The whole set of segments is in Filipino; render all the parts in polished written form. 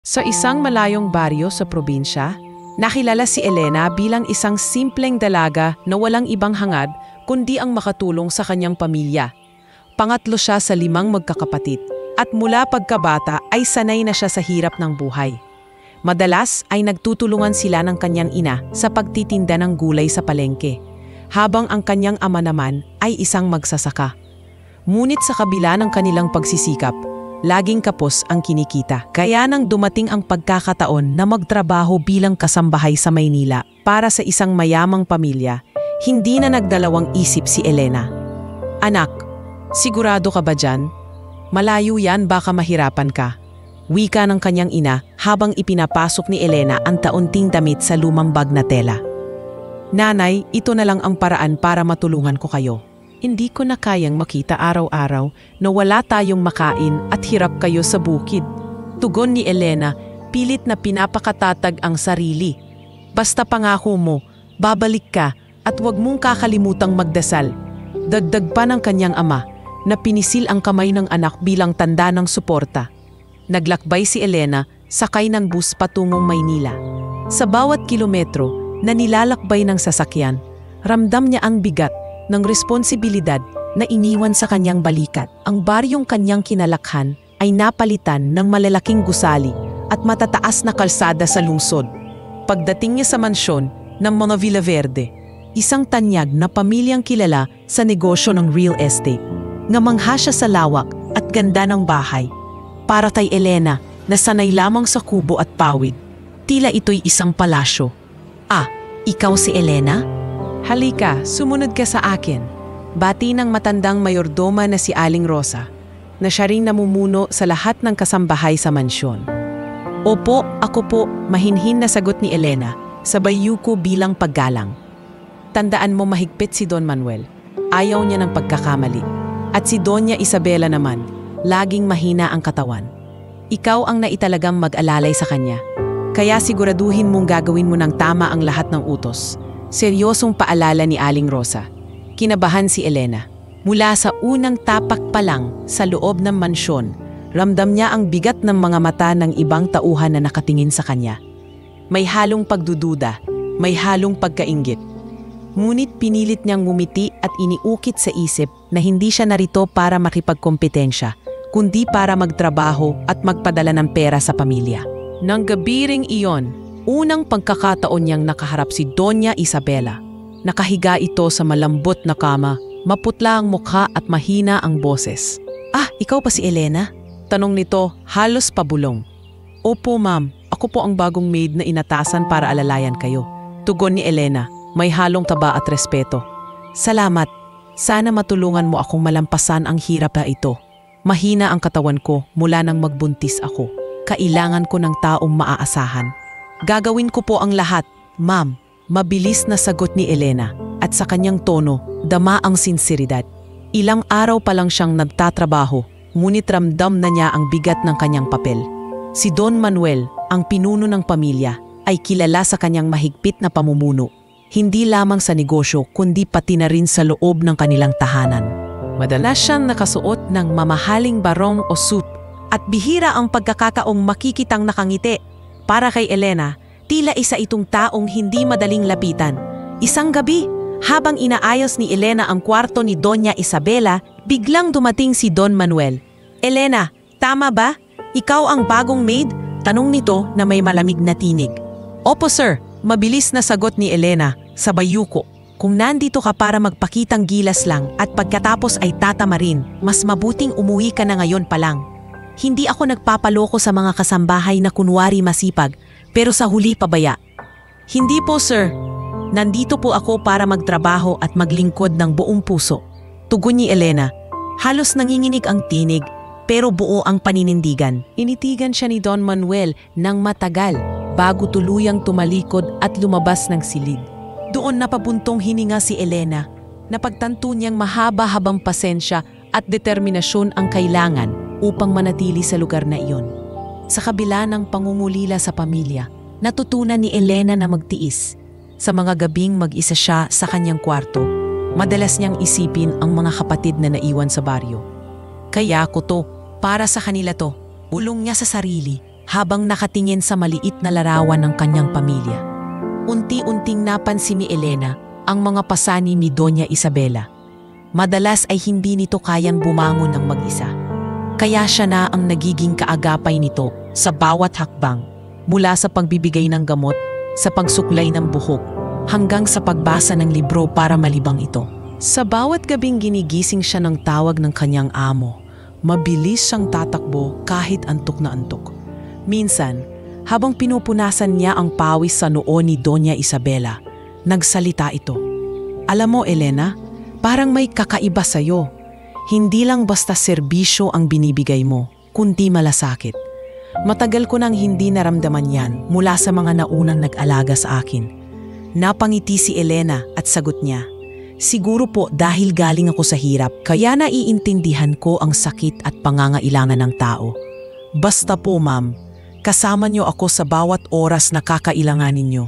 Sa isang malayong baryo sa probinsya, nakilala si Elena bilang isang simpleng dalaga na walang ibang hangad kundi ang makatulong sa kanyang pamilya. Pangatlo siya sa 5 magkakapatid at mula pagkabata ay sanay na siya sa hirap ng buhay. Madalas ay nagtutulungan sila ng kanyang ina sa pagtitinda ng gulay sa palengke, habang ang kanyang ama naman ay isang magsasaka. Ngunit sa kabila ng kanilang pagsisikap, laging kapos ang kinikita. Kaya nang dumating ang pagkakataon na magtrabaho bilang kasambahay sa Maynila para sa isang mayamang pamilya, hindi na nagdalawang isip si Elena. "Anak, sigurado ka ba dyan? Malayo yan, baka mahirapan ka." Wika ng kanyang ina habang ipinapasok ni Elena ang taunting damit sa lumang bag na tela. "Nanay, ito na lang ang paraan para matulungan ko kayo. Hindi ko na kayang makita araw-araw na wala tayong makain at hirap kayo sa bukid." Tugon ni Elena, pilit na pinapakatatag ang sarili. "Basta pangako mo, babalik ka at huwag mong kakalimutang magdasal." Dagdag pa ng kanyang ama na pinisil ang kamay ng anak bilang tanda ng suporta. Naglakbay si Elena sakay ng bus patungong Maynila. Sa bawat kilometro na nilalakbay ng sasakyan, ramdam niya ang bigat ng responsibilidad na iniwan sa kanyang balikat. Ang baryong kanyang kinalakhan ay napalitan ng malalaking gusali at matataas na kalsada sa lungsod. Pagdating niya sa mansyon ng mga Villaverde, isang tanyag na pamilyang kilala sa negosyo ng real estate, ngamangha siya sa lawak at ganda ng bahay. Para kay Elena na sanay lamang sa kubo at pawid, tila ito'y isang palasyo. "Ah, ikaw si Elena? Halika, sumunod ka sa akin." Bati ng matandang mayordoma na si Aling Rosa, na siya ring namumuno sa lahat ng kasambahay sa mansyon. "Opo, ako po," mahinhin na sagot ni Elena, sabay yuko bilang paggalang. Tandaan mo, mahigpit si Don Manuel. Ayaw niya ng pagkakamali. At si Doña Isabela naman, laging mahina ang katawan. Ikaw ang naitalagang mag-alalay sa kanya. Kaya siguraduhin mong gagawin mo ng tama ang lahat ng utos. Seryosong paalala ni Aling Rosa. Kinabahan si Elena. Mula sa unang tapak pa lang sa loob ng mansyon, ramdam niya ang bigat ng mga mata ng ibang tauhan na nakatingin sa kanya. May halong pagdududa, may halong pagkainggit. Ngunit pinilit niyang ngumiti at iniukit sa isip na hindi siya narito para makipagkompetensya, kundi para magtrabaho at magpadala ng pera sa pamilya. Nang gabi ring iyon, unang pagkakataon niyang nakaharap si Doña Isabela. Nakahiga ito sa malambot na kama, maputla ang mukha at mahina ang boses. "Ah, ikaw pa si Elena?" Tanong nito, halos pabulong. "Opo ma'am, ako po ang bagong maid na inatasan para alalayan kayo." Tugon ni Elena, may halong taba at respeto. "Salamat. Sana matulungan mo akong malampasan ang hirap na ito. Mahina ang katawan ko mula nang magbuntis ako. Kailangan ko ng taong maaasahan." "Gagawin ko po ang lahat, ma'am." Mabilis na sagot ni Elena at sa kanyang tono, dama ang sinseridad. Ilang araw pa lang siyang nagtatrabaho, ngunit ramdam na niya ang bigat ng kanyang papel. Si Don Manuel, ang pinuno ng pamilya, ay kilala sa kanyang mahigpit na pamumuno, hindi lamang sa negosyo kundi pati na rin sa loob ng kanilang tahanan. Madalas siyang nakasuot ng mamahaling barong o suit at bihira ang pagkakataong makikitang nakangiti. Para kay Elena, tila isa itong taong hindi madaling lapitan. Isang gabi, habang inaayos ni Elena ang kwarto ni Doña Isabela, biglang dumating si Don Manuel. "Elena, tama ba? Ikaw ang bagong maid?" Tanong nito na may malamig na tinig. "Opo sir," mabilis na sagot ni Elena, sabay yuko. "Kung nandito ka para magpakitang gilas lang at pagkatapos ay tatama rin, mas mabuting umuwi ka na ngayon pa lang. Hindi ako nagpapaloko sa mga kasambahay na kunwari masipag, pero sa huli pabaya." "Hindi po sir, nandito po ako para magtrabaho at maglingkod ng buong puso." Tugon ni Elena. Halos nanginginig ang tinig, pero buo ang paninindigan. Initigan siya ni Don Manuel ng matagal bago tuluyang tumalikod at lumabas ng silid. Doon napabuntong hininga si Elena. Napagtanto niyang mahaba-habang pasensya at determinasyon ang kailangan upang manatili sa lugar na iyon. Sa kabila ng pangungulila sa pamilya, natutunan ni Elena na magtiis. Sa mga gabing mag-isa siya sa kanyang kwarto, madalas niyang isipin ang mga kapatid na naiwan sa baryo. "Kaya ko to, para sa kanila to." Ulong niya sa sarili habang nakatingin sa maliit na larawan ng kanyang pamilya. Unti-unting napansin ni Elena ang mga pasani ni Doña Isabela. Madalas ay hindi nito kayang bumangon ng mag-isa. Kaya siya na ang nagiging kaagapay nito sa bawat hakbang, mula sa pagbibigay ng gamot, sa pagsuklay ng buhok, hanggang sa pagbasa ng libro para malibang ito. Sa bawat gabing ginigising siya ng tawag ng kanyang amo, mabilis siyang tatakbo kahit antok na antok. Minsan, habang pinupunasan niya ang pawis sa noo ni Doña Isabela, nagsalita ito. Alam mo, Elena, parang may kakaiba sa'yo. Hindi lang basta serbisyo ang binibigay mo, kundi malasakit. Matagal ko nang hindi naramdaman yan mula sa mga naunang nag-alaga sa akin. Napangiti si Elena at sagot niya, siguro po dahil galing ako sa hirap, kaya naiintindihan ko ang sakit at pangangailangan ng tao. Basta po ma'am, kasama niyo ako sa bawat oras na kakailanganin niyo.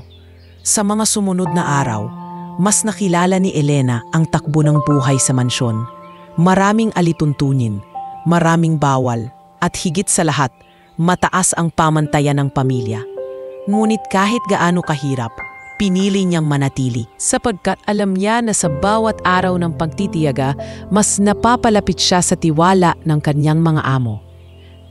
Sa mga sumunod na araw, mas nakilala ni Elena ang takbo ng buhay sa mansyon. Maraming alituntunin, maraming bawal, at higit sa lahat, mataas ang pamantayan ng pamilya. Ngunit kahit gaano kahirap, pinili niyang manatili. Sapagkat alam niya na sa bawat araw ng pagtitiyaga, mas napapalapit siya sa tiwala ng kanyang mga amo.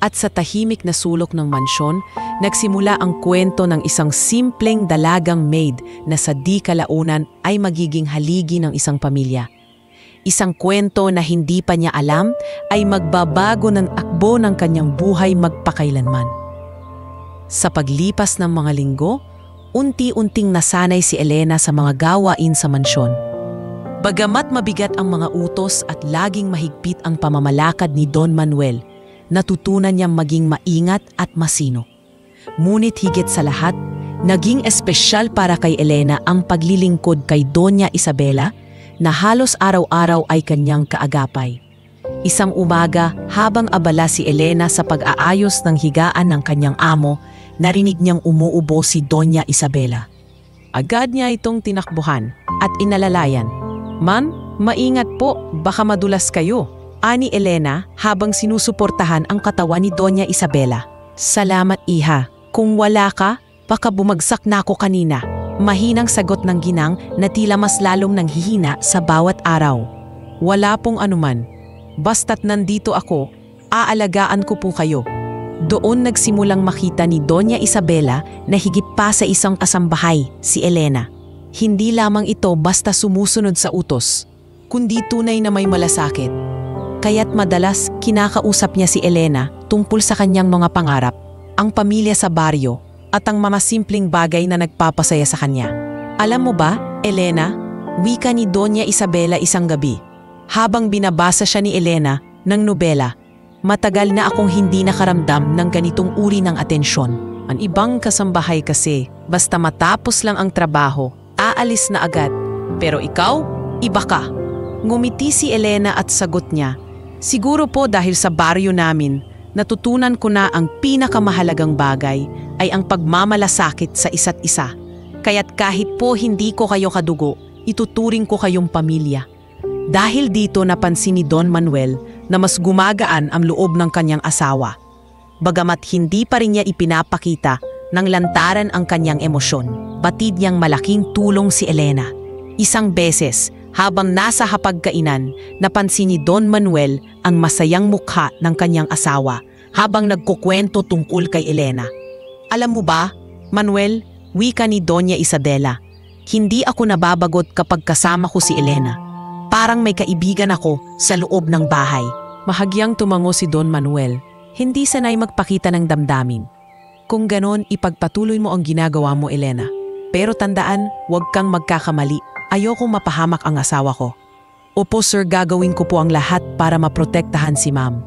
At sa tahimik na sulok ng mansyon, nagsimula ang kwento ng isang simpleng dalagang maid na sa di kalaunan ay magiging haligi ng isang pamilya. Isang kwento na hindi pa niya alam ay magbabago ng akbo ng kanyang buhay magpakailanman. Sa paglipas ng mga linggo, unti-unting nasanay si Elena sa mga gawain sa mansyon. Bagamat mabigat ang mga utos at laging mahigpit ang pamamalakad ni Don Manuel, natutunan niyang maging maingat at masino. Ngunit higit sa lahat, naging espesyal para kay Elena ang paglilingkod kay Doña Isabela na halos araw-araw ay kanyang kaagapay. Isang umaga, habang abala si Elena sa pag-aayos ng higaan ng kanyang amo, narinig niyang umuubo si Doña Isabela. Agad niya itong tinakbuhan at inalalayan. "Ma'am, maingat po, baka madulas kayo," ani Elena habang sinusuportahan ang katawan ni Doña Isabela. "Salamat, iha. Kung wala ka, baka bumagsak na ako kanina." Mahinang sagot ng ginang na tila mas lalong nanghihina sa bawat araw. "Wala pong anuman. Basta't nandito ako, aalagaan ko po kayo." Doon nagsimulang makita ni Doña Isabela na higit pa sa isang kasambahay, si Elena. Hindi lamang ito basta sumusunod sa utos, kundi tunay na may malasakit. Kaya't madalas kinakausap niya si Elena tungkol sa kanyang mga pangarap, ang pamilya sa baryo, at ang mga simpleng bagay na nagpapasaya sa kanya. "Alam mo ba, Elena," wika ni Doña Isabela isang gabi, habang binabasa siya ni Elena ng nobela, "matagal na akong hindi nakaramdam ng ganitong uri ng atensyon. Ang ibang kasambahay kasi, basta matapos lang ang trabaho, aalis na agad. Pero ikaw, iba ka." Ngumiti si Elena at sagot niya, "Siguro po dahil sa baryo namin, natutunan ko na ang pinakamahalagang bagay ay ang pagmamalasakit sa isa't isa. Kaya't kahit po hindi ko kayo kadugo, ituturing ko kayong pamilya." Dahil dito napansin ni Don Manuel na mas gumagaan ang loob ng kanyang asawa. Bagamat hindi pa rin niya ipinapakita ng lantaran ang kanyang emosyon, batid niyang malaking tulong si Elena. Isang beses, habang nasa hapagkainan, napansin ni Don Manuel ang masayang mukha ng kanyang asawa habang nagkukwento tungkol kay Elena. "Alam mo ba, Manuel," wika ni Doña Isabela, "hindi ako nababagot kapag kasama ko si Elena. Parang may kaibigan ako sa loob ng bahay." Mahagyang tumango si Don Manuel, hindi sanay magpakita ng damdamin. "Kung ganon, ipagpatuloy mo ang ginagawa mo, Elena. Pero tandaan, huwag kang magkakamali. Ayokong mapahamak ang asawa ko." "Opo sir, gagawin ko po ang lahat para maprotektahan si ma'am,"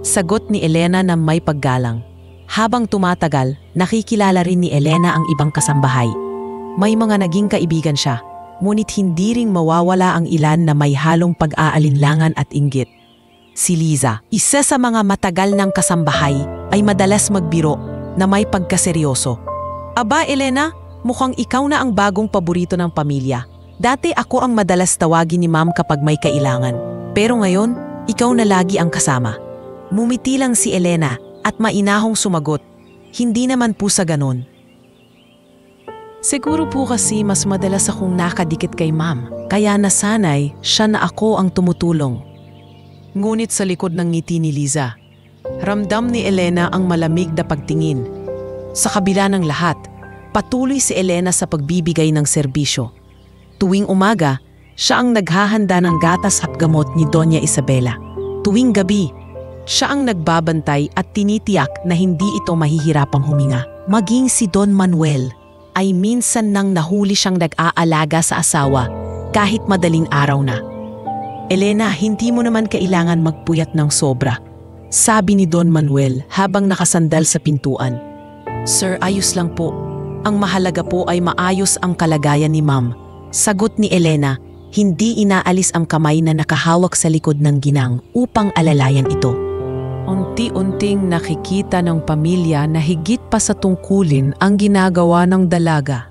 sagot ni Elena na may paggalang. Habang tumatagal, nakikilala rin ni Elena ang ibang kasambahay. May mga naging kaibigan siya, ngunit hindi ring mawawala ang ilan na may halong pag-aalinlangan at inggit. Si Liza, isa sa mga matagal ng kasambahay, ay madalas magbiro na may pagkaseryoso. "Aba Elena, mukhang ikaw na ang bagong paborito ng pamilya. Dati ako ang madalas tawagin ni ma'am kapag may kailangan. Pero ngayon, ikaw na lagi ang kasama." Mumiti lang si Elena at mainahong sumagot, Hindi naman po sa ganon. Siguro po kasi mas madalas akong nakadikit kay ma'am, kaya nasanay siya na ako ang tumutulong. Ngunit sa likod ng ngiti ni Liza, ramdam ni Elena ang malamig na pagtingin. Sa kabila ng lahat, patuloy si Elena sa pagbibigay ng serbisyo. Tuwing umaga, siya ang naghahanda ng gatas at gamot ni Doña Isabela. Tuwing gabi, siya ang nagbabantay at tinitiyak na hindi ito mahihirapang huminga. Maging si Don Manuel ay minsan nang nahuli siyang nag-aalaga sa asawa kahit madaling araw na. Elena, hindi mo naman kailangan magpuyat ng sobra, sabi ni Don Manuel habang nakasandal sa pintuan. Sir, ayos lang po. Ang mahalaga po ay maayos ang kalagayan ni ma'am. Sagot ni Elena, hindi inaalis ang kamay na nakahawak sa likod ng ginang upang alalayan ito. Unti-unting nakikita ng pamilya na higit pa sa tungkulin ang ginagawa ng dalaga.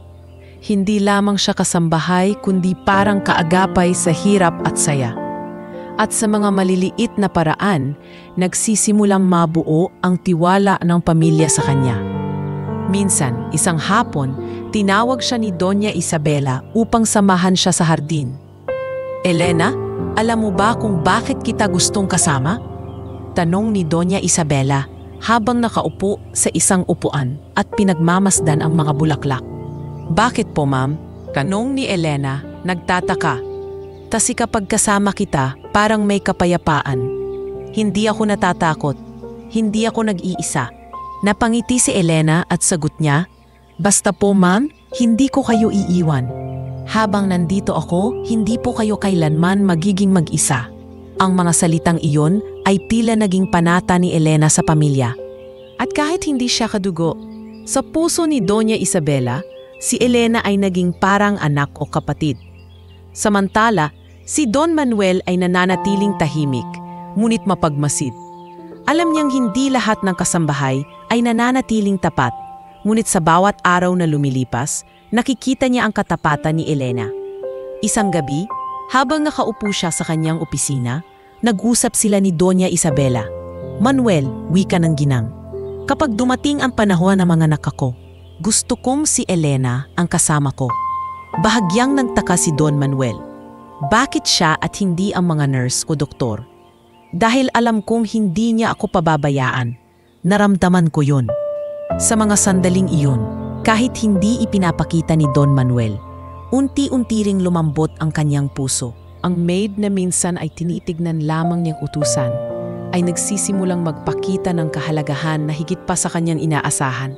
Hindi lamang siya kasambahay kundi parang kaagapay sa hirap at saya. At sa mga maliliit na paraan, nagsisimulang mabuo ang tiwala ng pamilya sa kanya. Minsan, isang hapon, tinawag siya ni Doña Isabela upang samahan siya sa hardin. Elena, alam mo ba kung bakit kita gustong kasama? Tanong ni Doña Isabela habang nakaupo sa isang upuan at pinagmamasdan ang mga bulaklak. Bakit po, ma'am? Tanong ni Elena, nagtataka. Kasi kapag kasama kita, parang may kapayapaan. Hindi ako natatakot. Hindi ako nag-iisa. Napangiti si Elena at sagot niya, basta po ma'am, hindi ko kayo iiwan. Habang nandito ako, hindi po kayo kailanman magiging mag-isa. Ang mga salitang iyon ay tila naging panata ni Elena sa pamilya. At kahit hindi siya kadugo, sa puso ni Doña Isabela, si Elena ay naging parang anak o kapatid. Samantala, si Don Manuel ay nananatiling tahimik, ngunit mapagmasid. Alam niyang hindi lahat ng kasambahay ay nananatiling tapat, ngunit sa bawat araw na lumilipas, nakikita niya ang katapatan ni Elena. Isang gabi, habang nakaupo siya sa kanyang opisina, nag-usap sila ni Doña Isabela. Manuel, wika ng ginang. Kapag dumating ang panahon ng mga anak ko, gusto kong si Elena ang kasama ko. Bahagyang nagtaka si Don Manuel. Bakit siya at hindi ang mga nurse o doktor? Dahil alam kong hindi niya ako pababayaan. Naramdaman ko yun. Sa mga sandaling iyon, kahit hindi ipinapakita ni Don Manuel, unti-unti ring lumambot ang kanyang puso. Ang maid na minsan ay tinitignan lamang niyang utusan, ay nagsisimulang magpakita ng kahalagahan na higit pa sa kanyang inaasahan.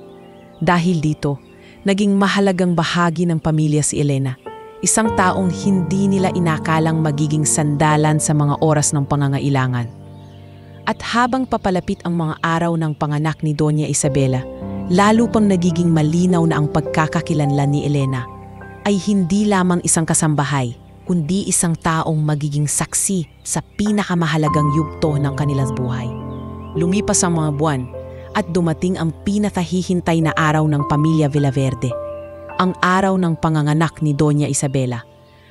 Dahil dito, naging mahalagang bahagi ng pamilya si Elena. Isang taong hindi nila inakalang magiging sandalan sa mga oras ng pangangailangan. At habang papalapit ang mga araw ng panganak ni Doña Isabela, lalo pang nagiging malinaw na ang pagkakakilanlan ni Elena ay hindi lamang isang kasambahay, kundi isang taong magiging saksi sa pinakamahalagang yugto ng kanilang buhay. Lumipas ang mga buwan at dumating ang pinakahihintay na araw ng pamilya Villaverde. Ang araw ng panganganak ni Doña Isabela.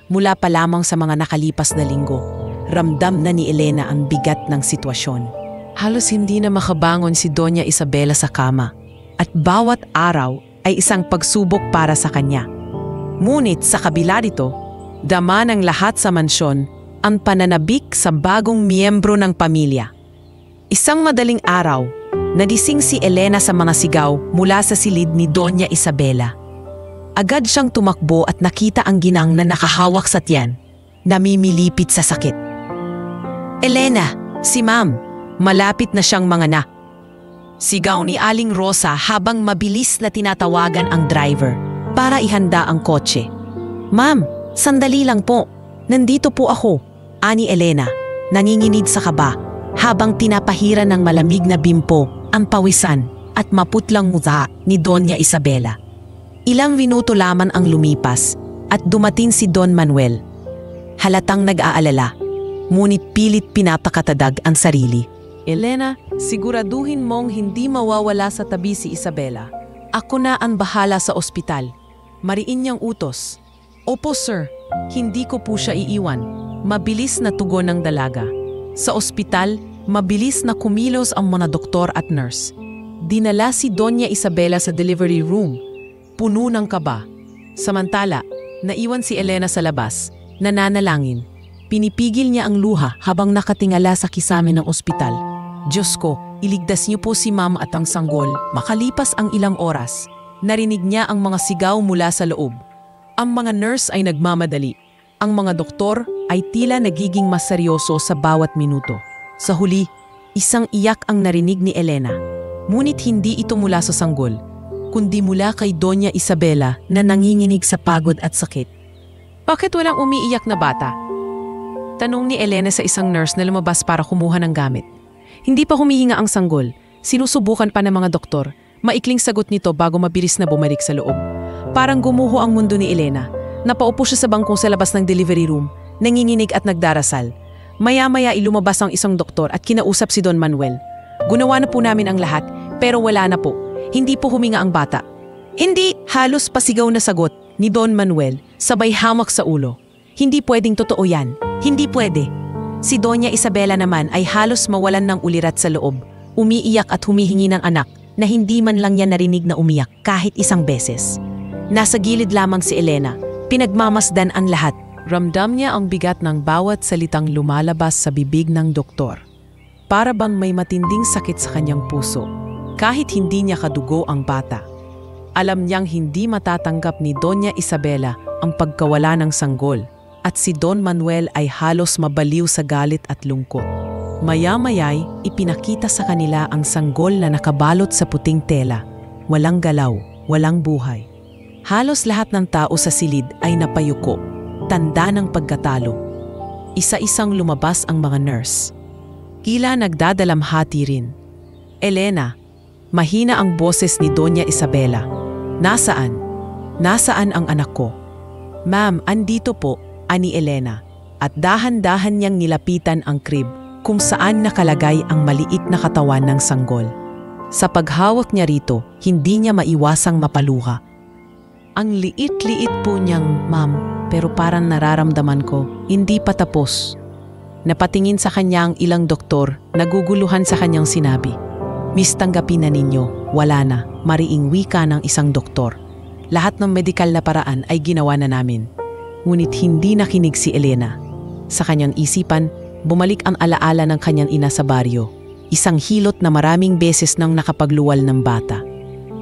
Mula pa lamang sa mga nakalipas na linggo, ramdam na ni Elena ang bigat ng sitwasyon. Halos hindi na makabangon si Doña Isabela sa kama at bawat araw ay isang pagsubok para sa kanya. Ngunit sa kabila nito, dama ng lahat sa mansyon ang pananabik sa bagong miyembro ng pamilya. Isang madaling araw, nagising si Elena sa mga sigaw mula sa silid ni Doña Isabela. Agad siyang tumakbo at nakita ang ginang na nakahawak sa tiyan, namimilipit sa sakit. Elena, si ma'am, malapit na siyang mangana. Sigaw ni Aling Rosa habang mabilis na tinatawagan ang driver para ihanda ang kotse. Ma'am, sandali lang po, nandito po ako, ani Elena, nanginginig sa kaba habang pinapahiran ng malamig na bimpo ang pawisan at maputlang mukha ni Doña Isabela. Ilang minuto lamang ang lumipas at dumating si Don Manuel. Halatang nag-aalala, ngunit pilit pinapakatadag ang sarili. Elena, siguraduhin mong hindi mawawala sa tabi si Isabela. Ako na ang bahala sa ospital. Mariin niyang utos. Opo sir, hindi ko po siya iiwan. Mabilis na tugon ng dalaga. Sa ospital, mabilis na kumilos ang mga doktor at nurse. dinala si Doña Isabela sa delivery room. Puno ng kaba. Samantala, naiwan si Elena sa labas, nananalangin. Pinipigil niya ang luha habang nakatingala sa kisame ng ospital. Diyos ko, iligtas niyo po si Ma'am at ang sanggol. Makalipas ang ilang oras, narinig niya ang mga sigaw mula sa loob. Ang mga nurse ay nagmamadali. Ang mga doktor ay tila nagiging mas seryoso sa bawat minuto. Sa huli, isang iyak ang narinig ni Elena. Ngunit hindi ito mula sa sanggol, kundi mula kay Doña Isabela na nanginginig sa pagod at sakit. Bakit walang umiiyak na bata? Tanong ni Elena sa isang nurse na lumabas para kumuha ng gamit. Hindi pa humihinga ang sanggol. Sinusubukan pa ng mga doktor. Maikling sagot nito bago mabilis na bumalik sa loob. Parang gumuho ang mundo ni Elena. Napaupo siya sa bangkong sa labas ng delivery room, nanginginig at nagdarasal. Maya-maya ilumabas ang isang doktor at kinausap si Don Manuel. Gunawa na po namin ang lahat, pero wala na po. Hindi po huminga ang bata. Hindi, halos pasigaw na sagot ni Don Manuel, sabay hamak sa ulo. Hindi pwedeng totoo yan. Hindi pwede. Si Doña Isabela naman ay halos mawalan ng ulirat sa loob. Umiiyak at humihingi ng anak na hindi man lang niya narinig na umiyak kahit isang beses. Nasa gilid lamang si Elena. Pinagmamasdan ang lahat. Ramdam niya ang bigat ng bawat salitang lumalabas sa bibig ng doktor. Para bang may matinding sakit sa kanyang puso. Kahit hindi niya kadugo ang bata. Alam niyang hindi matatanggap ni Doña Isabela ang pagkawala ng sanggol. At si Don Manuel ay halos mabaliw sa galit at lungkot. Maya-maya'y ipinakita sa kanila ang sanggol na nakabalot sa puting tela. Walang galaw, walang buhay. Halos lahat ng tao sa silid ay napayuko, tanda ng pagkatalo. Isa-isang lumabas ang mga nurse. Tila nagdadalamhati rin. Elena, mahina ang boses ni Doña Isabela. Nasaan? Nasaan ang anak ko? Ma'am, andito po, ani Elena. At dahan-dahan niyang nilapitan ang crib kung saan nakalagay ang maliit na katawan ng sanggol. Sa paghawak niya rito, hindi niya maiwasang mapaluha. Ang liit-liit po niyang, ma'am, pero parang nararamdaman ko, hindi pa tapos. Napatingin sa kanya ang ilang doktor, naguguluhan sa kanyang sinabi. Miss, tanggapin na ninyo, wala na, mariing wika ng isang doktor. Lahat ng medikal na paraan ay ginawa na namin. Ngunit hindi nakinig si Elena. Sa kanyang isipan, bumalik ang alaala ng kanyang ina sa baryo. Isang hilot na maraming beses nang nakapagluwal ng bata.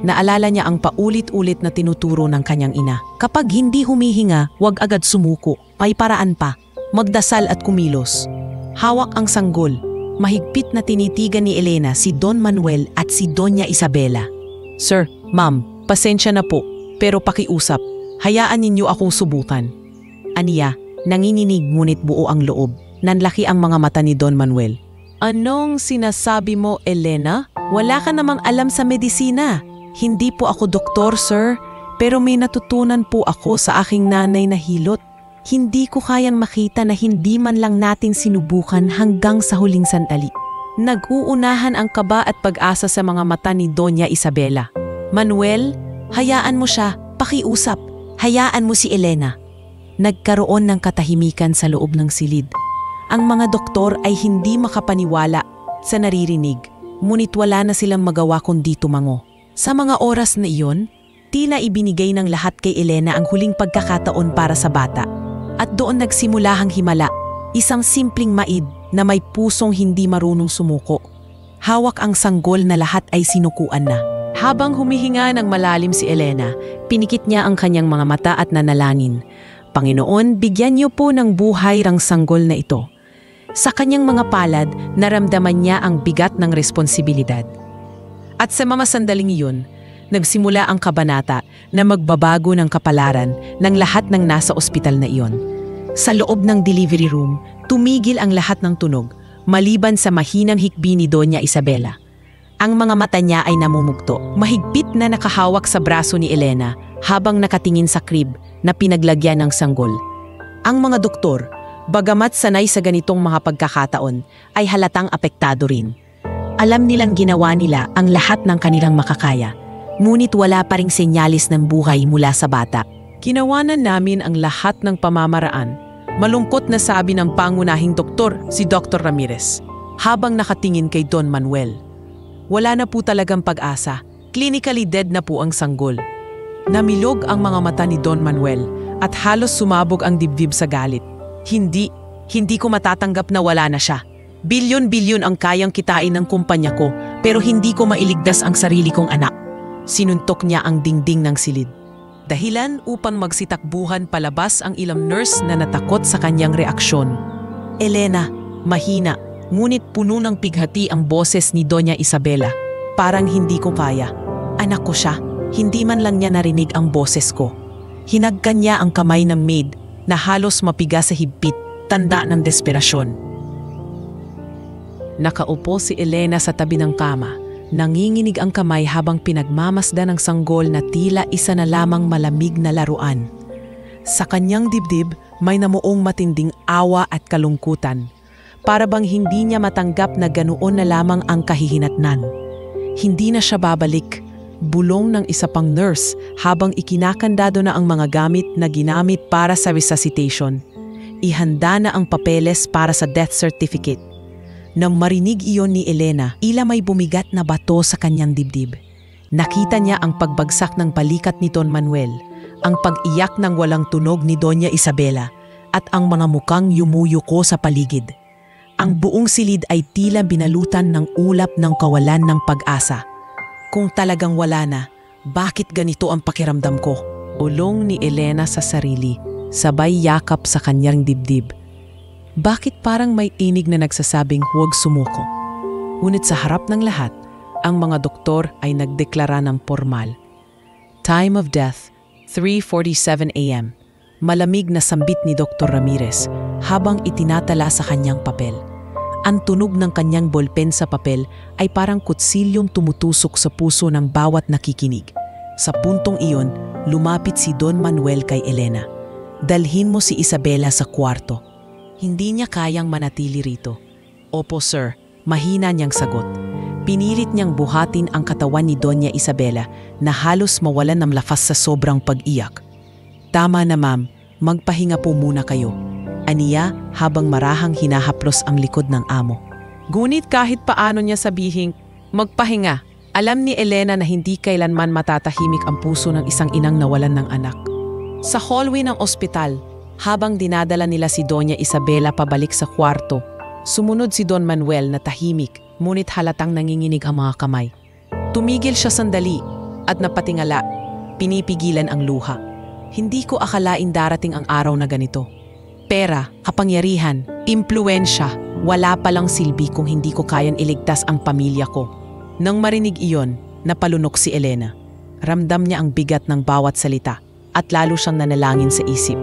Naalala niya ang paulit-ulit na tinuturo ng kanyang ina. Kapag hindi humihinga, huwag agad sumuko. May paraan pa. Magdasal at kumilos. Hawak ang sanggol. Mahigpit na tinitigan ni Elena si Don Manuel at si Doña Isabela. Sir, ma'am, pasensya na po, pero pakiusap. Hayaan ninyo akong subukan. Aniya, nanginginig ngunit buo ang loob. Nanlaki ang mga mata ni Don Manuel. Anong sinasabi mo, Elena? Wala ka namang alam sa medisina. Hindi po ako doktor, sir, pero may natutunan po ako sa aking nanay na hilot. Hindi ko kayang makita na hindi man lang natin sinubukan hanggang sa huling sandali. Nag-uunahan ang kaba at pag-asa sa mga mata ni Doña Isabela. Manuel, hayaan mo siya, pakiusap. Hayaan mo si Elena. Nagkaroon ng katahimikan sa loob ng silid. Ang mga doktor ay hindi makapaniwala sa naririnig, ngunit wala na silang magawa kundi tumango. Sa mga oras na iyon, tila ibinigay ng lahat kay Elena ang huling pagkakataon para sa bata. At doon nagsimula ang himala, isang simpleng maid na may pusong hindi marunong sumuko. Hawak ang sanggol na lahat ay sinukuan na. Habang humihinga ng malalim si Elena, pinikit niya ang kanyang mga mata at nanalangin. Panginoon, bigyan niyo po ng buhay ang sanggol na ito. Sa kanyang mga palad, naramdaman niya ang bigat ng responsibilidad. At sa mga sandaling iyon, nagsimula ang kabanata na magbabago ng kapalaran ng lahat ng nasa ospital na iyon. Sa loob ng delivery room, tumigil ang lahat ng tunog, maliban sa mahinang hikbi ni Doña Isabela. Ang mga mata niya ay namumugto, mahigpit na nakahawak sa braso ni Elena habang nakatingin sa crib na pinaglagyan ng sanggol. Ang mga doktor, bagamat sanay sa ganitong mga pagkakataon, ay halatang apektado rin. Alam nilang ginawa nila ang lahat ng kanilang makakaya, ngunit wala pa ring senyalis ng buhay mula sa bata. Ginawa na namin ang lahat ng pamamaraan, malungkot na sabi ng pangunahing doktor, si Dr. Ramirez, habang nakatingin kay Don Manuel. Wala na po talagang pag-asa. Clinically dead na po ang sanggol. Namilog ang mga mata ni Don Manuel at halos sumabog ang dibdib sa galit. Hindi ko matatanggap na wala na siya. Bilyon-bilyon ang kayang kitain ng kumpanya ko pero hindi ko mailigtas ang sarili kong anak. Sinuntok niya ang dingding ng silid. Dahilan upang magsitakbuhan palabas ang ilang nurse na natakot sa kanyang reaksyon. Elena, mahina, ngunit puno ng pighati ang boses ni Doña Isabela. Parang hindi ko kaya. Anak ko siya, hindi man lang niya narinig ang boses ko. Hinagkan niya ang kamay ng maid na halos mapiga sa higpit, tanda ng desperasyon. Nakaupo si Elena sa tabi ng kama. Nanginginig ang kamay habang pinagmamasdan ng sanggol na tila isa na lamang malamig na laruan. Sa kanyang dibdib, may namuong matinding awa at kalungkutan. Para bang hindi niya matanggap na ganoon na lamang ang kahihinatnan. Hindi na siya babalik. Bulong ng isa pang nurse habang ikinakandado na ang mga gamit na ginamit para sa resuscitation. Ihanda na ang papeles para sa death certificate. Nang marinig iyon ni Elena, ila may bumigat na bato sa kanyang dibdib. Nakita niya ang pagbagsak ng balikat ni Don Manuel, ang pag-iyak ng walang tunog ni Doña Isabela, at ang mga mukhang yumuyuko sa paligid. Ang buong silid ay tila binalutan ng ulap ng kawalan ng pag-asa. Kung talagang wala na, bakit ganito ang pakiramdam ko? Ulong ni Elena sa sarili, sabay yakap sa kanyang dibdib. Bakit parang may inig na nagsasabing huwag sumuko? Ngunit sa harap ng lahat, ang mga doktor ay nagdeklara ng formal. Time of death, 3:47 a.m. Malamig na sambit ni Dr. Ramirez habang itinatala sa kanyang papel. Ang tunog ng kanyang bolpen sa papel ay parang kutsilyong tumutusok sa puso ng bawat nakikinig. Sa puntong iyon, lumapit si Don Manuel kay Elena. Dalhin mo si Isabela sa kwarto. Hindi niya kayang manatili rito. Opo sir, mahina niyang sagot. Pinilit niyang buhatin ang katawan ni Doña Isabela na halos mawalan ng lakas sa sobrang pag-iyak. Tama na ma'am, magpahinga po muna kayo. Aniya habang marahang hinahaplos ang likod ng amo. Ngunit kahit paano niya sabihing, magpahinga, alam ni Elena na hindi kailanman matatahimik ang puso ng isang inang nawalan ng anak. Sa hallway ng ospital, habang dinadala nila si Doña Isabela pabalik sa kwarto, sumunod si Don Manuel na tahimik, ngunit halatang nanginginig ang mga kamay. Tumigil siya sandali at napatingala, pinipigilan ang luha. Hindi ko akalain darating ang araw na ganito. Pera, kapangyarihan, impluwensya, wala palang silbi kung hindi ko kayang iligtas ang pamilya ko. Nang marinig iyon, napalunok si Elena. Ramdam niya ang bigat ng bawat salita at lalo siyang nanalangin sa isip.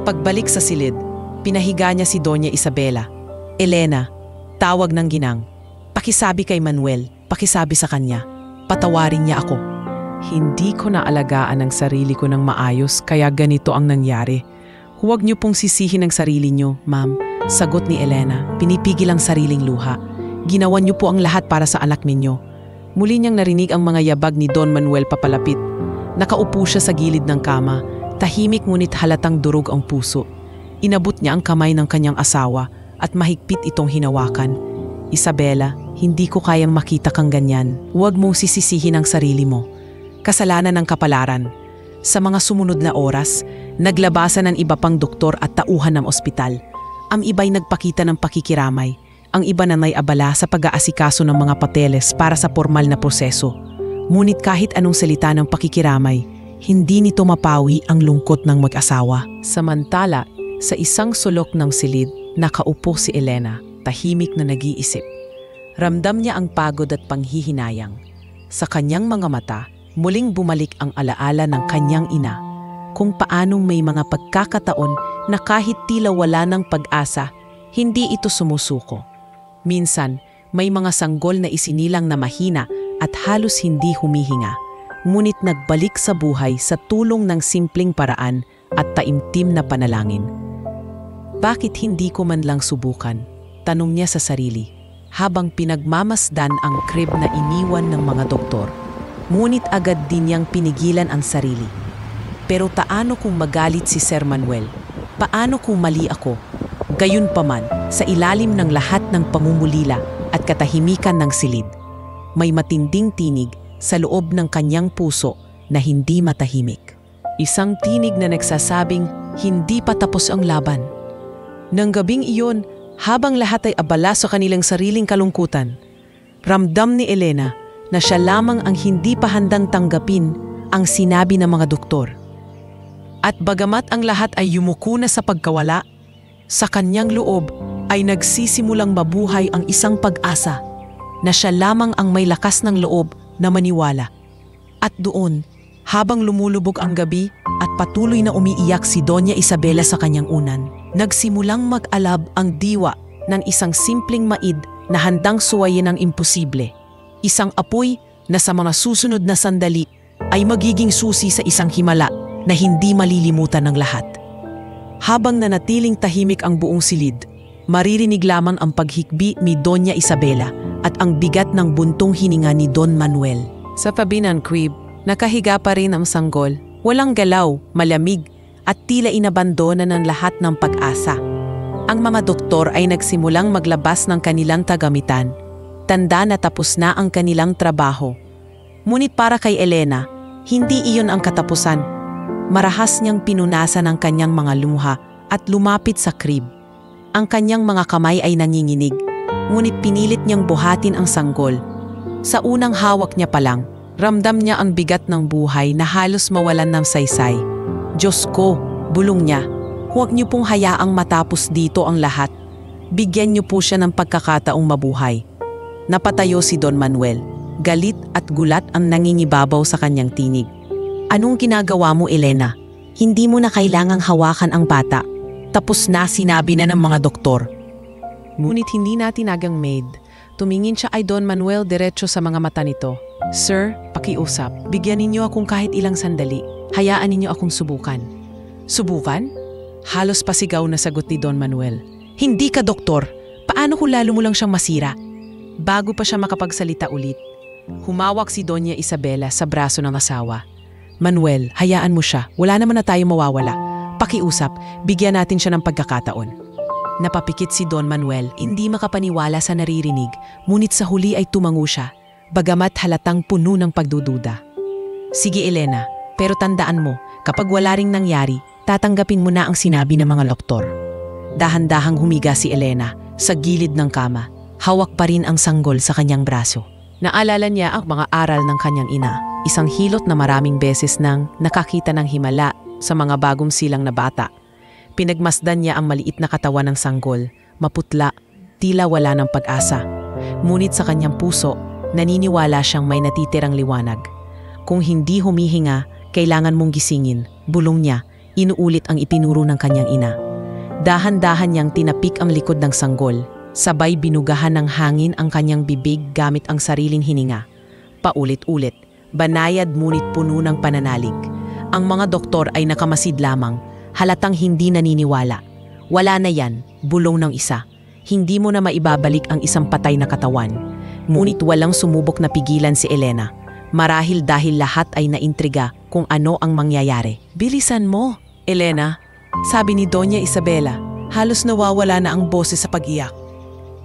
Pagbalik sa silid, pinahiga niya si Doña Isabela. Elena, tawag ng ginang. Pakisabi kay Manuel, pakisabi sa kanya. Patawarin niya ako. Hindi ko naalagaan ang sarili ko ng maayos kaya ganito ang nangyari. Huwag niyo pong sisihin ang sarili niyo, ma'am. Sagot ni Elena, pinipigil ang sariling luha. Ginawa niyo po ang lahat para sa anak ninyo. Muli niyang narinig ang mga yabag ni Don Manuel papalapit. Nakaupo siya sa gilid ng kama, tahimik ngunit halatang durog ang puso. Inabot niya ang kamay ng kanyang asawa at mahigpit itong hinawakan. Isabela, hindi ko kayang makita kang ganyan. Huwag mong sisisihin ang sarili mo. Kasalanan ng kapalaran. Sa mga sumunod na oras, naglabasan ng iba pang doktor at tauhan ng ospital. Ang iba'y nagpakita ng pakikiramay. Ang iba na may abala sa pag-aasikaso ng mga papeles para sa formal na proseso. Ngunit kahit anong salita ng pakikiramay, hindi nito mapawi ang lungkot ng mag-asawa. Samantala, sa isang sulok ng silid, nakaupo si Elena, tahimik na nag-iisip. Ramdam niya ang pagod at panghihinayang. Sa kanyang mga mata, muling bumalik ang alaala ng kanyang ina, kung paanong may mga pagkakataon na kahit tila wala ng pag-asa, hindi ito sumusuko. Minsan, may mga sanggol na isinilang na mahina at halos hindi humihinga, ngunit nagbalik sa buhay sa tulong ng simpleng paraan at taimtim na panalangin. Bakit hindi ko man lang subukan? Tanong niya sa sarili, habang pinagmamasdan ang crib na iniwan ng mga doktor. Ngunit agad din niyang pinigilan ang sarili. Pero taano kung magalit si Sir Manuel? Paano kung mali ako? Gayunpaman, sa ilalim ng lahat ng pangungulila at katahimikan ng silid, may matinding tinig sa loob ng kanyang puso na hindi matahimik. Isang tinig na nagsasabing hindi pa tapos ang laban. Nang gabing iyon, habang lahat ay abala sa kanilang sariling kalungkutan, ramdam ni Elena na siya lamang ang hindi pa handang tanggapin ang sinabi ng mga doktor. At bagamat ang lahat ay yumuko na sa pagkawala, sa kanyang loob ay nagsisimulang mabuhay ang isang pag-asa na siya lamang ang may lakas ng loob na maniwala. At doon, habang lumulubog ang gabi at patuloy na umiiyak si Doña Isabela sa kanyang unan, nagsimulang mag-alab ang diwa ng isang simpleng maid na handang suwayin ang imposible. Isang apoy na sa mga susunod na sandali ay magiging susi sa isang himala na hindi malilimutan ng lahat. Habang nanatiling tahimik ang buong silid, maririnig lamang ang paghikbi ni Doña Isabela at ang bigat ng buntong hininga ni Don Manuel. Sa tabi ng crib, nakahiga pa rin ang sanggol, walang galaw, malamig, at tila inabandona ng lahat ng pag-asa. Ang mga doktor ay nagsimulang maglabas ng kanilang tagamitan, tanda na tapos na ang kanilang trabaho. Ngunit para kay Elena, hindi iyon ang katapusan. Marahas niyang pinunasan ang kanyang mga luha at lumapit sa crib. Ang kanyang mga kamay ay nanginginig, ngunit pinilit niyang buhatin ang sanggol. Sa unang hawak niya pa lang, ramdam niya ang bigat ng buhay na halos mawalan ng saysay. Diyos ko, bulong niya, huwag niyo pong hayaang matapos dito ang lahat. Bigyan niyo po siya ng pagkakataong mabuhay. Napatayo si Don Manuel. Galit at gulat ang nangingibabaw sa kanyang tinig. Anong ginagawa mo, Elena? Hindi mo na kailangang hawakan ang bata. Tapos na, sinabi na ng mga doktor. Ngunit hindi na tinagang maid. Tumingin siya ay Don Manuel diretso sa mga mata nito. Sir, pakiusap. Bigyan ninyo akong kahit ilang sandali. Hayaan ninyo akong subukan. Subukan? Halos pasigaw na sagot ni Don Manuel. Hindi ka doktor. Paano kung lalo mo lang siyang masira? Bago pa siya makapagsalita ulit, humawak si Doña Isabela sa braso ng asawa. Manuel, hayaan mo siya. Wala naman na tayo mawawala. Pakiusap, bigyan natin siya ng pagkakataon. Napapikit si Don Manuel, hindi makapaniwala sa naririnig, ngunit sa huli ay tumango siya, bagamat halatang puno ng pagdududa. Sige Elena, pero tandaan mo, kapag wala ring nangyari, tatanggapin mo na ang sinabi ng mga doktor. Dahan-dahang humiga si Elena sa gilid ng kama. Hawak pa rin ang sanggol sa kanyang braso. Naalala niya ang mga aral ng kanyang ina, isang hilot na maraming beses nang nakakita ng himala sa mga bagong silang na bata. Pinagmasdan niya ang maliit na katawan ng sanggol, maputla, tila wala ng pag-asa. Ngunit sa kanyang puso, naniniwala siyang may natitirang liwanag. Kung hindi humihinga, kailangan mong gisingin, bulong niya, inuulit ang itinuro ng kanyang ina. Dahan-dahan niyang tinapik ang likod ng sanggol, sabay binugahan ng hangin ang kanyang bibig gamit ang sariling hininga. Paulit-ulit, banayad ngunit puno ng pananalig. Ang mga doktor ay nakamasid lamang, halatang hindi naniniwala. Wala na yan, bulong ng isa. Hindi mo na maibabalik ang isang patay na katawan. Ngunit walang sumubok na pigilan si Elena. Marahil dahil lahat ay naintriga kung ano ang mangyayari. Bilisan mo, Elena, sabi ni Doña Isabela. Halos nawawala na ang boses sa pag-iyak.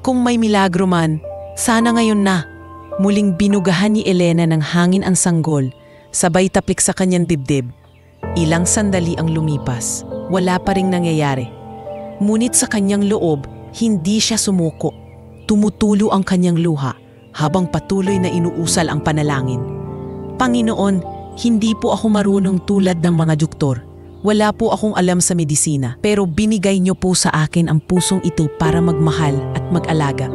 Kung may milagro man, sana ngayon na. Muling binugahan ni Elena ng hangin ang sanggol, sabay tapik sa kanyang dibdib. Ilang sandali ang lumipas, wala pa ring nangyayari. Ngunit sa kanyang loob, hindi siya sumuko. Tumutulo ang kanyang luha habang patuloy na inuusal ang panalangin. Panginoon, hindi po ako marunong tulad ng mga doktor. Wala po akong alam sa medisina, pero binigay niyo po sa akin ang pusong ito para magmahal at mag-alaga.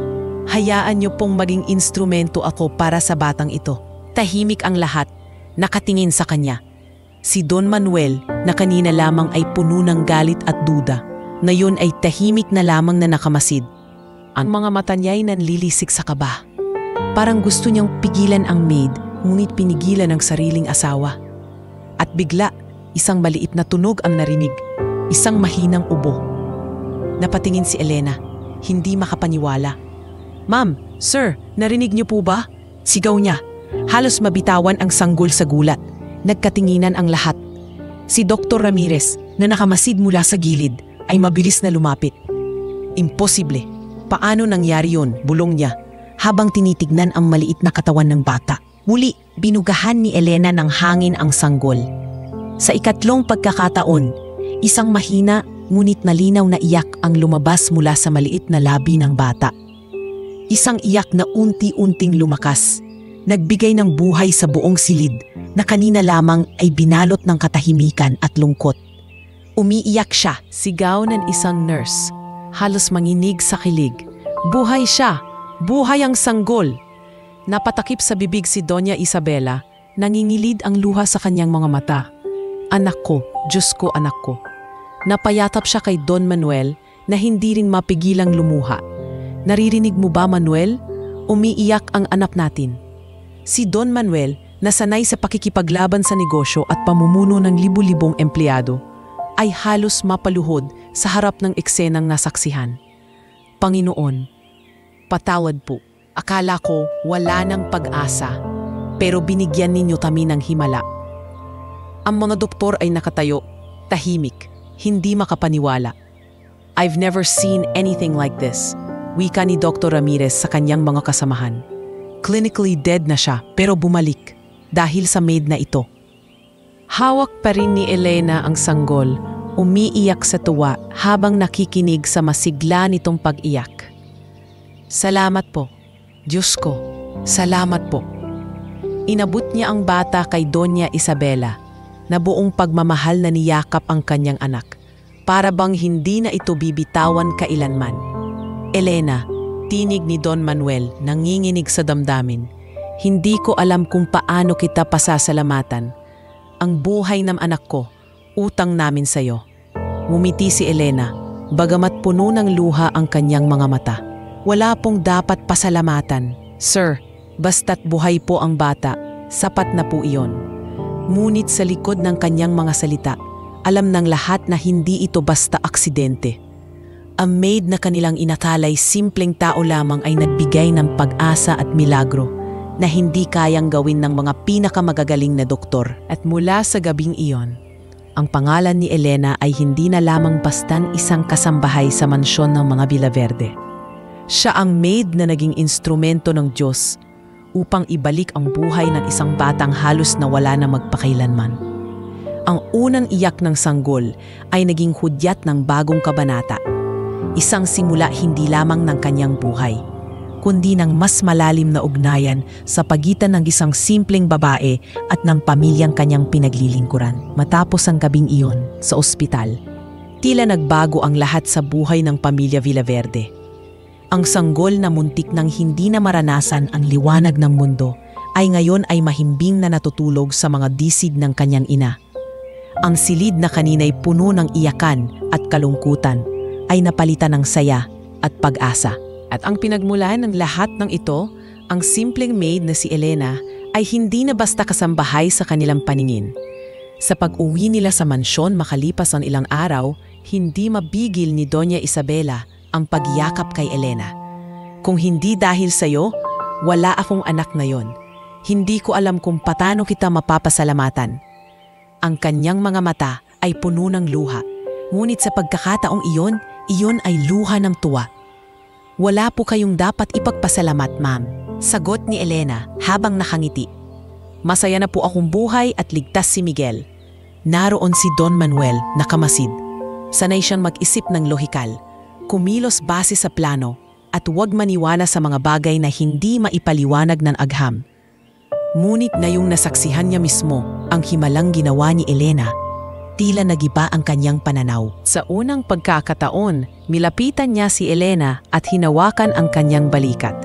Hayaan niyo pong maging instrumento ako para sa batang ito. Tahimik ang lahat, nakatingin sa kanya. Si Don Manuel, na kanina lamang ay puno ng galit at duda, ngayon ay tahimik na lamang na nakamasid. Ang mga mata niya ay nanlilisik sa kaba. Parang gusto niyang pigilan ang maid, ngunit pinigilan ang sariling asawa. At bigla, isang maliit na tunog ang narinig, isang mahinang ubo. Napatingin si Elena, hindi makapaniwala. Ma'am, sir, narinig niyo po ba? Sigaw niya. Halos mabitawan ang sanggol sa gulat. Nagkatinginan ang lahat. Si Dr. Ramirez, na nakamasid mula sa gilid, ay mabilis na lumapit. Imposible. Paano nangyari yun? Bulong niya. habang tinitignan ang maliit na katawan ng bata. Muli, binugahan ni Elena ng hangin ang sanggol. Sa ikatlong pagkakataon, isang mahina ngunit nalinaw na iyak ang lumabas mula sa maliit na labi ng bata. Isang iyak na unti-unting lumakas, nagbigay ng buhay sa buong silid na kanina lamang ay binalot ng katahimikan at lungkot. Umiiyak siya, Sigaw ng isang nurse. Halos manginig sa kilig. Buhay siya! Buhay ang sanggol! Napatakip sa bibig si Doña Isabela, nangingilid ang luha sa kanyang mga mata. Anak ko, Diyos ko anak ko. Napayatap siya kay Don Manuel na hindi rin mapigilang lumuha. Naririnig mo ba, Manuel? Umiiyak ang anak natin. Si Don Manuel, na sanay sa pakikipaglaban sa negosyo at pamumuno ng libu-libong empleyado, ay halos mapaluhod sa harap ng eksenang nasaksihan. Panginoon, patawad po. Akala ko wala ng pag-asa, pero binigyan ninyo kami ng himala. Ang mga doktor ay nakatayo, tahimik, hindi makapaniwala. I've never seen anything like this, wika ni Dr. Ramirez sa kanyang mga kasamahan. Clinically dead na siya, pero bumalik dahil sa maid na ito. Hawak pa rin ni Elena ang sanggol, umiiyak sa tuwa habang nakikinig sa masigla nitong pag-iyak. Salamat po, Diyos ko, salamat po. Inabot niya ang bata kay Doña Isabela, na buong pagmamahal na niyakap ang kanyang anak, para bang hindi na ito bibitawan kailanman. Elena, tinig ni Don Manuel, nanginginig sa damdamin. Hindi ko alam kung paano kita pasasalamatan. Ang buhay ng anak ko, utang namin sa iyo. Ngumiti si Elena, bagamat puno ng luha ang kanyang mga mata. Wala pong dapat pasalamatan. Sir, basta't buhay po ang bata, sapat na po iyon. Ngunit sa likod ng kanyang mga salita, alam ng lahat na hindi ito basta aksidente. Ang maid na kanilang inatalay simpleng tao lamang ay nagbigay ng pag-asa at milagro na hindi kayang gawin ng mga pinakamagagaling na doktor. At mula sa gabing iyon, ang pangalan ni Elena ay hindi na lamang bastan isang kasambahay sa mansyon ng mga Villaverde. Siya ang maid na naging instrumento ng Diyos upang ibalik ang buhay ng isang batang halos na wala na magpakailanman. Ang unang iyak ng sanggol ay naging hudyat ng bagong kabanata, isang simula hindi lamang ng kanyang buhay, kundi ng mas malalim na ugnayan sa pagitan ng isang simpleng babae at ng pamilyang kanyang pinaglilingkuran. Matapos ang gabing iyon sa ospital, tila nagbago ang lahat sa buhay ng pamilya Villaverde. Ang sanggol na muntik nang hindi na maranasan ang liwanag ng mundo ay ngayon ay mahimbing na natutulog sa mga disid ng kanyang ina. Ang silid na kanina'y puno ng iyakan at kalungkutan ay napalitan ng saya at pag-asa. At ang pinagmulan ng lahat ng ito, ang simpleng maid na si Elena ay hindi na basta kasambahay sa kanilang paningin. Sa pag-uwi nila sa mansyon makalipas ang ilang araw, hindi mabigil ni Doña Isabela ang pagyakap kay Elena. Kung hindi dahil sa'yo, wala akong anak ngayon. Hindi ko alam kung paano kita mapapasalamatan. Ang kanyang mga mata ay puno ng luha, ngunit sa pagkakataong iyon ay luha ng tuwa. Wala po kayong dapat ipagpasalamat, ma'am, sagot ni Elena habang nakangiti. Masaya na po akong buhay at ligtas si Miguel. Naroon si Don Manuel na kamasid. Sanay siyang mag-isip ng lohikal, kumilos base sa plano at huwag maniwala sa mga bagay na hindi maipaliwanag ng agham. Ngunit ngayong nasaksihan niya mismo ang himalang ginawa ni Elena, tila nagiba ang kanyang pananaw. Sa unang pagkakataon, milapitan niya si Elena at hinawakan ang kanyang balikat.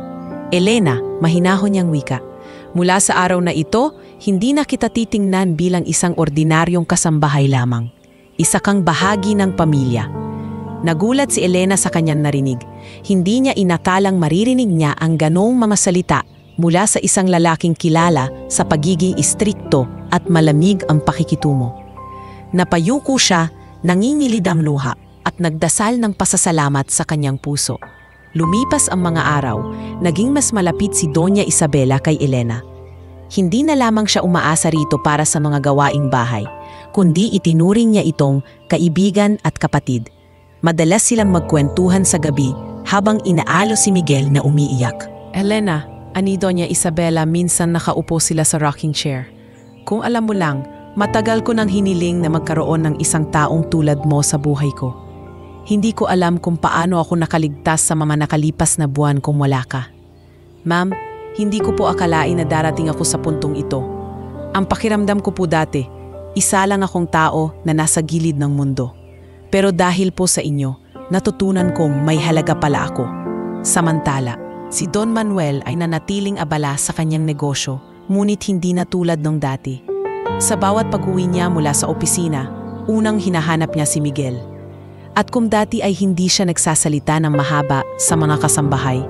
Elena, mahinahon niyang wika. Mula sa araw na ito, hindi na kita titingnan bilang isang ordinaryong kasambahay lamang. Isa kang bahagi ng pamilya. Nagulat si Elena sa kanyang narinig. Hindi niya inakalang maririnig niya ang ganong mga salita mula sa isang lalaking kilala sa pagiging istrikto at malamig ang pakikitungo. Napayuko siya, nangingilid ang luha at nagdasal ng pasasalamat sa kanyang puso. Lumipas ang mga araw, naging mas malapit si Doña Isabela kay Elena. Hindi na lamang siya umaasa rito para sa mga gawaing bahay, kundi itinuring niya itong kaibigan at kapatid. Madalas silang magkwentuhan sa gabi habang inaalo si Miguel na umiiyak. Elena, ani Doña Isabela, minsan nakaupo sila sa rocking chair. Kung alam mo lang, matagal ko nang hiniling na magkaroon ng isang taong tulad mo sa buhay ko. Hindi ko alam kung paano ako nakaligtas sa mga nakalipas na buwan kung wala ka. Ma'am, hindi ko po akalain na darating ako sa puntong ito. Ang pakiramdam ko po dati, isa lang akong tao na nasa gilid ng mundo. Pero dahil po sa inyo, natutunan kong may halaga pala ako. Samantala, si Don Manuel ay nanatiling abala sa kanyang negosyo, ngunit hindi na tulad ng dati. Sa bawat pag-uwi niya mula sa opisina, unang hinahanap niya si Miguel. At kung dati ay hindi siya nagsasalita ng mahaba sa mga kasambahay,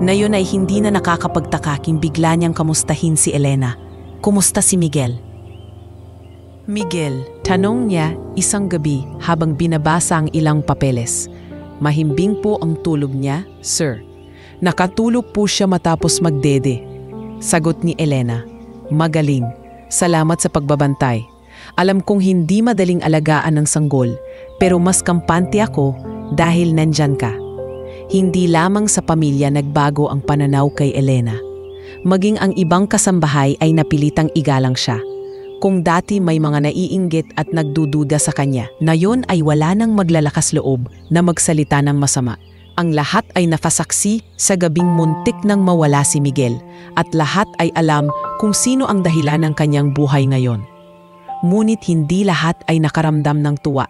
ngayon ay hindi na nakakapagtakaking bigla niyang kamustahin si Elena. Kumusta si Miguel? Miguel, tanong niya isang gabi habang binabasa ang ilang papeles. Mahimbing po ang tulog niya, sir. Nakatulog po siya matapos magdede. Sagot ni Elena, magaling. Salamat sa pagbabantay. Alam kong hindi madaling alagaan ng sanggol, pero mas kampante ako dahil nandyan ka. Hindi lamang sa pamilya nagbago ang pananaw kay Elena. Maging ang ibang kasambahay ay napilitang igalang siya. Kung dati may mga naiinggit at nagdududa sa kanya, ngayon ay wala nang maglalakas loob na magsalita ng masama. Ang lahat ay nafasaksi sa gabing muntik nang mawala si Miguel at lahat ay alam kung sino ang dahilan ng kanyang buhay ngayon. Ngunit hindi lahat ay nakaramdam ng tuwa.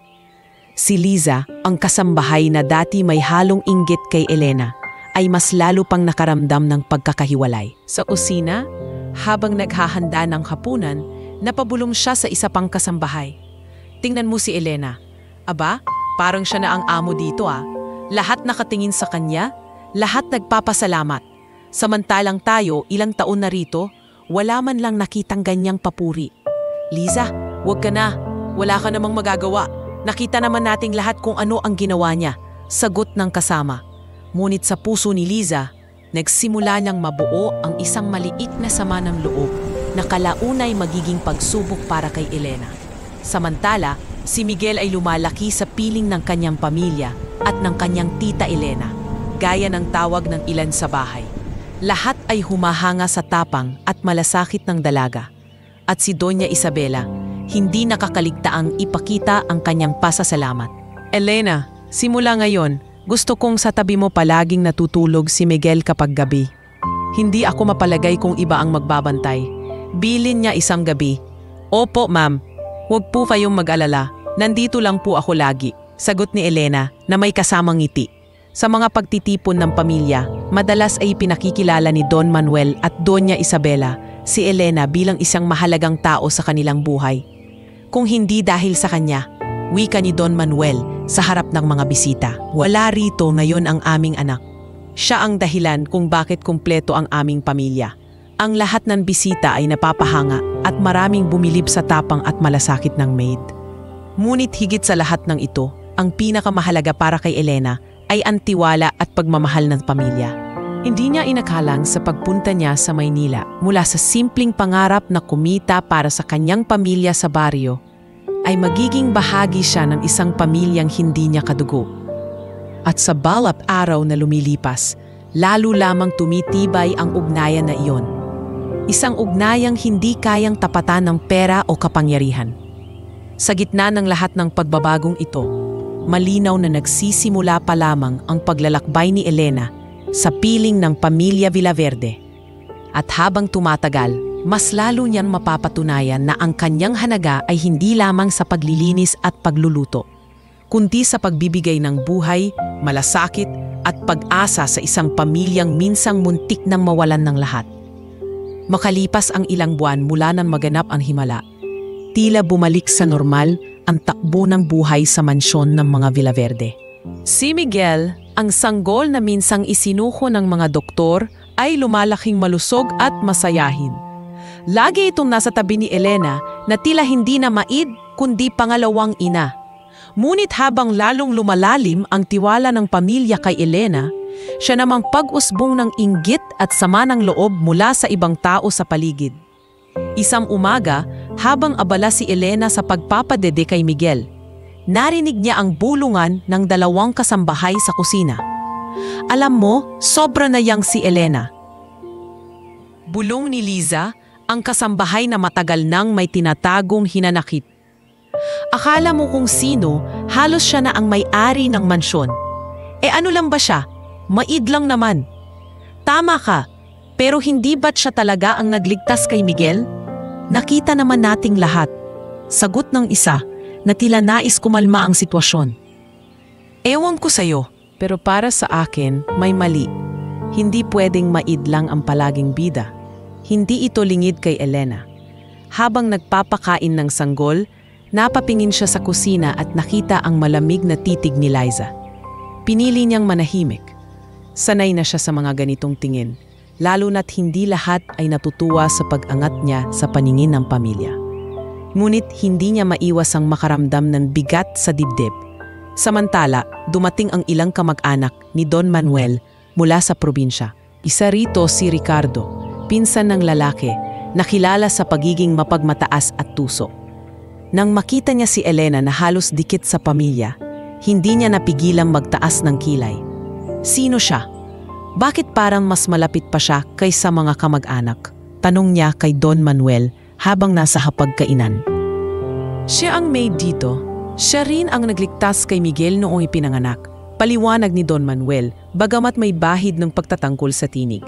Si Liza, ang kasambahay na dati may halong inggit kay Elena, ay mas lalo pang nakaramdam ng pagkakahiwalay. Sa kusina, habang naghahanda ng hapunan, napabulong siya sa isa pang kasambahay. Tingnan mo si Elena. Aba, parang siya na ang amo dito ah. Lahat nakatingin sa kanya, lahat nagpapasalamat. Samantalang tayo, ilang taon na rito, wala man lang nakitang ganyang papuri. Liza, huwag ka na. Wala ka namang magagawa. Nakita naman nating lahat kung ano ang ginawa niya. Sagot ng kasama. Ngunit sa puso ni Liza, nagsimula niyang mabuo ang isang maliit na sama ng loob na kalaunay magiging pagsubok para kay Elena. Samantala, si Miguel ay lumalaki sa piling ng kanyang pamilya at ng kanyang tita Elena, gaya ng tawag ng ilan sa bahay. Lahat ay humahanga sa tapang at malasakit ng dalaga. At si Doña Isabela, hindi nakakaligtaang ipakita ang kanyang pasasalamat. Elena, simula ngayon, gusto kong sa tabi mo palaging natutulog si Miguel kapag gabi. Hindi ako mapalagay kung iba ang magbabantay. Bilin niya isang gabi. Opo, ma'am. Huwag po kayong mag-alala. Nandito lang po ako lagi. Sagot ni Elena na may kasamang ngiti. Sa mga pagtitipon ng pamilya, madalas ay pinakikilala ni Don Manuel at Doña Isabela si Elena bilang isang mahalagang tao sa kanilang buhay. Kung hindi dahil sa kanya, wika ni Don Manuel sa harap ng mga bisita. Wala rito ngayon ang aming anak. Siya ang dahilan kung bakit kumpleto ang aming pamilya. Ang lahat ng bisita ay napapahanga at maraming bumilib sa tapang at malasakit ng maid. Ngunit higit sa lahat ng ito, ang pinakamahalaga para kay Elena ay ang tiwala at pagmamahal ng pamilya. Hindi niya inakalang sa pagpunta niya sa Maynila mula sa simpleng pangarap na kumita para sa kanyang pamilya sa baryo, ay magiging bahagi siya ng isang pamilyang hindi niya kadugo. At sa bawat araw na lumilipas, lalo lamang tumitibay ang ugnayan na iyon. Isang ugnayang hindi kayang tapatan ng pera o kapangyarihan. Sa gitna ng lahat ng pagbabagong ito, malinaw na nagsisimula pa lamang ang paglalakbay ni Elena sa piling ng pamilya Villaverde. At habang tumatagal, mas lalo niyang mapapatunayan na ang kanyang hanaga ay hindi lamang sa paglilinis at pagluluto, kundi sa pagbibigay ng buhay, malasakit at pag-asa sa isang pamilyang minsang muntik nang mawalan ng lahat. Makalipas ang ilang buwan mula nang maganap ang himala, tila bumalik sa normal ang takbo ng buhay sa mansyon ng mga Villaverde. Si Miguel, ang sanggol na minsang isinuko ng mga doktor, ay lumalaking malusog at masayahin. Lagi itong nasa tabi ni Elena na tila hindi na maid kundi pangalawang ina. Ngunit habang lalong lumalalim ang tiwala ng pamilya kay Elena, siya namang pag-usbong ng inggit at sama ng loob mula sa ibang tao sa paligid. Isang umaga, habang abala si Elena sa pagpapadede kay Miguel, narinig niya ang bulungan ng dalawang kasambahay sa kusina. Alam mo, sobra na yang si Elena. Bulong ni Liza, ang kasambahay na matagal nang may tinatagong hinanakit. Akala mo kung sino, halos siya na ang may-ari ng mansyon. Ano lang ba siya? Maid lang naman. Tama ka, pero hindi ba't siya talaga ang nagligtas kay Miguel? Nakita naman nating lahat. Sagot ng isa na tila nais kumalma ang sitwasyon. Ewan ko sa'yo, pero para sa akin, may mali. Hindi pwedeng maid lang ang palaging bida. Hindi ito lingid kay Elena. Habang nagpapakain ng sanggol, napapingin siya sa kusina at nakita ang malamig na titig ni Liza. Pinili niyang manahimik. Sanay na siya sa mga ganitong tingin, lalo na't hindi lahat ay natutuwa sa pag-angat niya sa paningin ng pamilya. Ngunit hindi niya maiwas ang makaramdam ng bigat sa dibdib. Samantala, dumating ang ilang kamag-anak ni Don Manuel mula sa probinsya. Isa rito si Ricardo, pinsan ng lalaki, nakilala sa pagiging mapagmataas at tuso. Nang makita niya si Elena na halos dikit sa pamilya, hindi niya napigilang magtaas ng kilay. Sino siya? Bakit parang mas malapit pa siya kaysa mga kamag-anak? Tanong niya kay Don Manuel habang nasa hapagkainan. Siya ang maid dito. Siya rin ang nagligtas kay Miguel noong ipinanganak. Paliwanag ni Don Manuel, bagamat may bahid ng pagtatangkol sa tinig.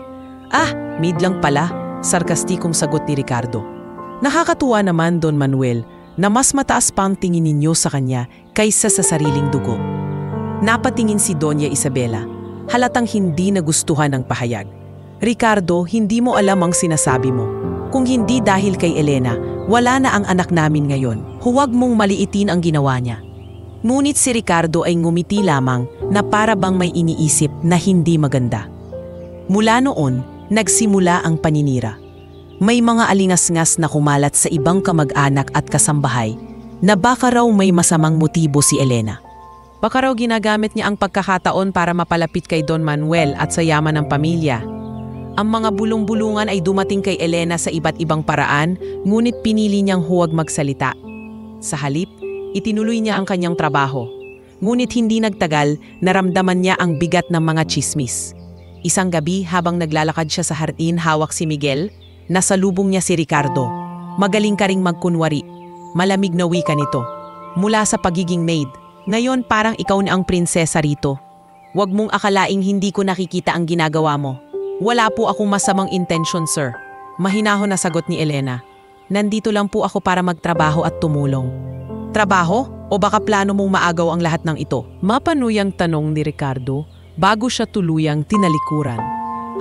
Maid lang pala, sarkastikong sagot ni Ricardo. Nakakatuwa naman, Don Manuel, na mas mataas pa ang tingin ninyo sa kanya kaysa sa sariling dugo. Napatingin si Doña Isabela, halatang hindi nagustuhan ang pahayag. Ricardo, hindi mo alam ang sinasabi mo. Kung hindi dahil kay Elena, wala na ang anak namin ngayon. Huwag mong maliitin ang ginawa niya. Ngunit si Ricardo ay ngumiti lamang na para bang may iniisip na hindi maganda. Mula noon, nagsimula ang paninira. May mga alingas-ngas na kumalat sa ibang kamag-anak at kasambahay na baka raw may masamang motibo si Elena. Baka raw ginagamit niya ang pagkakataon para mapalapit kay Don Manuel at sa yaman ng pamilya. Ang mga bulong-bulungan ay dumating kay Elena sa iba't ibang paraan, ngunit pinili niyang huwag magsalita. Sa halip, itinuloy niya ang kanyang trabaho. Ngunit hindi nagtagal, naramdaman niya ang bigat ng mga tsismis. Isang gabi habang naglalakad siya sa hardin hawak si Miguel, nasalubong niya si Ricardo. Magaling ka ring magkunwari. Malamig na wika nito. Mula sa pagiging maid, ngayon parang ikaw na ang prinsesa rito. Huwag mong akalaing hindi ko nakikita ang ginagawa mo. Wala po akong masamang intention, sir. Mahinahon na sagot ni Elena. Nandito lang po ako para magtrabaho at tumulong. Trabaho? O baka plano mong maagaw ang lahat ng ito? Mapanuyang tanong ni Ricardo bago siya tuluyang tinalikuran.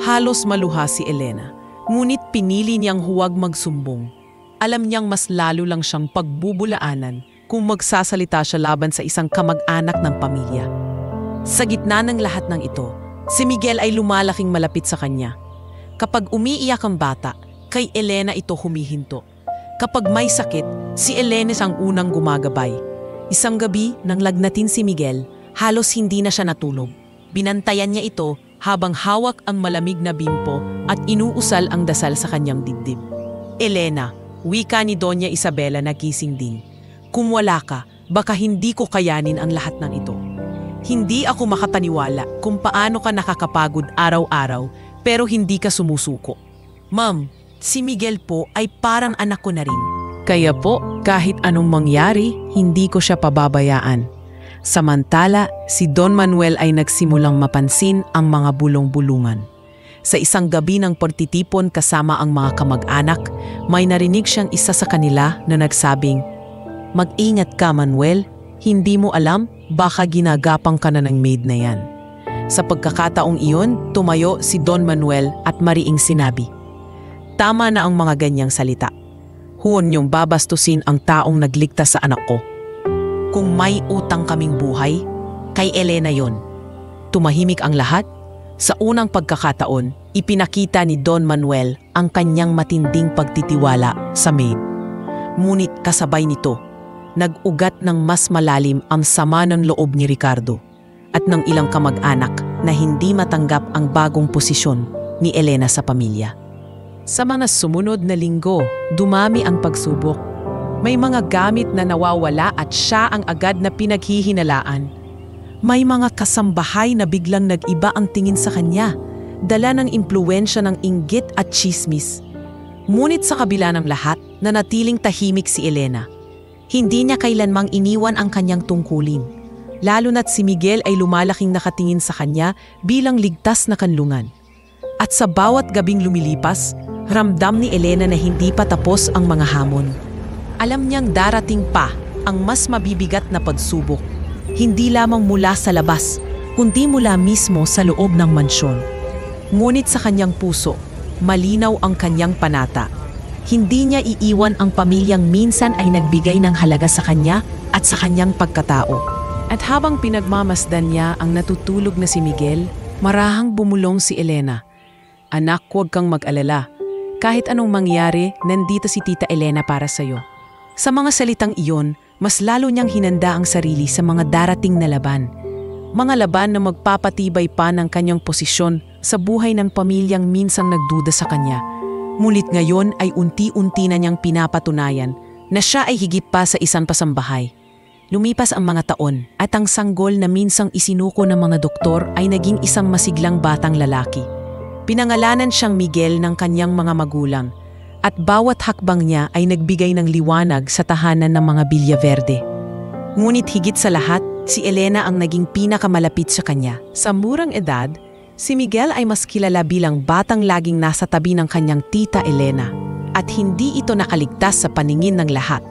Halos maluha si Elena, ngunit pinili niyang huwag magsumbong. Alam niyang mas lalo lang siyang pagbubulaanan kung magsasalita siya laban sa isang kamag-anak ng pamilya. Sa gitna ng lahat ng ito, si Miguel ay lumalaking malapit sa kanya. Kapag umiiyak ang bata, kay Elena ito humihinto. Kapag may sakit, si Elena ang unang gumagabay. Isang gabi, nang lagnatin si Miguel, halos hindi na siya natulog. Binantayan niya ito habang hawak ang malamig na bimpo at inuusal ang dasal sa kanyang dibdib. Elena, wika ni Doña Isabela na gising din. Kung wala ka, baka hindi ko kayanin ang lahat ng ito. Hindi ako makapaniwala kung paano ka nakakapagod araw-araw pero hindi ka sumusuko. Ma'am, si Miguel po ay parang anak ko na rin. Kaya po, kahit anong mangyari, hindi ko siya pababayaan. Samantala, si Don Manuel ay nagsimulang mapansin ang mga bulong-bulungan. Sa isang gabi ng pagtitipon kasama ang mga kamag-anak, may narinig siyang isa sa kanila na nagsabing, "Mag-ingat ka, Manuel. Hindi mo alam, baka ginagapang ka na ng maid na yan." Sa pagkakataong iyon, tumayo si Don Manuel at mariing sinabi, "Tama na ang mga ganyang salita. Huwag niyong babastusin ang taong nagligtas sa anak ko. Kung may utang kaming buhay, kay Elena yon." Tumahimik ang lahat. Sa unang pagkakataon, ipinakita ni Don Manuel ang kanyang matinding pagtitiwala sa maid. Ngunit kasabay nito, nag-ugat ng mas malalim ang sama ng loob ni Ricardo at ng ilang kamag-anak na hindi matanggap ang bagong posisyon ni Elena sa pamilya. Sa mga sumunod na linggo, dumami ang pagsubok. May mga gamit na nawawala at siya ang agad na pinaghihinalaan. May mga kasambahay na biglang nag-iba ang tingin sa kanya, dala ng impluwensya ng inggit at tsismis. Ngunit sa kabila ng lahat, nanatiling tahimik si Elena. Hindi niya kailanmang iniwan ang kanyang tungkulin, lalo na't si Miguel ay lumalaking nakatingin sa kanya bilang ligtas na kanlungan. At sa bawat gabing lumilipas, ramdam ni Elena na hindi pa tapos ang mga hamon. Alam niyang darating pa ang mas mabibigat na pagsubok, hindi lamang mula sa labas, kundi mula mismo sa loob ng mansyon. Ngunit sa kanyang puso, malinaw ang kanyang panata. Hindi niya iiwan ang pamilyang minsan ay nagbigay ng halaga sa kanya at sa kanyang pagkatao. At habang pinagmamasdan niya ang natutulog na si Miguel, marahang bumulong si Elena. Anak, huwag kang mag-alala. Kahit anong mangyari, nandito si Tita Elena para sa'yo. Sa mga salitang iyon, mas lalo niyang hinanda ang sarili sa mga darating na laban. Mga laban na magpapatibay pa ng kanyang posisyon sa buhay ng pamilyang minsang nagduda sa kanya. Ngunit ngayon ay unti-unti na niyang pinapatunayan na siya ay higit pa sa isang pasambahay. Lumipas ang mga taon at ang sanggol na minsang isinuko ng mga doktor ay naging isang masiglang batang lalaki. Pinangalanan siyang Miguel ng kanyang mga magulang at bawat hakbang niya ay nagbigay ng liwanag sa tahanan ng mga Villaverde. Ngunit higit sa lahat, si Elena ang naging pinakamalapit sa kanya. Sa murang edad, si Miguel ay mas kilala bilang batang laging nasa tabi ng kanyang tita Elena at hindi ito nakaligtas sa paningin ng lahat.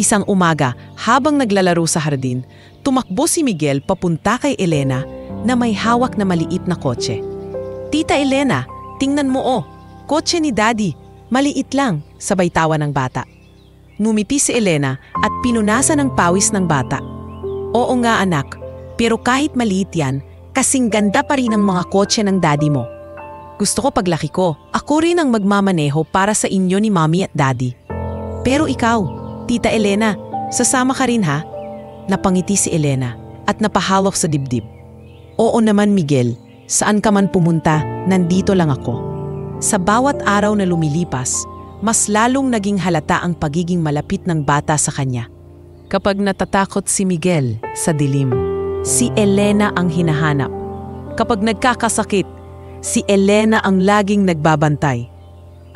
Isang umaga, habang naglalaro sa hardin, tumakbo si Miguel papunta kay Elena na may hawak na maliit na kotse. "Tita Elena, tingnan mo kotse ni Daddy. Maliit lang," sabay tawa ng bata. Ngumiti si Elena at pinunasan ng pawis ng bata. "Oo nga anak, pero kahit maliit yan, kasing ganda pa rin ang mga kotse ng daddy mo. Gusto ko paglaki ko, ako rin ang magmamaneho para sa inyo ni Mommy at Daddy. Pero ikaw, Tita Elena, sasama ka rin ha?" Napangiti si Elena at napahawak sa dibdib. "Oo naman Miguel, saan ka man pumunta, nandito lang ako." Sa bawat araw na lumilipas, mas lalong naging halata ang pagiging malapit ng bata sa kanya. Kapag natatakot si Miguel sa dilim, si Elena ang hinahanap. Kapag nagkakasakit, si Elena ang laging nagbabantay.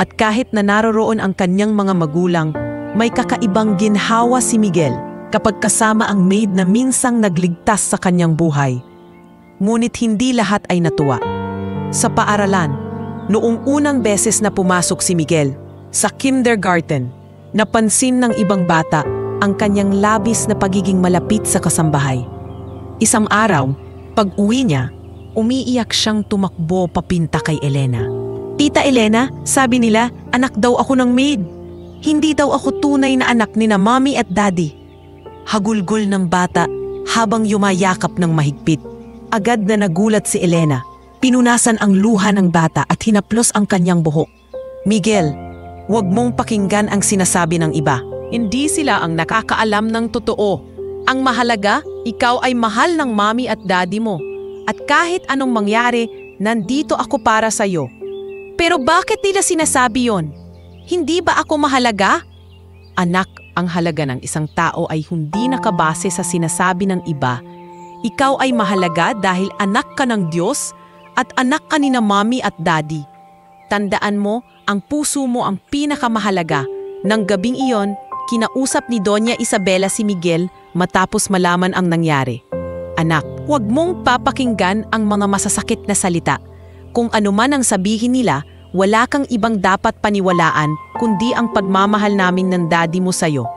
At kahit na naroroon ang kanyang mga magulang, may kakaibang ginhawa si Miguel kapag kasama ang maid na minsang nagligtas sa kanyang buhay. Ngunit hindi lahat ay natuwa. Sa paaralan, noong unang beses na pumasok si Miguel sa kindergarten, napansin ng ibang bata ang kanyang labis na pagiging malapit sa kasambahay. Isang araw, pag-uwi niya, umiiyak siyang tumakbo papinta kay Elena. "Tita Elena, sabi nila, anak daw ako ng maid. Hindi daw ako tunay na anak ni na Mommy at Daddy." Hagulgol ng bata habang yumayakap ng mahigpit. Agad na nagulat si Elena. Pinunasan ang luha ng bata at hinaplos ang kanyang buhok. "Miguel, huwag mong pakinggan ang sinasabi ng iba. Hindi sila ang nakakaalam ng totoo. Ang mahalaga, ikaw ay mahal ng Mommy at Daddy mo. At kahit anong mangyari, nandito ako para sa'yo." "Pero bakit nila sinasabi yon? Hindi ba ako mahalaga?" "Anak, ang halaga ng isang tao ay hindi nakabase sa sinasabi ng iba. Ikaw ay mahalaga dahil anak ka ng Diyos at anak ka ni na Mommy at Daddy. Tandaan mo, ang puso mo ang pinakamahalaga." Nang gabing iyon, kinausap ni Doña Isabela si Miguel matapos malaman ang nangyari. "Anak, huwag mong papakinggan ang mga masasakit na salita. Kung ano man ang sabihin nila, wala kang ibang dapat paniwalaan kundi ang pagmamahal namin ng daddy mo sa'yo."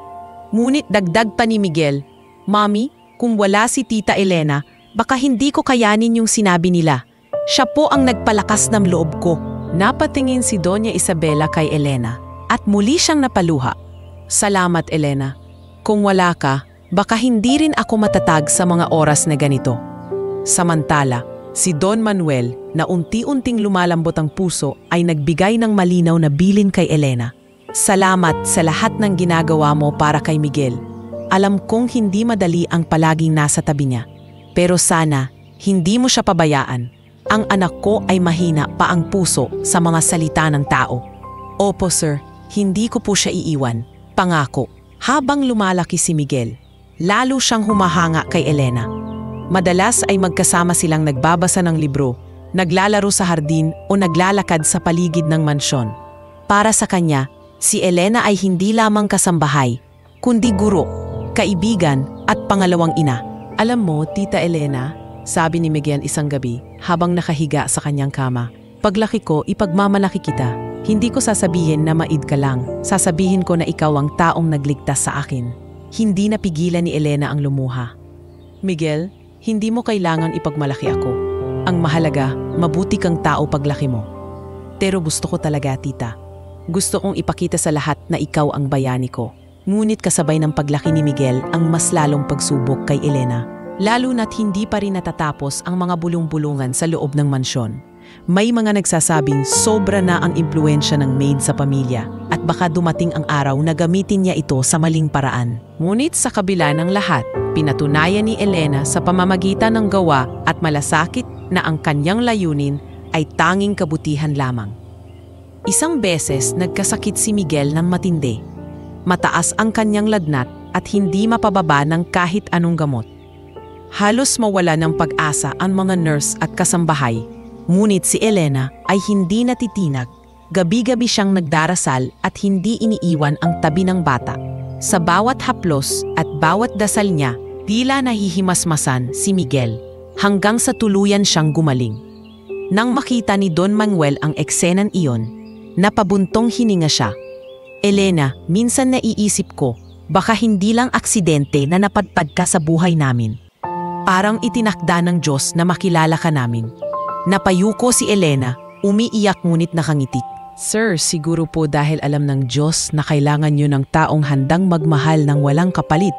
Ngunit dagdag pa ni Miguel, "Mommy, kung wala si Tita Elena, baka hindi ko kayanin yung sinabi nila. Siya po ang nagpalakas ng loob ko." Napatingin si Doña Isabela kay Elena at muli siyang napaluha. "Salamat Elena. Kung wala ka, baka hindi rin ako matatag sa mga oras na ganito." Samantala, si Don Manuel na unti-unting lumalambot ang puso ay nagbigay ng malinaw na bilin kay Elena. "Salamat sa lahat ng ginagawa mo para kay Miguel. Alam kong hindi madali ang palaging nasa tabi niya. Pero sana, hindi mo siya pabayaan. Ang anak ko ay mahina pa ang puso sa mga salita ng tao." "Opo sir, hindi ko po siya iiwan. Pangako." Habang lumalaki si Miguel, lalo siyang humahanga kay Elena. Madalas ay magkasama silang nagbabasa ng libro naglalaro sa hardin o naglalakad sa paligid ng mansyon. Para sa kanya, si Elena ay hindi lamang kasambahay, kundi guro, kaibigan at pangalawang ina. Alam mo, Tita Elena, sabi ni Miguel isang gabi habang nakahiga sa kanyang kama, paglaki ko, ipagmamalaki kita. Hindi ko sasabihin na maid ka lang, sasabihin ko na ikaw ang taong nagligtas sa akin. Hindi napigilan ni Elena ang lumuha. Miguel, hindi mo kailangan ipagmalaki ako. Ang mahalaga, mabuti kang tao paglaki mo. Pero gusto ko talaga, tita. Gusto kong ipakita sa lahat na ikaw ang bayani ko. Ngunit kasabay ng paglaki ni Miguel ang mas lalong pagsubok kay Elena. Lalo na't hindi pa rin natatapos ang mga bulong-bulungan sa loob ng mansyon. May mga nagsasabing sobra na ang impluensya ng maid sa pamilya at baka dumating ang araw na gamitin niya ito sa maling paraan. Ngunit sa kabila ng lahat, pinatunayan ni Elena sa pamamagitan ng gawa at malasakit na ang kanyang layunin ay tanging kabutihan lamang. Isang beses nagkasakit si Miguel ng matindi. Mataas ang kanyang lagnat at hindi mapababa ng kahit anong gamot. Halos mawala ng pag-asa ang mga nurse at kasambahay. Ngunit si Elena ay hindi natitinag. Gabi-gabi siyang nagdarasal at hindi iniiwan ang tabi ng bata. Sa bawat haplos at bawat dasal niya, tila nahihimasmasan si Miguel hanggang sa tuluyan siyang gumaling. Nang makita ni Don Manuel ang eksenang iyon, napabuntong hininga siya. Elena, minsan naiisip ko, baka hindi lang aksidente na napadpad ka sa buhay namin. Parang itinakda ng Diyos na makilala ka namin. Napayuko si Elena, umiiyak ngunit nakangiti. Sir, siguro po dahil alam ng Diyos na kailangan niyo ng taong handang magmahal ng walang kapalit.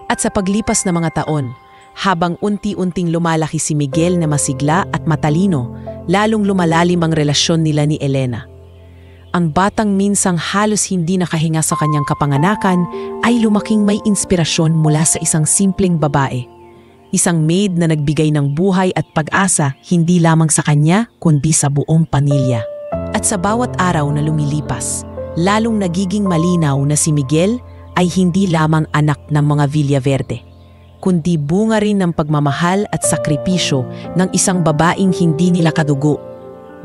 At sa paglipas ng mga taon, habang unti-unting lumalaki si Miguel na masigla at matalino, lalong lumalalim ang relasyon nila ni Elena. Ang batang minsang halos hindi nakahinga sa kanyang kapanganakan ay lumaking may inspirasyon mula sa isang simpleng babae. Isang maid na nagbigay ng buhay at pag-asa hindi lamang sa kanya kundi sa buong pamilya. At sa bawat araw na lumilipas, lalong nagiging malinaw na si Miguel ay hindi lamang anak ng mga Villaverde, kundi bunga rin ng pagmamahal at sakripisyo ng isang babaeng hindi nila kadugo.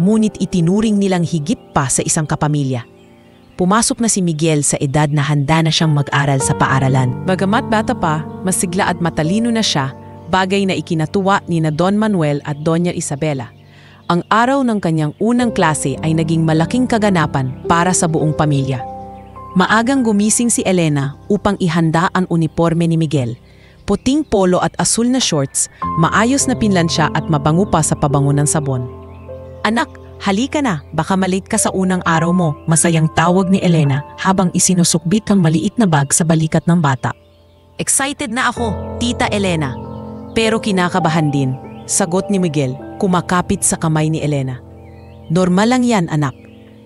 Ngunit itinuring nilang higit pa sa isang kapamilya. Pumasok na si Miguel sa edad na handa na siyang mag-aral sa paaralan. Bagamat bata pa, masigla at matalino na siya, bagay na ikinatuwa ni na Don Manuel at Doña Isabela. Ang araw ng kanyang unang klase ay naging malaking kaganapan para sa buong pamilya. Maagang gumising si Elena upang ihanda ang uniforme ni Miguel. Puting polo at asul na shorts, maayos na pinlansya at mabango pa sa pabango ng sabon. Anak, halika na, baka malate ka sa unang araw mo, masayang tawag ni Elena habang isinusukbit ang maliit na bag sa balikat ng bata. Excited na ako, Tita Elena. Pero kinakabahan din, sagot ni Miguel, kumakapit sa kamay ni Elena. Normal lang yan, anak.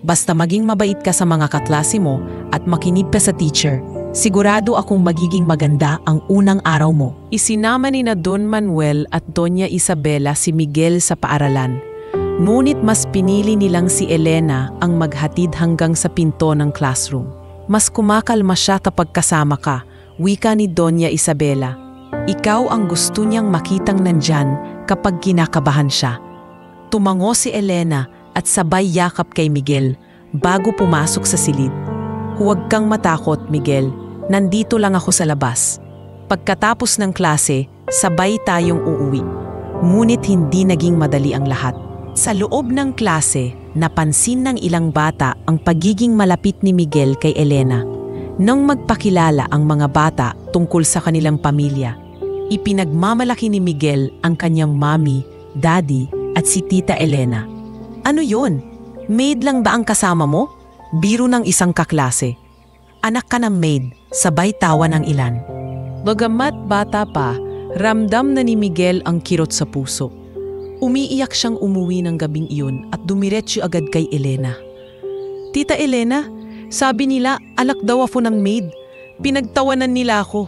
Basta maging mabait ka sa mga kaklase mo at makinig ka sa teacher, sigurado akong magiging maganda ang unang araw mo. Isinama ni na Don Manuel at Doña Isabela si Miguel sa paaralan. Ngunit mas pinili nilang si Elena ang maghatid hanggang sa pinto ng classroom. Mas kumakalma siya kapag kasama ka, wika ni Doña Isabela. Ikaw ang gusto niyang makitang nandyan kapag kinakabahan siya. Tumango si Elena at sabay yakap kay Miguel bago pumasok sa silid. Huwag kang matakot, Miguel. Nandito lang ako sa labas. Pagkatapos ng klase, sabay tayong uuwi. Ngunit hindi naging madali ang lahat. Sa loob ng klase, napansin ng ilang bata ang pagiging malapit ni Miguel kay Elena. Nang magpakilala ang mga bata tungkol sa kanilang pamilya, ipinagmamalaki ni Miguel ang kanyang mami, daddy at si Tita Elena. Ano yon? Maid lang ba ang kasama mo? Biro ng isang kaklase. Anak ka ng maid, sabay tawa ng ilan. Bagamat bata pa, ramdam na ni Miguel ang kirot sa puso. Umiiyak siyang umuwi ng gabing iyon at dumiretso agad kay Elena. Tita Elena, sabi nila alak daw ako ng maid. Pinagtawanan nila ako.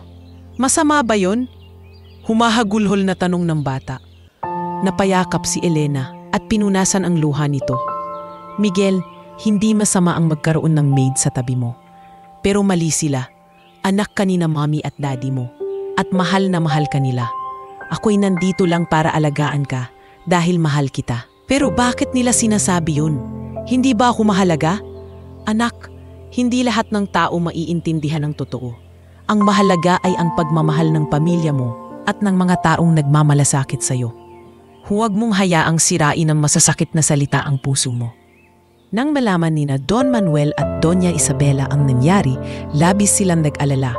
Masama ba yon? Humahagulhol na tanong ng bata. Napayakap si Elena at pinunasan ang luha nito. Miguel, hindi masama ang magkaroon ng maid sa tabi mo. Pero mali sila. Anak ka ni na mami at daddy mo. At mahal na mahal ka nila. Ako'y nandito lang para alagaan ka dahil mahal kita. Pero bakit nila sinasabi yun? Hindi ba ako mahalaga? Anak, hindi lahat ng tao maiintindihan ng totoo. Ang mahalaga ay ang pagmamahal ng pamilya mo at ng mga taong nagmamalasakit sa'yo. Huwag mong hayaang sirain ng masasakit na salita ang puso mo. Nang malaman ni na Don Manuel at Doña Isabela ang nangyari, labis silang nag-alala.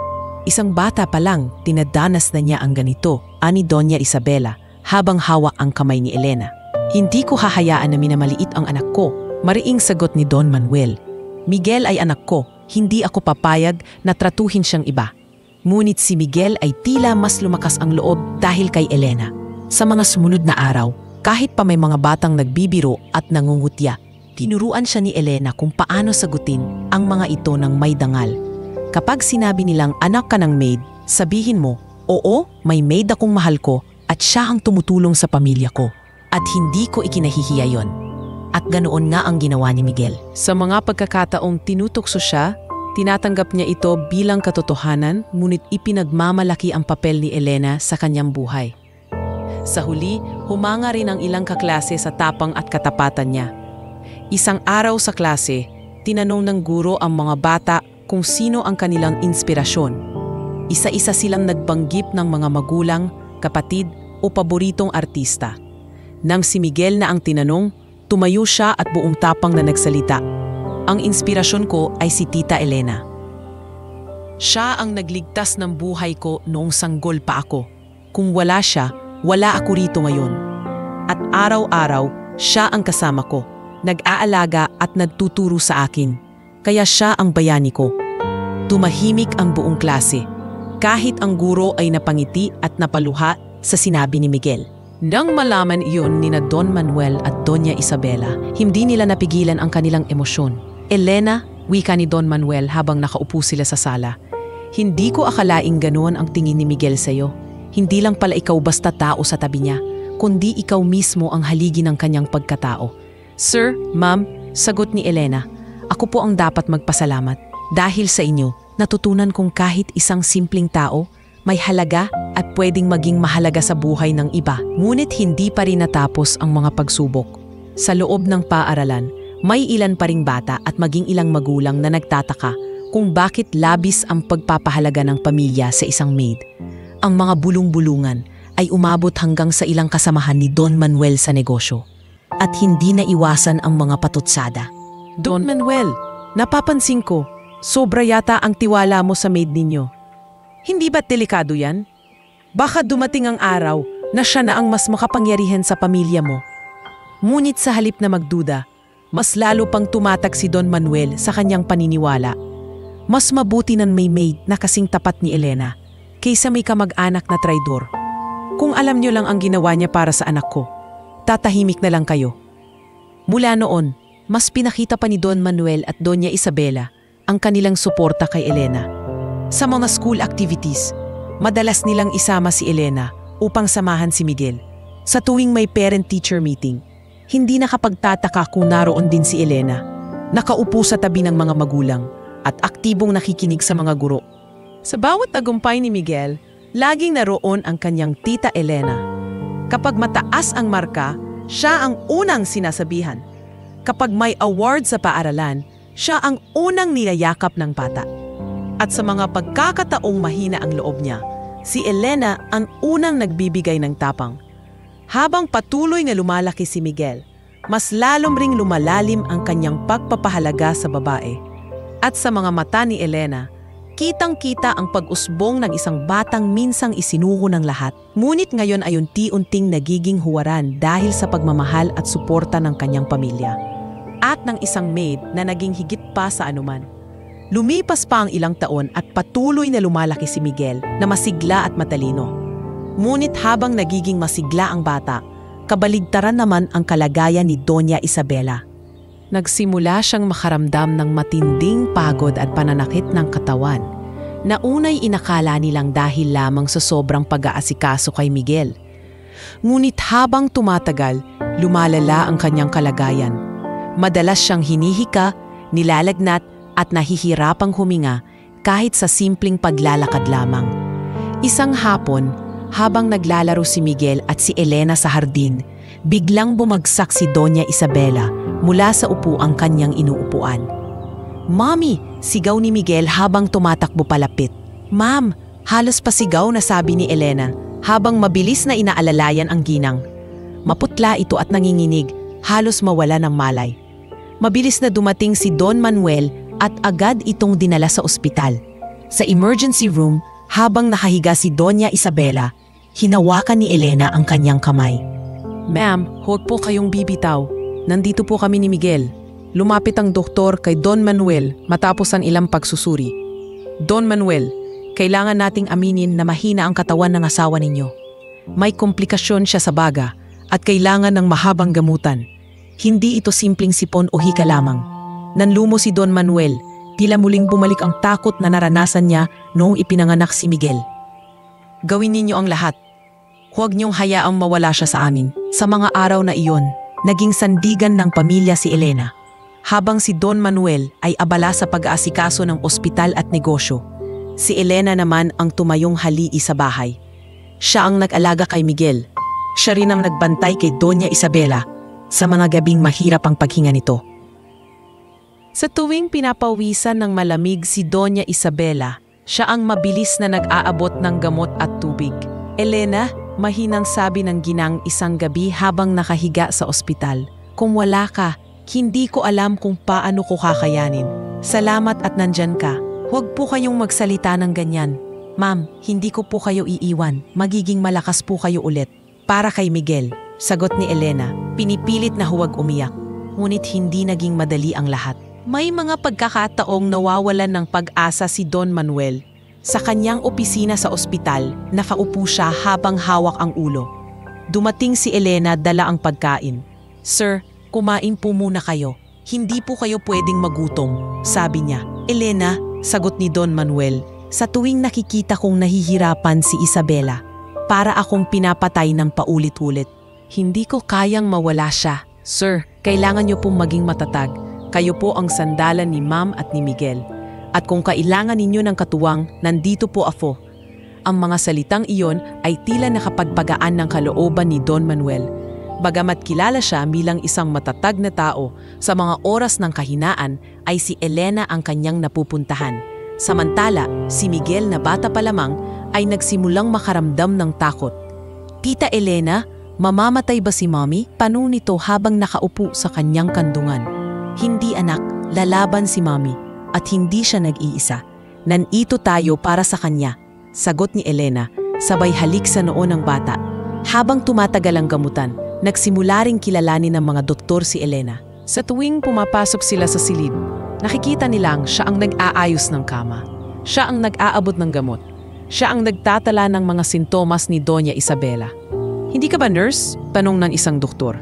Isang bata pa lang, tinadanas na niya ang ganito, ani Doña Isabela, habang hawak ang kamay ni Elena. Hindi ko hahayaan na minamaliit ang anak ko, mariing sagot ni Don Manuel. Miguel ay anak ko, hindi ako papayag na tratuhin siyang iba. Ngunit si Miguel ay tila mas lumakas ang loob dahil kay Elena. Sa mga sumunod na araw, kahit pa may mga batang nagbibiro at nangungutya, tinuruan siya ni Elena kung paano sagutin ang mga ito ng may dangal. Kapag sinabi nilang anak ka ng maid, sabihin mo, oo, may maid akong mahal ko at siya ang tumutulong sa pamilya ko. At hindi ko ikinahihiya yon. At ganoon nga ang ginawa ni Miguel. Sa mga pagkakataong tinutokso siya, tinatanggap niya ito bilang katotohanan, ngunit ipinagmamalaki ang papel ni Elena sa kanyang buhay. Sa huli, humanga rin ang ilang kaklase sa tapang at katapatan niya. Isang araw sa klase, tinanong ng guro ang mga bata kung sino ang kanilang inspirasyon. Isa-isa silang nagbanggip ng mga magulang, kapatid o paboritong artista. Nang si Miguel na ang tinanong, tumayo siya at buong tapang na nagsalita. Ang inspirasyon ko ay si Tita Elena. Siya ang nagligtas ng buhay ko noong sanggol pa ako. Kung wala siya, wala ako rito ngayon. At araw-araw, siya ang kasama ko, nag-aalaga at nagtuturo sa akin. Kaya siya ang bayani ko. Tumahimik ang buong klase, kahit ang guro ay napangiti at napaluha sa sinabi ni Miguel. Nang malaman iyon ni na Don Manuel at Doña Isabela, hindi nila napigilan ang kanilang emosyon. Elena, wika ni Don Manuel habang nakaupo sila sa sala. Hindi ko akalaing ganoon ang tingin ni Miguel sa'yo. Hindi lang pala ikaw basta tao sa tabi niya, kundi ikaw mismo ang haligi ng kanyang pagkatao. Sir, ma'am, sagot ni Elena, ako po ang dapat magpasalamat. Dahil sa inyo, natutunan kong kahit isang simpleng tao, may halaga at pwedeng maging mahalaga sa buhay ng iba. Ngunit hindi pa rin natapos ang mga pagsubok. Sa loob ng paaralan, may ilan pa ring bata at maging ilang magulang na nagtataka kung bakit labis ang pagpapahalaga ng pamilya sa isang maid. Ang mga bulong-bulungan ay umabot hanggang sa ilang kasamahan ni Don Manuel sa negosyo. At hindi na iwasan ang mga patutsada. Don Manuel, napapansin ko, sobra yata ang tiwala mo sa maid ninyo. Hindi ba't delikado yan? Baka dumating ang araw na siya na ang mas makapangyarihan sa pamilya mo. Ngunit sa halip na magduda, mas lalo pang tumatak si Don Manuel sa kanyang paniniwala. Mas mabuti ng may maid na kasing tapat ni Elena kaysa may kamag-anak na traidor. Kung alam niyo lang ang ginawa niya para sa anak ko, tatahimik na lang kayo. Mula noon, mas pinakita pa ni Don Manuel at Doña Isabela ang kanilang suporta kay Elena. Sa mga school activities, madalas nilang isama si Elena upang samahan si Miguel. Sa tuwing may parent-teacher meeting, hindi nakapagtataka kung naroon din si Elena, nakaupo sa tabi ng mga magulang at aktibong nakikinig sa mga guro. Sa bawat tagumpay ni Miguel, laging naroon ang kanyang tita Elena. Kapag mataas ang marka, siya ang unang sinasabihan. Kapag may award sa paaralan, siya ang unang niyayakap ng bata. At sa mga pagkakataong mahina ang loob niya, si Elena ang unang nagbibigay ng tapang. Habang patuloy na lumalaki si Miguel, mas lalong ring lumalalim ang kanyang pagpapahalaga sa babae. At sa mga mata ni Elena, kitang-kita ang pag-usbong ng isang batang minsang isinuko ng lahat. Ngunit ngayon ay unti-unting nagiging huwaran dahil sa pagmamahal at suporta ng kanyang pamilya. At ng isang maid na naging higit pa sa anuman. Lumipas pa ang ilang taon at patuloy na lumalaki si Miguel na masigla at matalino. Ngunit habang nagiging masigla ang bata, kabaligtaran naman ang kalagayan ni Doña Isabela. Nagsimula siyang makaramdam ng matinding pagod at pananakit ng katawan na unay inakala nilang dahil lamang sa sobrang pag-aasikaso kay Miguel. Ngunit habang tumatagal, lumalala ang kanyang kalagayan. Madalas siyang hinihika, nilalagnat at nahihirapang huminga kahit sa simpleng paglalakad lamang. Isang hapon, habang naglalaro si Miguel at si Elena sa hardin, biglang bumagsak si Doña Isabela mula sa upuang kanyang inuupuan. "Mommy!" sigaw ni Miguel habang tumatakbo palapit. "Ma'am!" halos pasigaw na sabi ni Elena habang mabilis na inaalalayan ang ginang. Maputla ito at nanginginig, halos mawala ng malay. Mabilis na dumating si Don Manuel at agad itong dinala sa ospital. Sa emergency room, habang nakahiga si Doña Isabela, hinawakan ni Elena ang kanyang kamay. "Ma'am, huwag po kayong bibitaw. Nandito po kami ni Miguel." Lumapit ang doktor kay Don Manuel matapos ang ilang pagsusuri. "Don Manuel, kailangan nating aminin na mahina ang katawan ng asawa ninyo. May komplikasyon siya sa baga at kailangan ng mahabang gamutan. Hindi ito simpleng sipon o hika lamang." Nanlumo si Don Manuel, tila muling bumalik ang takot na naranasan niya noong ipinanganak si Miguel. "Gawin ninyo ang lahat. Huwag niyong hayaang mawala siya sa amin." Sa mga araw na iyon, naging sandigan ng pamilya si Elena. Habang si Don Manuel ay abala sa pag-aasikaso ng ospital at negosyo, si Elena naman ang tumayong haligi sa bahay. Siya ang nag-alaga kay Miguel. Siya rin ang nagbantay kay Doña Isabela sa mga gabing mahirap ang paghinga nito. Sa tuwing pinapawisan ng malamig si Doña Isabela, siya ang mabilis na nag-aabot ng gamot at tubig. "Elena," mahinang sabi ng ginang isang gabi habang nakahiga sa ospital, "kung wala ka, hindi ko alam kung paano ko kakayanin. Salamat at nandyan ka. Huwag po kayong magsalita ng ganyan. Ma'am, hindi ko po kayo iiwan. Magiging malakas po kayo ulit." "Para kay Miguel," sagot ni Elena, pinipilit na huwag umiyak. Ngunit hindi naging madali ang lahat. May mga pagkakataong nawawalan ng pag-asa si Don Manuel. Sa kanyang opisina sa ospital, nakaupo siya habang hawak ang ulo. Dumating si Elena dala ang pagkain. "Sir, kumain po muna kayo. Hindi po kayo pwedeng magutom," sabi niya. "Elena," sagot ni Don Manuel, "sa tuwing nakikita kong nahihirapan si Isabela, para akong pinapatay ng paulit-ulit. Hindi ko kayang mawala siya. Sir, kailangan niyo pong maging matatag. Kayo po ang sandalan ni Ma'am at ni Miguel. At kung kailangan ninyo ng katuwang, nandito po ako." Ang mga salitang iyon ay tila nakapagpagaan ng kalooban ni Don Manuel. Bagamat kilala siya bilang isang matatag na tao, sa mga oras ng kahinaan ay si Elena ang kanyang napupuntahan. Samantala, si Miguel na bata pa lamang ay nagsimulang makaramdam ng takot. "Tita Elena, mamamatay ba si Mommy?" Tanong nito habang nakaupo sa kanyang kandungan. "Hindi anak, lalaban si Mommy at hindi siya nag-iisa. Nandito tayo para sa kanya," sagot ni Elena, sabay halik sa noo ng bata. Habang tumatagal ang gamutan, nagsimula ring kilalanin ng mga doktor si Elena. Sa tuwing pumapasok sila sa silid, nakikita nilang siya ang nag-aayos ng kama. Siya ang nag-aabot ng gamot. Siya ang nagtatala ng mga sintomas ni Doña Isabela. "Hindi ka ba nurse?" tanong ng isang doktor.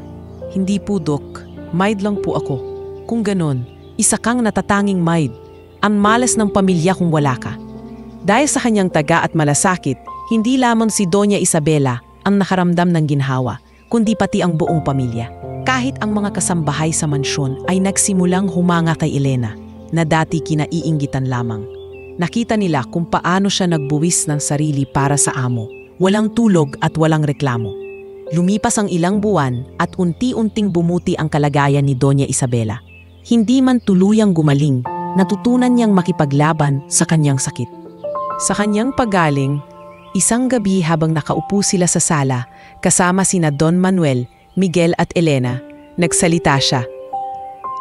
"Hindi po, Dok. Maid lang po ako." "Kung ganon, isa kang natatanging maid. Ang malas ng pamilya kung wala ka." Dahil sa kanyang taga at malasakit, hindi lamang si Doña Isabela ang nakaramdam ng ginhawa, kundi pati ang buong pamilya. Kahit ang mga kasambahay sa mansyon ay nagsimulang humanga kay Elena, na dati kinaiinggitan lamang. Nakita nila kung paano siya nagbuwis ng sarili para sa amo. Walang tulog at walang reklamo. Lumipas ang ilang buwan at unti-unting bumuti ang kalagayan ni Doña Isabela. Hindi man tuluyang gumaling, natutunan niyang makipaglaban sa kanyang sakit. Sa kanyang paggaling, isang gabi habang nakaupo sila sa sala, kasama sina Don Manuel, Miguel at Elena, nagsalita siya.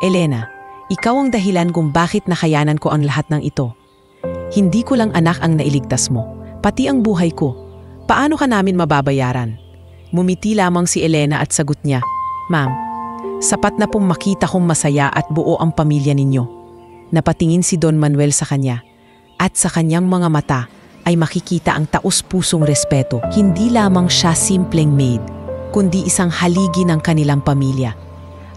"Elena, ikaw ang dahilan kung bakit nakayanan ko ang lahat ng ito. Hindi ko lang anak ang nailigtas mo, pati ang buhay ko. Paano ka namin mababayaran?" Mumiti lamang si Elena at sagot niya, "Ma'am, sapat na pong makita kong masaya at buo ang pamilya ninyo." Napatingin si Don Manuel sa kanya, at sa kanyang mga mata ay makikita ang taus-pusong respeto. Hindi lamang siya simpleng maid, kundi isang haligi ng kanilang pamilya.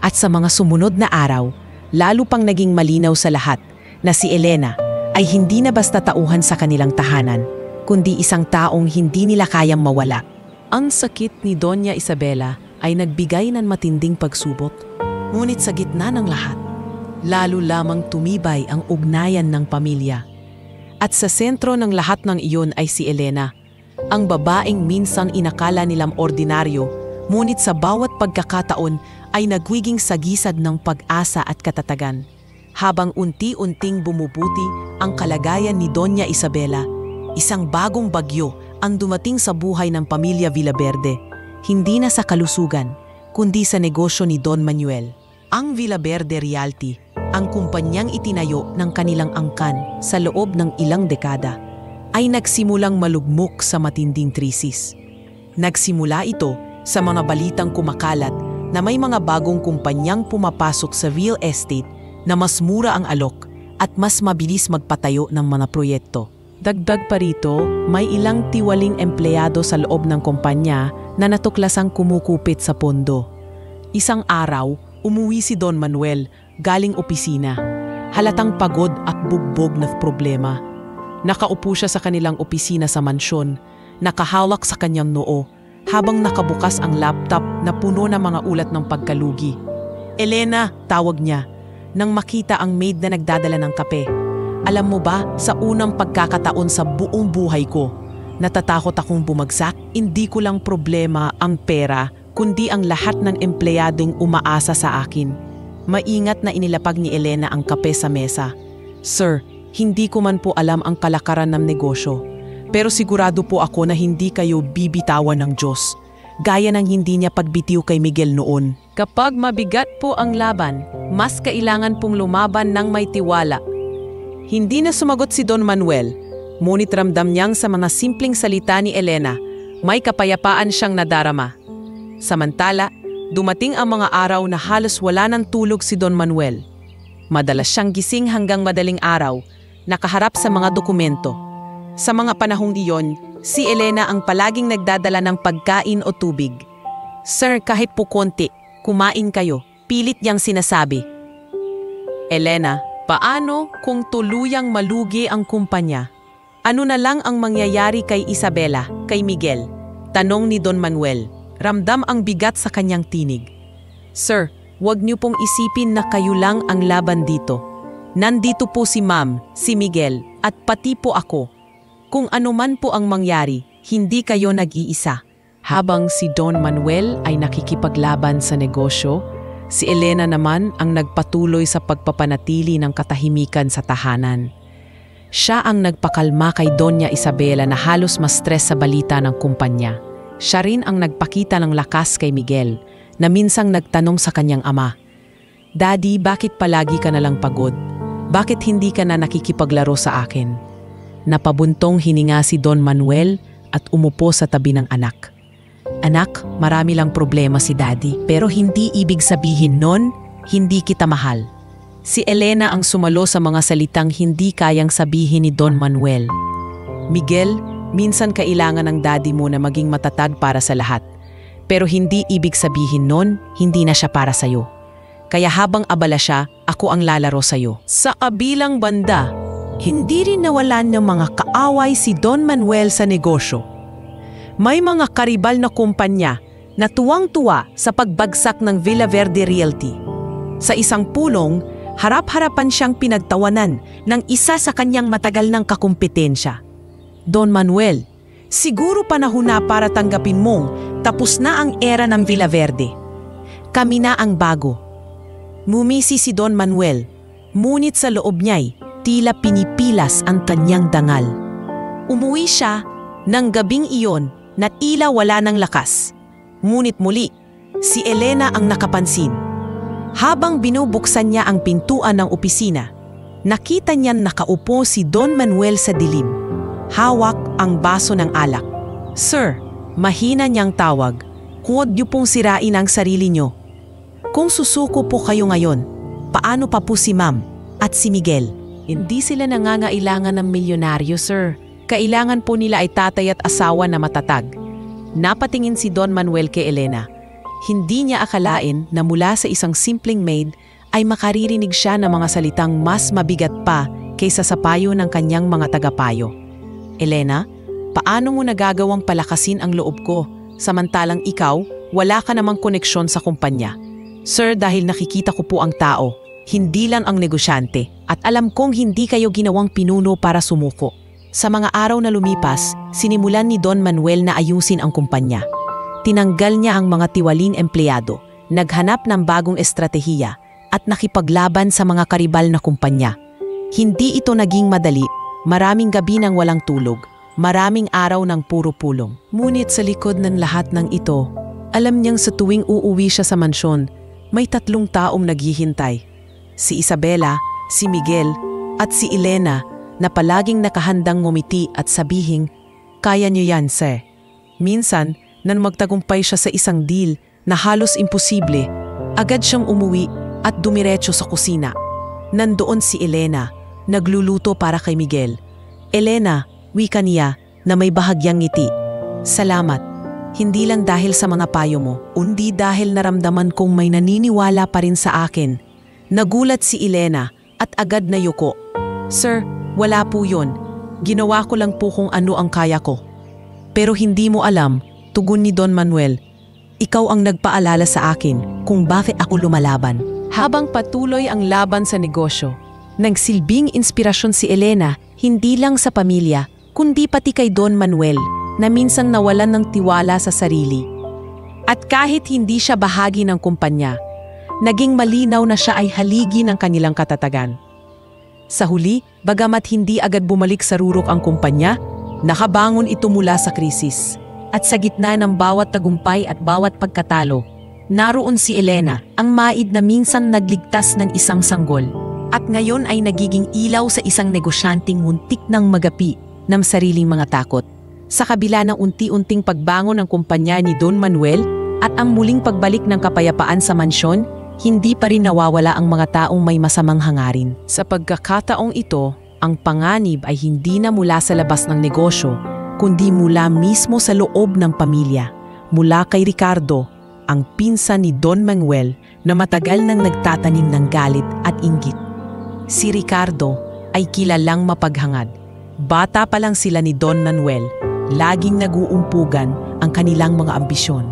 At sa mga sumunod na araw, lalo pang naging malinaw sa lahat na si Elena ay hindi na basta tauhan sa kanilang tahanan, kundi isang taong hindi nila kayang mawala. Ang sakit ni Doña Isabela ay nagbigay ng matinding pagsubok. Ngunit sa gitna ng lahat, lalo lamang tumibay ang ugnayan ng pamilya. At sa sentro ng lahat ng iyon ay si Elena, ang babaeng minsan inakala nilang ordinaryo, ngunit sa bawat pagkakataon ay nagwiging sagisag ng pag-asa at katatagan. Habang unti-unting bumubuti ang kalagayan ni Doña Isabela, isang bagong bagyo ang dumating sa buhay ng pamilya Villaverde, hindi na sa kalusugan, kundi sa negosyo ni Don Manuel. Ang Villaverde Realty, ang kumpanyang itinayo ng kanilang angkan sa loob ng ilang dekada, ay nagsimulang malugmok sa matinding krisis. Nagsimula ito sa mga balitang kumakalat na may mga bagong kumpanyang pumapasok sa real estate na mas mura ang alok at mas mabilis magpatayo ng mga proyekto. Dagdag pa rito, may ilang tiwaling empleyado sa loob ng kumpanya na natuklasang kumukupit sa pondo. Isang araw, umuwi si Don Manuel galing opisina. Halatang pagod at bugbog na problema. Nakaupo siya sa kanilang opisina sa mansyon, nakahawak sa kanyang noo, habang nakabukas ang laptop na puno ng mga ulat ng pagkalugi. "Elena," tawag niya, nang makita ang maid na nagdadala ng kape. "Alam mo ba, sa unang pagkakataon sa buong buhay ko, natatakot akong bumagsak. Hindi ko lang problema ang pera, kundi ang lahat ng empleyadong umaasa sa akin." Maingat na inilapag ni Elena ang kape sa mesa. "Sir, hindi ko man po alam ang kalakaran ng negosyo. Pero sigurado po ako na hindi kayo bibitawan ng Diyos, gaya ng hindi niya pagbitiw kay Miguel noon. Kapag mabigat po ang laban, mas kailangan pong lumaban ng may tiwala." Hindi na sumagot si Don Manuel, ngunit ramdam niyang sa mga simpleng salita ni Elena, may kapayapaan siyang nadarama. Samantala, dumating ang mga araw na halos wala ng tulog si Don Manuel. Madalas siyang gising hanggang madaling araw, nakaharap sa mga dokumento. Sa mga panahong iyon, si Elena ang palaging nagdadala ng pagkain o tubig. "Sir, kahit po konti, kumain kayo," pilit niyang sinasabi. "Elena, paano kung tuluyang malugi ang kumpanya? Ano na lang ang mangyayari kay Isabela, kay Miguel?" tanong ni Don Manuel. Ramdam ang bigat sa kanyang tinig. "Sir, huwag niyo pong isipin na kayo lang ang laban dito. Nandito po si Ma'am, si Miguel, at pati po ako. Kung ano man po ang mangyari, hindi kayo nag-iisa." Habang si Don Manuel ay nakikipaglaban sa negosyo, si Elena naman ang nagpatuloy sa pagpapanatili ng katahimikan sa tahanan. Siya ang nagpakalma kay Doña Isabela na halos ma-stress sa balita ng kumpanya. Siya rin ang nagpakita ng lakas kay Miguel, na minsang nagtanong sa kanyang ama, "Daddy, bakit palagi ka nalang pagod? Bakit hindi ka na nakikipaglaro sa akin?" Napabuntong hininga si Don Manuel at umupo sa tabi ng anak. "Anak, marami lang problema si Daddy, pero hindi ibig sabihin nun, hindi kita mahal." Si Elena ang sumalo sa mga salitang hindi kayang sabihin ni Don Manuel. "Miguel, minsan kailangan ng daddy mo na maging matatag para sa lahat. Pero hindi ibig sabihin nun, hindi na siya para sa'yo. Kaya habang abala siya, ako ang lalaro sa'yo." Sa kabilang banda, hindi rin nawalan ng mga kaaway si Don Manuel sa negosyo. May mga karibal na kumpanya na tuwang-tuwa sa pagbagsak ng Villaverde Realty. Sa isang pulong, harap-harapan siyang pinagtawanan ng isa sa kanyang matagal ng kakumpetensya. "Don Manuel, siguro panahon na para tanggapin mong tapos na ang era ng Villaverde. Kami na ang bago." Mumisi si Don Manuel, ngunit sa loob niya'y tila pinipilas ang kanyang dangal. Umuwi siya ng gabing iyon na tila wala ng lakas. Ngunit muli, si Elena ang nakapansin. Habang binubuksan niya ang pintuan ng opisina, nakita niyang nakaupo si Don Manuel sa dilim. Hawak ang baso ng alak. "Sir," mahina niyang tawag, "huwag niyo pong sirain ang sarili niyo. Kung susuko po kayo ngayon, paano pa po si Ma'am at si Miguel?" "Hindi sila nangangailangan ng milyonaryo, sir. Kailangan po nila ay tatay at asawa na matatag." Napatingin si Don Manuel kay Elena. Hindi niya akalain na mula sa isang simpleng maid ay makaririnig siya ng mga salitang mas mabigat pa kaysa sa payo ng kanyang mga tagapayo. "Elena, paano mo nagagawang palakasin ang loob ko, samantalang ikaw, wala ka namang koneksyon sa kumpanya?" "Sir, dahil nakikita ko po ang tao, hindi lang ang negosyante, at alam kong hindi kayo ginawang pinuno para sumuko." Sa mga araw na lumipas, sinimulan ni Don Manuel na ayusin ang kumpanya. Tinanggal niya ang mga tiwaling empleyado, naghanap ng bagong estratehiya at nakipaglaban sa mga karibal na kumpanya. Hindi ito naging madali, maraming gabi ng walang tulog, maraming araw ng puro pulong. Ngunit sa likod ng lahat ng ito, alam niyang sa tuwing uuwi siya sa mansyon, may 3 taong naghihintay. Si Isabela, si Miguel, at si Elena na palaging nakahandang ngumiti at sabihing, "Kaya niyo yan, se." Minsan, nang magtagumpay siya sa isang deal na halos imposible, agad siyang umuwi at dumiretso sa kusina. Nandoon si Elena, nagluluto para kay Miguel. "Elena," wika niya na may bahagyang ngiti. "Salamat. Hindi lang dahil sa mga payo mo, kundi dahil naramdaman kong may naniniwala pa rin sa akin." Nagulat si Elena at agad na yuko. "Sir, wala po yun. Ginawa ko lang po kung ano ang kaya ko." "Pero hindi mo alam," tugon ni Don Manuel, "ikaw ang nagpaalala sa akin kung bakit ako lumalaban." Habang patuloy ang laban sa negosyo, nagsilbing inspirasyon si Elena hindi lang sa pamilya, kundi pati kay Don Manuel na minsang nawalan ng tiwala sa sarili. At kahit hindi siya bahagi ng kumpanya, naging malinaw na siya ay haligi ng kanilang katatagan. Sa huli, bagamat hindi agad bumalik sa rurok ang kumpanya, nakabangon ito mula sa krisis. At sa gitna ng bawat tagumpay at bawat pagkatalo, naroon si Elena, ang maid na minsan nagligtas ng isang sanggol. At ngayon ay nagiging ilaw sa isang negosyanteng muntik ng magapi ng sariling mga takot. Sa kabila ng unti-unting pagbangon ng kumpanya ni Don Manuel at ang muling pagbalik ng kapayapaan sa mansyon, hindi pa rin nawawala ang mga taong may masamang hangarin. Sa pagkakataong ito, ang panganib ay hindi na mula sa labas ng negosyo, kundi mula mismo sa loob ng pamilya, mula kay Ricardo, ang pinsan ni Don Manuel na matagal nang nagtatanim ng galit at inggit. Si Ricardo ay kilalang mapaghangad. Bata pa lang sila ni Don Manuel, laging naguumpugan ang kanilang mga ambisyon.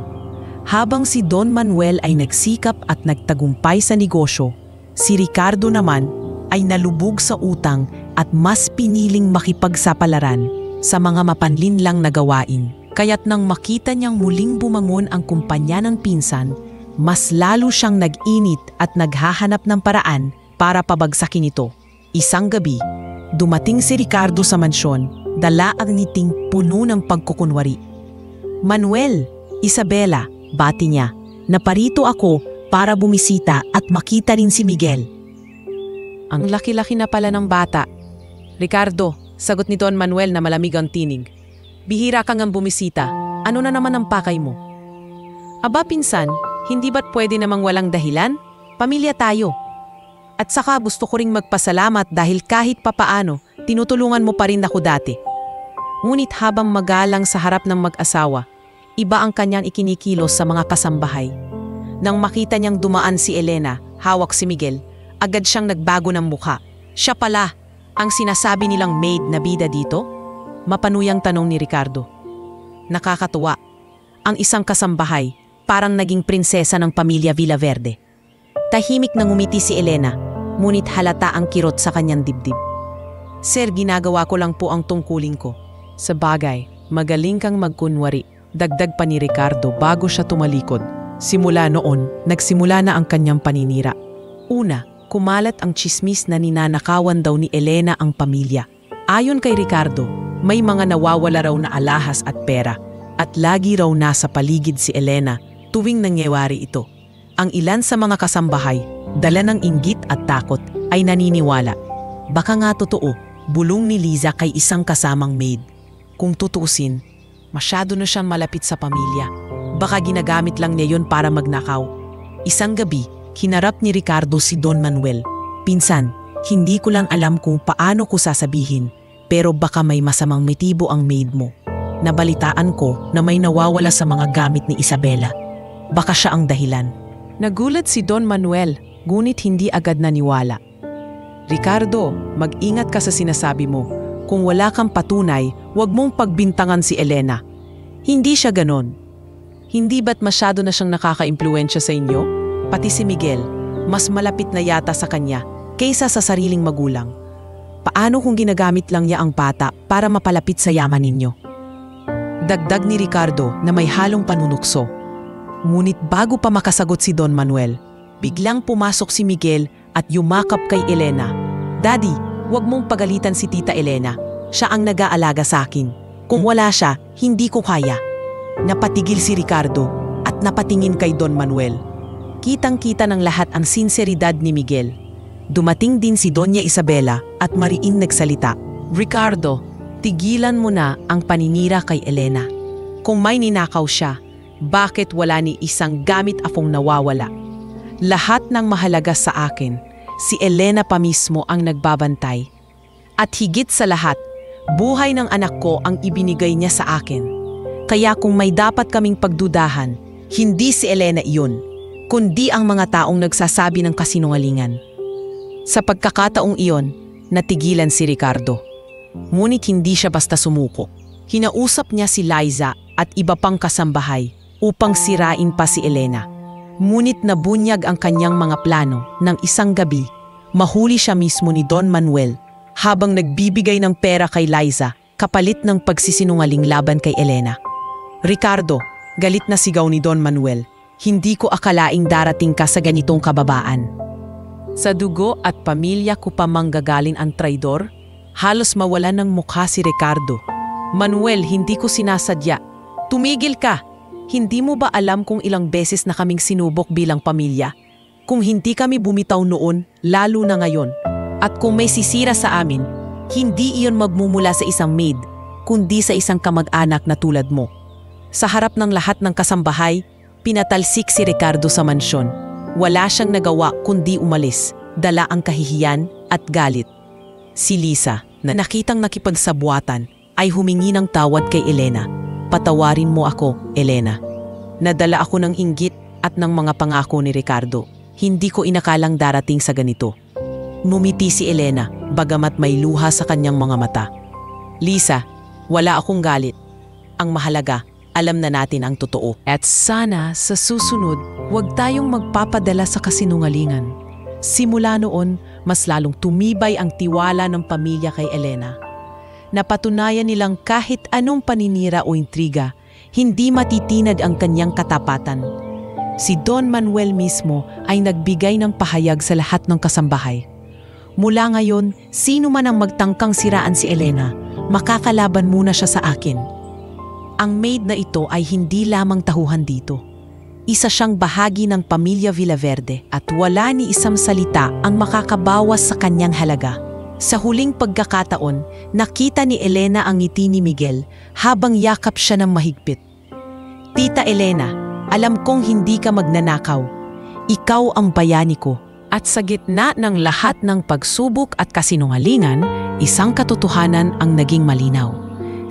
Habang si Don Manuel ay nagsikap at nagtagumpay sa negosyo, si Ricardo naman ay nalubog sa utang at mas piniling makipagsapalaran sa mga mapanlinlang na gawain. Kaya't nang makita niyang muling bumangon ang kumpanya ng pinsan, mas lalo siyang nag-init at naghahanap ng paraan para pabagsakin ito. Isang gabi, dumating si Ricardo sa mansyon, dala ang ngiting puno ng pagkukunwari. "Manuel, Isabela," bati niya, "naparito ako para bumisita at makita rin si Miguel." "Ang laki-laki na pala ng bata." "Ricardo," sagot ni Don Manuel na malamig ang tinig, "bihira kang ang bumisita. Ano na naman ang pakay mo?" "Aba pinsan, hindi ba't pwede namang walang dahilan? Pamilya tayo. At saka gusto ko ring magpasalamat dahil kahit papaano, tinutulungan mo pa rin ako dati." Ngunit habang magalang sa harap ng mag-asawa, iba ang kanyang ikinikilos sa mga kasambahay. Nang makita niyang dumaan si Elena, hawak si Miguel, agad siyang nagbago ng mukha. Siya pala ang sinasabi nilang maid na bida dito? Mapanuyang tanong ni Ricardo. Nakakatuwa. Ang isang kasambahay, parang naging prinsesa ng pamilya Villaverde. Tahimik na ngumiti si Elena, ngunit halata ang kirot sa kanyang dibdib. "Sir, ginagawa ko lang po ang tungkulin ko." "Sa bagay, magaling kang magkunwari," dagdag pa ni Ricardo bago siya tumalikod. Simula noon, nagsimula na ang kanyang paninira. Una, kumalat ang tsismis na ninanakawan daw ni Elena ang pamilya. Ayon kay Ricardo, may mga nawawala raw na alahas at pera, at lagi raw nasa paligid si Elena tuwing nangyayari ito. Ang ilan sa mga kasambahay, dala ng inggit at takot, ay naniniwala. Baka nga totoo, bulong ni Liza kay isang kasamang maid. Kung tutusin, masyado na siyang malapit sa pamilya. Baka ginagamit lang niya yun para magnakaw. Isang gabi, hinarap ni Ricardo si Don Manuel. "Pinsan, hindi ko lang alam kung paano ko sasabihin, pero baka may masamang motibo ang maid mo. Nabalitaan ko na may nawawala sa mga gamit ni Isabela. Baka siya ang dahilan." Nagulat si Don Manuel, ngunit hindi agad naniwala. "Ricardo, mag-ingat ka sa sinasabi mo. Kung wala kang patunay, huwag mong pagbintangan si Elena. Hindi siya ganon. Hindi ba't masyado na siyang nakaka-impluwensya sa inyo? Pati si Miguel, mas malapit na yata sa kanya kaysa sa sariling magulang. Paano kung ginagamit lang niya ang bata para mapalapit sa yaman ninyo?" Dagdag ni Ricardo na may halong panunukso. Ngunit bago pa makasagot si Don Manuel, biglang pumasok si Miguel at yumakap kay Elena. "Daddy, huwag mong pagalitan si Tita Elena. Siya ang nag-aalaga sa akin. Kung wala siya, hindi ko kaya." Napatigil si Ricardo at napatingin kay Don Manuel. Kitang-kita ng lahat ang sinseridad ni Miguel. Dumating din si Doña Isabela at mariin nagsalita. "Ricardo, tigilan mo na ang paninira kay Elena. Kung may ninakaw siya, bakit wala ni isang gamit akong nawawala? Lahat ng mahalaga sa akin, si Elena pa mismo ang nagbabantay. At higit sa lahat, buhay ng anak ko ang ibinigay niya sa akin. Kaya kung may dapat kaming pagdudahan, hindi si Elena iyon, kundi ang mga taong nagsasabi ng kasinungalingan." Sa pagkakataong iyon, natigilan si Ricardo. Ngunit hindi siya basta sumuko. Kinausap niya si Liza at iba pang kasambahay upang sirain pa si Elena. Ngunit nabunyag ang kanyang mga plano ng isang gabi. Mahuli siya mismo ni Don Manuel habang nagbibigay ng pera kay Liza kapalit ng pagsisinungaling laban kay Elena. "Ricardo," galit na sigaw ni Don Manuel, "hindi ko akalaing darating ka sa ganitong kababaan. Sa dugo at pamilya ko pa manggagaling ang traidor?" Halos mawala ng mukha si Ricardo. "Manuel, hindi ko sinasadya. Tumigil ka! Hindi mo ba alam kung ilang beses na kaming sinubok bilang pamilya? Kung hindi kami bumitaw noon, lalo na ngayon. At kung may sisira sa amin, hindi iyon magmumula sa isang maid, kundi sa isang kamag-anak na tulad mo." Sa harap ng lahat ng kasambahay, pinatalsik si Ricardo sa mansyon. Wala siyang nagawa kundi umalis, dala ang kahihiyan at galit. Si Lisa, na nakitang nakipagsabuatan, ay humingi ng tawad kay Elena. "Patawarin mo ako, Elena. Nadala ako ng inggit at ng mga pangako ni Ricardo. Hindi ko inakalang darating sa ganito." Ngumiti si Elena, bagamat may luha sa kanyang mga mata. "Lisa, wala akong galit. Ang mahalaga, alam na natin ang totoo. At sana sa susunod, huwag tayong magpapadala sa kasinungalingan." Simula noon, mas lalong tumibay ang tiwala ng pamilya kay Elena. Napatunayan nilang kahit anong paninira o intriga, hindi matitinag ang kanyang katapatan. Si Don Manuel mismo ay nagbigay ng pahayag sa lahat ng kasambahay. "Mula ngayon, sino man ang magtangkang siraan si Elena, makakalaban muna siya sa akin." Ang maid na ito ay hindi lamang tahuhan dito. Isa siyang bahagi ng pamilya Villaverde at wala ni isang salita ang makakabawas sa kanyang halaga. Sa huling pagkakataon, nakita ni Elena ang ngiti ni Miguel habang yakap siya ng mahigpit. "Tita Elena, alam kong hindi ka magnanakaw. Ikaw ang bayani ko." At sa gitna ng lahat ng pagsubok at kasinungalingan, isang katotohanan ang naging malinaw.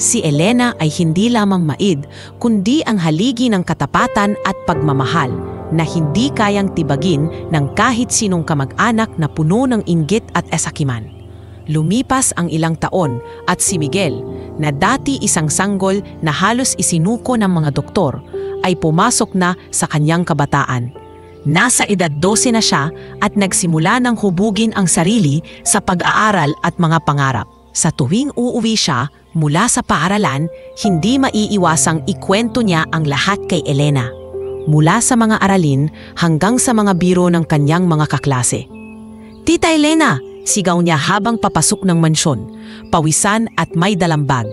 Si Elena ay hindi lamang maid, kundi ang haligi ng katapatan at pagmamahal na hindi kayang tibagin ng kahit sinong kamag-anak na puno ng inggit at esakiman. Lumipas ang ilang taon at si Miguel, na dati isang sanggol na halos isinuko ng mga doktor, ay pumasok na sa kanyang kabataan. Nasa edad 12 na siya at nagsimula ng hubugin ang sarili sa pag-aaral at mga pangarap. Sa tuwing uuwi siya mula sa paaralan, hindi maiiwasang ikwento niya ang lahat kay Elena. Mula sa mga aralin hanggang sa mga biro ng kanyang mga kaklase. "Tita Elena!" sigaw niya habang papasok ng mansyon, pawisan at may dalang bag.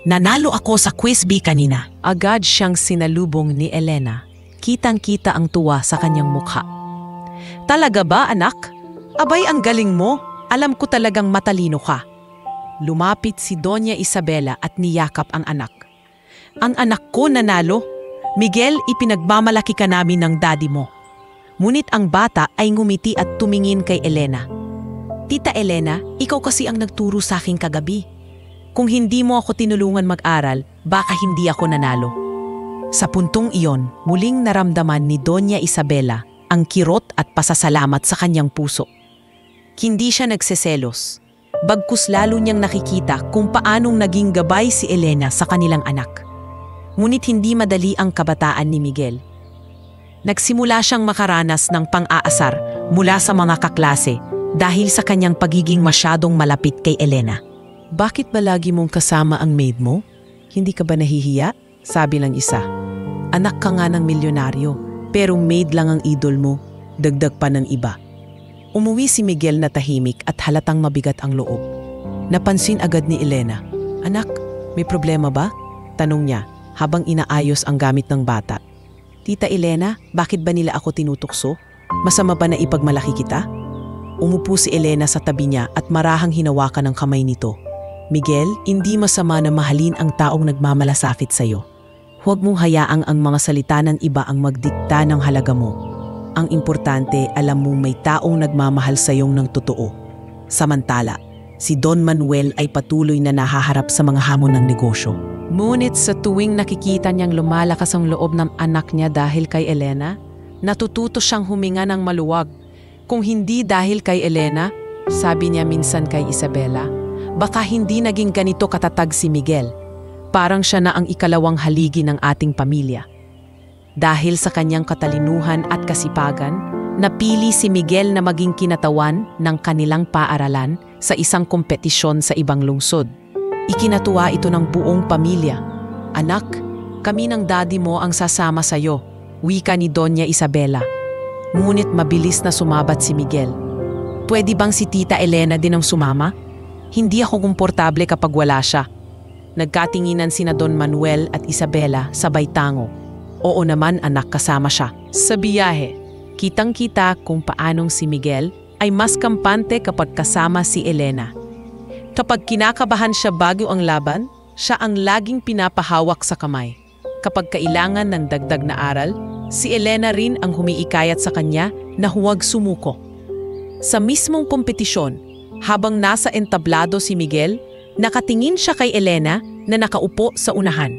"Nanalo ako sa quiz bee kanina." Agad siyang sinalubong ni Elena. Kitang-kita ang tuwa sa kanyang mukha. "Talaga ba, anak? Abay, ang galing mo. Alam ko talagang matalino ka." Lumapit si Doña Isabela at niyakap ang anak. "Ang anak ko nanalo. Miguel, ipinagmamalaki ka namin ng daddy mo." Ngunit ang bata ay ngumiti at tumingin kay Elena. "Tita Elena, ikaw kasi ang nagturo sa akin kagabi. Kung hindi mo ako tinulungan mag-aral, baka hindi ako nanalo." Sa puntong iyon, muling naramdaman ni Doña Isabela ang kirot at pasasalamat sa kanyang puso. Hindi siya nagseselos. Bagkus lalo niyang nakikita kung paanong naging gabay si Elena sa kanilang anak. Ngunit hindi madali ang kabataan ni Miguel. Nagsimula siyang makaranas ng pang-aasar mula sa mga kaklase dahil sa kanyang pagiging masyadong malapit kay Elena. "Bakit ba lagi mong kasama ang maid mo? Hindi ka ba nahihiya? Sabi ng isa. Anak ka nga ng milyonaryo, pero maid lang ang idol mo, dagdag pa ng iba. Umuwi si Miguel na tahimik at halatang mabigat ang loob. Napansin agad ni Elena. Anak, may problema ba? Tanong niya habang inaayos ang gamit ng bata. Tita Elena, bakit ba nila ako tinutukso? Masama ba na ipagmalaki kita? Umupo si Elena sa tabi niya at marahang hinawakan ang kamay nito. Miguel, hindi masama na mahalin ang taong nagmamalasakit sa iyo. Huwag mong hayaang ang mga salita ng iba ang magdikta ng halaga mo. Ang importante, alam mong may taong nagmamahal sa iyong ng totoo. Samantala, si Don Manuel ay patuloy na nahaharap sa mga hamon ng negosyo. Ngunit sa tuwing nakikita niyang lumalakas ang loob ng anak niya dahil kay Elena, natututo siyang huminga ng maluwag. Kung hindi dahil kay Elena, sabi niya minsan kay Isabela, baka hindi naging ganito katatag si Miguel. Parang siya na ang ikalawang haligi ng ating pamilya. Dahil sa kanyang katalinuhan at kasipagan, napili si Miguel na maging kinatawan ng kanilang paaralan sa isang kompetisyon sa ibang lungsod. Ikinatuwa ito ng buong pamilya. Anak, kami ng daddy mo ang sasama sa iyo, wika ni Doña Isabela. Ngunit mabilis na sumabat si Miguel. Pwede bang si Tita Elena din ang sumama? Hindi ako komportable kapag wala siya. Nagkatinginan sina Don Manuel at Isabela sabay tango. Oo naman anak, kasama siya. Sa biyahe, kitang-kita kung paanong si Miguel ay mas kampante kapag kasama si Elena. Kapag kinakabahan siya bago ang laban, siya ang laging pinapahawak sa kamay. Kapag kailangan ng dagdag na aral, si Elena rin ang humiikayat sa kanya na huwag sumuko. Sa mismong kompetisyon, habang nasa entablado si Miguel, nakatingin siya kay Elena na nakaupo sa unahan.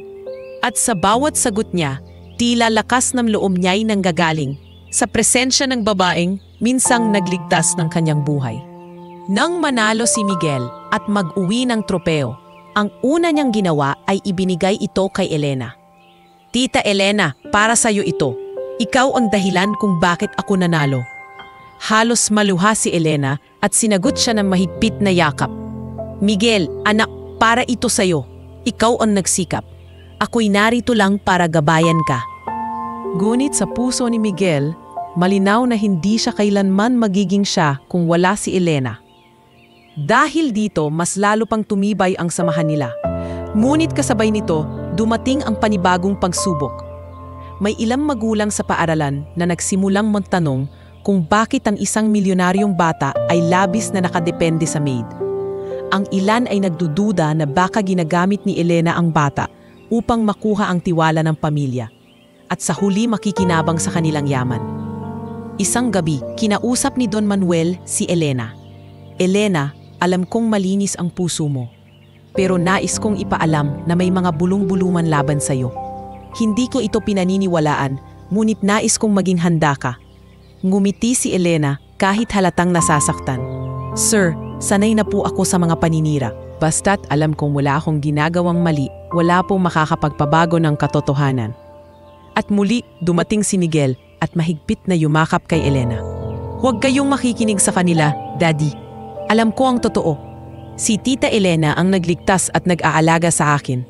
At sa bawat sagot niya, tila lakas ng loob niya'y nanggagaling sa presensya ng babaeng minsang nagligtas ng kanyang buhay. Nang manalo si Miguel at mag-uwi ng tropeo, ang una niyang ginawa ay ibinigay ito kay Elena. Tita Elena, para sa'yo ito. Ikaw ang dahilan kung bakit ako nanalo. Halos maluha si Elena at sinagot siya ng mahigpit na yakap. Miguel, anak, para ito sa'yo. Ikaw ang nagsikap. Ako'y narito lang para gabayan ka. Ngunit sa puso ni Miguel, malinaw na hindi siya kailanman magiging siya kung wala si Elena. Dahil dito, mas lalo pang tumibay ang samahan nila. Ngunit kasabay nito, dumating ang panibagong pagsubok. May ilang magulang sa paaralan na nagsimulang magtanong kung bakit ang isang milyonaryong bata ay labis na nakadepende sa maid. Ang ilan ay nagdududa na baka ginagamit ni Elena ang bata upang makuha ang tiwala ng pamilya at sa huli makikinabang sa kanilang yaman. Isang gabi, kinausap ni Don Manuel si Elena. Elena, alam kong malinis ang puso mo, pero nais kong ipaalam na may mga bulong-buluman laban sa iyo. Hindi ko ito pinaniniwalaan, ngunit nais kong maging handa ka. Ngumiti si Elena kahit halatang nasasaktan. Sir, sanay na po ako sa mga paninira. Basta't alam kong wala akong ginagawang mali, wala pong makakapagpabago ng katotohanan. At muli, dumating si Miguel at mahigpit na yumakap kay Elena. Huwag kayong makikinig sa kanila, Daddy. Alam ko ang totoo. Si Tita Elena ang nagligtas at nag-aalaga sa akin.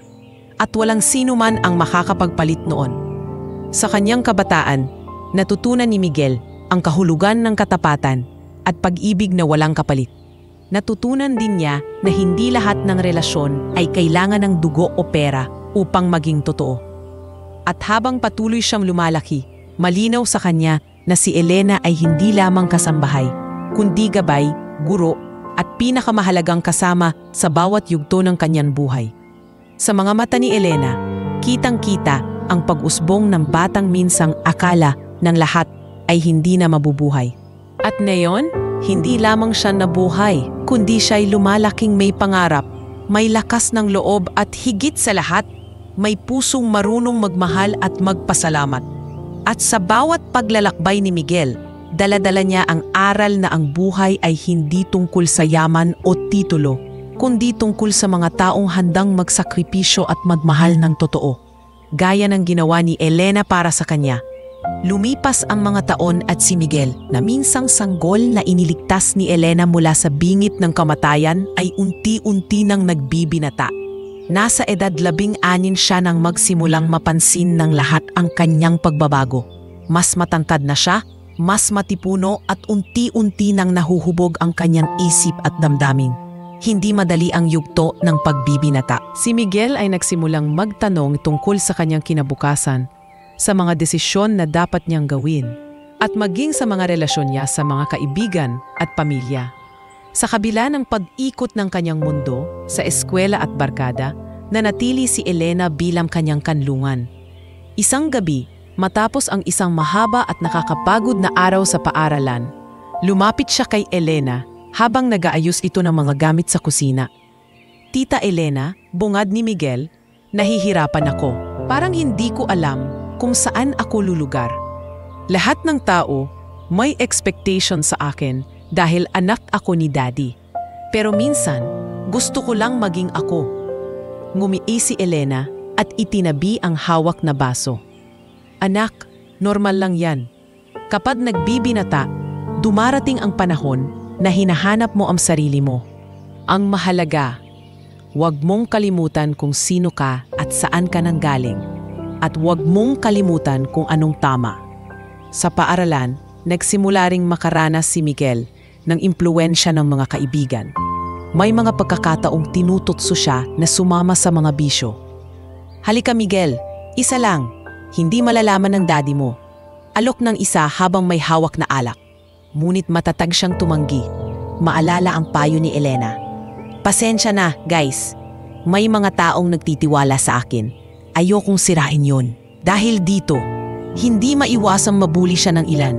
At walang sino man ang makakapagpalit noon. Sa kanyang kabataan, natutunan ni Miguel ang kahulugan ng katapatan at pag-ibig na walang kapalit. Natutunan din niya na hindi lahat ng relasyon ay kailangan ng dugo o pera upang maging totoo. At habang patuloy siyang lumalaki, malinaw sa kanya na si Elena ay hindi lamang kasambahay, kundi gabay, guro at pinakamahalagang kasama sa bawat yugto ng kanyang buhay. Sa mga mata ni Elena, kitang-kita ang pag-usbong ng batang minsang akala ng lahat ay hindi na mabubuhay. At ngayon, hindi lamang siya nabuhay, kundi siya'y lumalaking may pangarap, may lakas ng loob at higit sa lahat, may pusong marunong magmahal at magpasalamat. At sa bawat paglalakbay ni Miguel, dala-dala niya ang aral na ang buhay ay hindi tungkol sa yaman o titulo, kundi tungkol sa mga taong handang magsakripisyo at magmahal ng totoo. Gaya ng ginawa ni Elena para sa kanya. Lumipas ang mga taon at si Miguel, na minsang sanggol na iniligtas ni Elena mula sa bingit ng kamatayan, ay unti-unti nang nagbibinata. Nasa edad 16 siya nang magsimulang mapansin ng lahat ang kanyang pagbabago. Mas matangkad na siya, mas matipuno at unti-unti nang nahuhubog ang kanyang isip at damdamin. Hindi madali ang yugto ng pagbibinata. Si Miguel ay nagsimulang magtanong tungkol sa kanyang kinabukasan, sa mga desisyon na dapat niyang gawin, at maging sa mga relasyon niya sa mga kaibigan at pamilya. Sa kabila ng pag-ikot ng kanyang mundo, sa eskwela at barkada, nanatili si Elena bilang kanyang kanlungan. Isang gabi, matapos ang isang mahaba at nakakapagod na araw sa paaralan, lumapit siya kay Elena habang nag-aayos ito ng mga gamit sa kusina. Tita Elena, bungad ni Miguel, nahihirapan ako. Parang hindi ko alam kung saan ako lulugar. Lahat ng tao may expectation sa akin dahil anak ako ni Daddy. Pero minsan, gusto ko lang maging ako. Ngumii si Elena at itinabi ang hawak na baso. Anak, normal lang yan. Kapag nagbibinata, dumarating ang panahon na hinahanap mo ang sarili mo. Ang mahalaga, huwag mong kalimutan kung sino ka at saan ka nanggaling. At huwag mong kalimutan kung anong tama. Sa paaralan, nagsimula ring makaranas si Miguel ng impluwensya ng mga kaibigan. May mga pagkakataong tinututso siya na sumama sa mga bisyo. Halika Miguel, isa lang, hindi malalaman ng daddy mo. Alok ng isa habang may hawak na alak. Ngunit matatag siyang tumanggi. Maalala ang payo ni Elena. Pasensya na, guys. May mga taong nagtitiwala sa akin. Ayokong sirain yon. Dahil dito, hindi maiwasang mabuli siya ng ilan.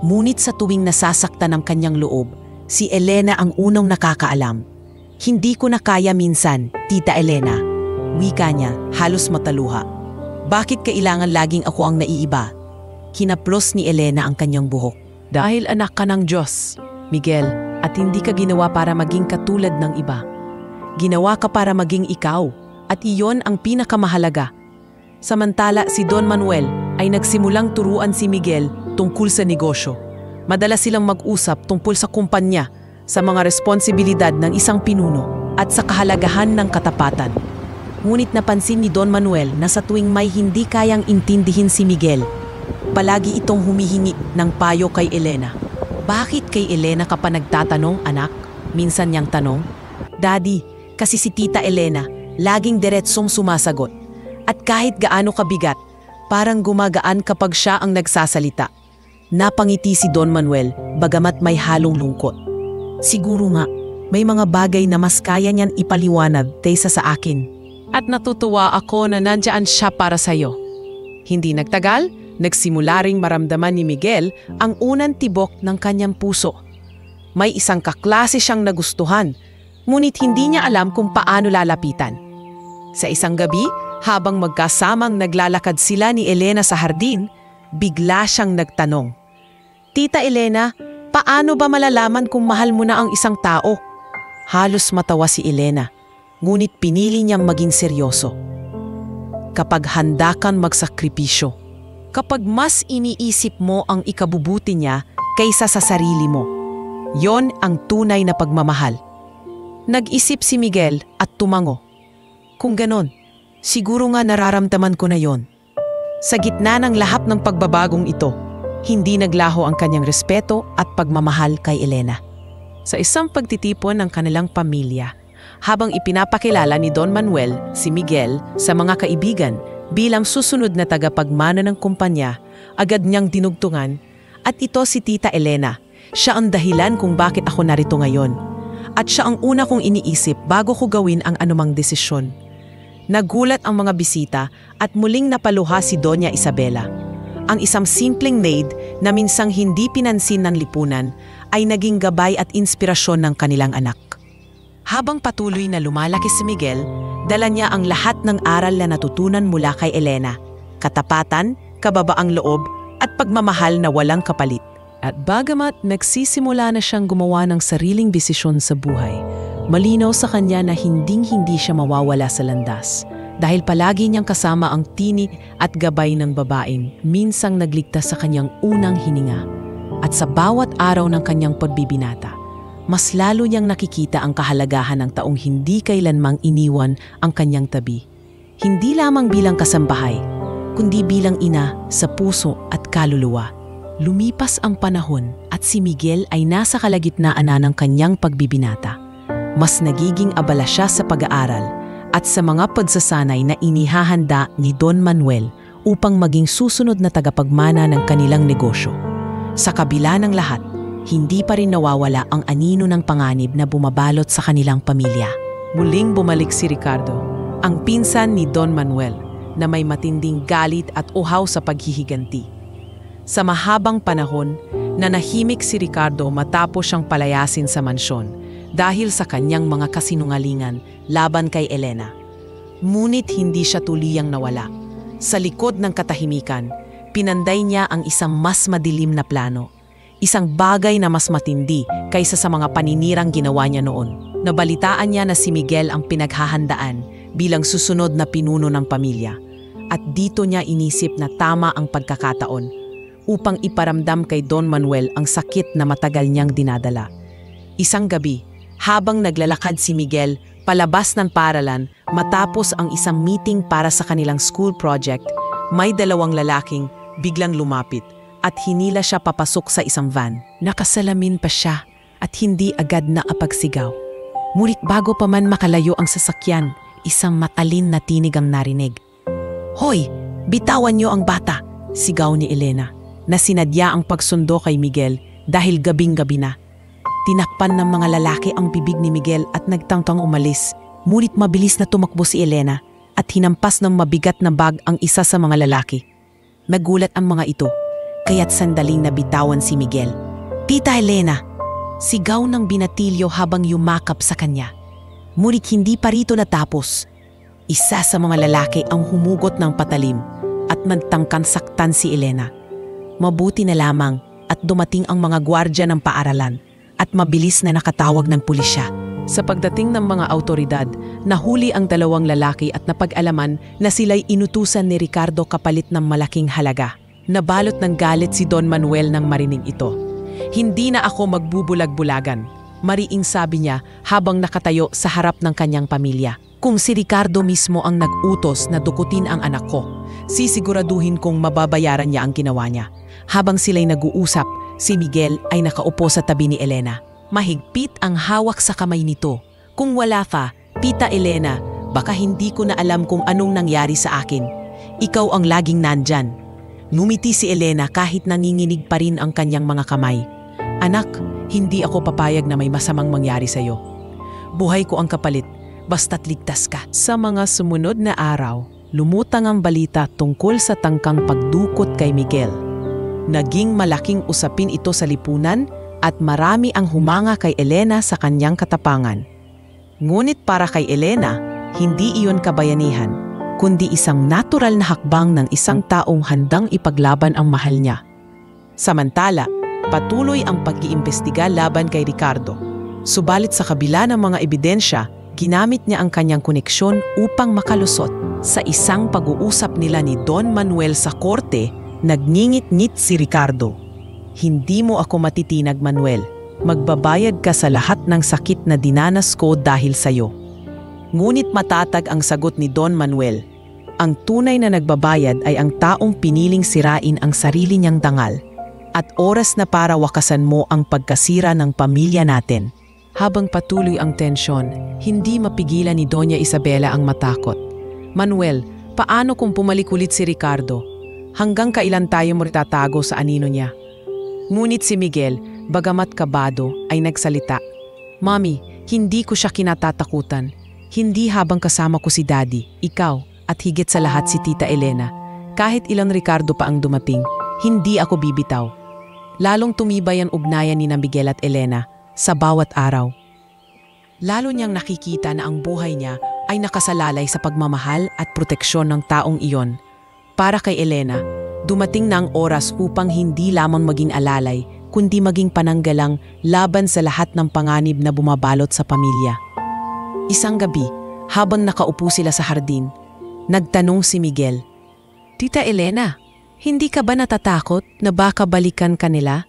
Ngunit sa tuwing nasasaktan ang kanyang loob, si Elena ang unang nakakaalam. Hindi ko na kaya minsan, Tita Elena. Wika niya, halos mataluha. Bakit kailangan laging ako ang naiiba? Kinaplos ni Elena ang kanyang buhok. Dahil anak ka ng Diyos, Miguel, at hindi ka ginawa para maging katulad ng iba. Ginawa ka para maging ikaw, at iyon ang pinakamahalaga. Samantala si Don Manuel ay nagsimulang turuan si Miguel tungkol sa negosyo. Madalas silang mag-usap tungkol sa kumpanya, sa mga responsibilidad ng isang pinuno at sa kahalagahan ng katapatan. Ngunit napansin ni Don Manuel na sa tuwing may hindi kayang intindihin si Miguel, palagi itong humihingi ng payo kay Elena. Bakit kay Elena ka pa nagtatanong, anak? Minsan niyang tanong. Daddy, kasi si Tita Elena laging diretsong sumasagot. At kahit gaano kabigat, parang gumagaan kapag siya ang nagsasalita. Napangiti si Don Manuel bagamat may halong lungkot. Siguro nga, may mga bagay na mas kaya niyan ipaliwanag kaysa sa akin. At natutuwa ako na nandiyan siya para sa'yo. Hindi nagtagal, nagsimula ring maramdaman ni Miguel ang unang tibok ng kanyang puso. May isang kaklase siyang nagustuhan, ngunit hindi niya alam kung paano lalapitan. Sa isang gabi, habang magkasamang naglalakad sila ni Elena sa hardin, bigla siyang nagtanong. Tita Elena, paano ba malalaman kung mahal mo na ang isang tao? Halos matawa si Elena, ngunit pinili niyang maging seryoso. Kapag handa kang magsakripisyo, kapag mas iniisip mo ang ikabubuti niya kaysa sa sarili mo, yon ang tunay na pagmamahal. Nag-isip si Miguel at tumango. Kung ganon, siguro nga nararamdaman ko na yon. Sa gitna ng lahat ng pagbabagong ito, hindi naglaho ang kanyang respeto at pagmamahal kay Elena. Sa isang pagtitipon ng kanilang pamilya, habang ipinapakilala ni Don Manuel si Miguel sa mga kaibigan bilang susunod na tagapagmana ng kumpanya, agad niyang dinugtungan, at ito si Tita Elena. Siya ang dahilan kung bakit ako narito ngayon. At siya ang una kong iniisip bago ko gawin ang anumang desisyon. Nagulat ang mga bisita at muling napaluha si Doña Isabela. Ang isang simpleng maid na minsang hindi pinansin ng lipunan ay naging gabay at inspirasyon ng kanilang anak. Habang patuloy na lumalaki si Miguel, dala niya ang lahat ng aral na natutunan mula kay Elena. Katapatan, kababaang loob, at pagmamahal na walang kapalit. At bagamat nagsisimula na siyang gumawa ng sariling desisyon sa buhay, malinaw sa kanya na hinding-hindi siya mawawala sa landas. Dahil palagi niyang kasama ang tinig at gabay ng babaeng minsang nagligtas sa kanyang unang hininga. At sa bawat araw ng kanyang pagbibinata, mas lalo niyang nakikita ang kahalagahan ng taong hindi kailanmang iniwan ang kanyang tabi. Hindi lamang bilang kasambahay, kundi bilang ina sa puso at kaluluwa. Lumipas ang panahon at si Miguel ay nasa kalagitnaan na ng kanyang pagbibinata. Mas nagiging abala siya sa pag-aaral at sa mga pagsasanay na inihahanda ni Don Manuel upang maging susunod na tagapagmana ng kanilang negosyo. Sa kabila ng lahat, hindi pa rin nawawala ang anino ng panganib na bumabalot sa kanilang pamilya. Muling bumalik si Ricardo, ang pinsan ni Don Manuel, na may matinding galit at uhaw sa paghihiganti. Sa mahabang panahon, nanahimik si Ricardo matapos siyang palayasin sa mansyon dahil sa kanyang mga kasinungalingan laban kay Elena. Ngunit hindi siya tuliyang nawala. Sa likod ng katahimikan, pinanday niya ang isang mas madilim na plano. Isang bagay na mas matindi kaysa sa mga paninirang ginawa niya noon. Nabalitaan niya na si Miguel ang pinaghahandaan bilang susunod na pinuno ng pamilya. At dito niya inisip na tama ang pagkakataon upang iparamdam kay Don Manuel ang sakit na matagal niyang dinadala. Isang gabi, habang naglalakad si Miguel palabas ng paaralan matapos ang isang meeting para sa kanilang school project, may dalawang lalaking biglang lumapit at hinila siya papasok sa isang van. Nakasalamin pa siya at hindi agad nakapagsigaw. Ngunit bago pa man makalayo ang sasakyan, isang matalin na tinig ang narinig. "Hoy, bitawan niyo ang bata!" sigaw ni Elena, na sinadya ang pagsundo kay Miguel dahil gabing-gabi na. Tinakpan ng mga lalaki ang bibig ni Miguel at nagtangtang umalis. Ngunit mabilis na tumakbo si Elena at hinampas ng mabigat na bag ang isa sa mga lalaki. Nagulat ang mga ito, kaya't sandaling nabitawan si Miguel. "Tita Elena!" sigaw ng binatilyo habang yumakap sa kanya. Ngunit hindi pa rito natapos. Isa sa mga lalaki ang humugot ng patalim at nagtangkang saktan si Elena. Mabuti na lamang at dumating ang mga gwardya ng paaralan at mabilis na nakatawag ng pulisya. Sa pagdating ng mga awtoridad, nahuli ang dalawang lalaki at napag-alaman na sila'y inutusan ni Ricardo kapalit ng malaking halaga. Nabalot ng galit si Don Manuel nang marinig ito. "Hindi na ako magbubulag-bulagan," mariing sabi niya habang nakatayo sa harap ng kanyang pamilya. "Kung si Ricardo mismo ang nag-utos na dukutin ang anak ko, sisiguraduhin kong mababayaran niya ang ginawa niya." Habang sila'y nag-uusap, si Miguel ay nakaupo sa tabi ni Elena. Mahigpit ang hawak sa kamay nito. "Kung wala ka, Tita Elena, baka hindi ko na alam kung anong nangyari sa akin. Ikaw ang laging nandyan." Ngumiti si Elena kahit nanginginig pa rin ang kanyang mga kamay. "Anak, hindi ako papayag na may masamang mangyari sa'yo. Buhay ko ang kapalit, basta't ligtas ka." Sa mga sumunod na araw, lumutang ang balita tungkol sa tangkang pagdukot kay Miguel. Naging malaking usapin ito sa lipunan at marami ang humanga kay Elena sa kanyang katapangan. Ngunit para kay Elena, hindi iyon kabayanihan, kundi isang natural na hakbang ng isang taong handang ipaglaban ang mahal niya. Samantala, patuloy ang pag-iimbestiga laban kay Ricardo. Subalit sa kabila ng mga ebidensya, ginamit niya ang kanyang koneksyon upang makalusot. Sa isang pag-uusap nila ni Don Manuel sa korte, nagngingit-ngit si Ricardo. "Hindi mo ako matitinag, Manuel. Magbabayad ka sa lahat ng sakit na dinanas ko dahil sa'yo." Ngunit matatag ang sagot ni Don Manuel. Ang tunay na nagbabayad ay ang taong piniling sirain ang sarili niyang dangal. At oras na para wakasan mo ang pagkasira ng pamilya natin. Habang patuloy ang tensyon, hindi mapigilan ni Doña Isabela ang matakot. "Manuel, paano kung pumalik ulit si Ricardo? Hanggang kailan tayo tatago sa anino niya?" Ngunit si Miguel, bagamat kabado, ay nagsalita. "Mami, hindi ko siya kinatatakutan. Hindi habang kasama ko si Daddy, ikaw, at higit sa lahat si Tita Elena. Kahit ilang Ricardo pa ang dumating, hindi ako bibitaw." Lalong tumibay ang ugnayan ni Miguel at Elena sa bawat araw. Lalo niyang nakikita na ang buhay niya ay nakasalalay sa pagmamahal at proteksyon ng taong iyon. Para kay Elena, dumating na ang oras upang hindi lamang maging alalay, kundi maging pananggalang laban sa lahat ng panganib na bumabalot sa pamilya. Isang gabi, habang nakaupo sila sa hardin, nagtanong si Miguel, "Tita Elena, hindi ka ba natatakot na baka balikan ka nila?"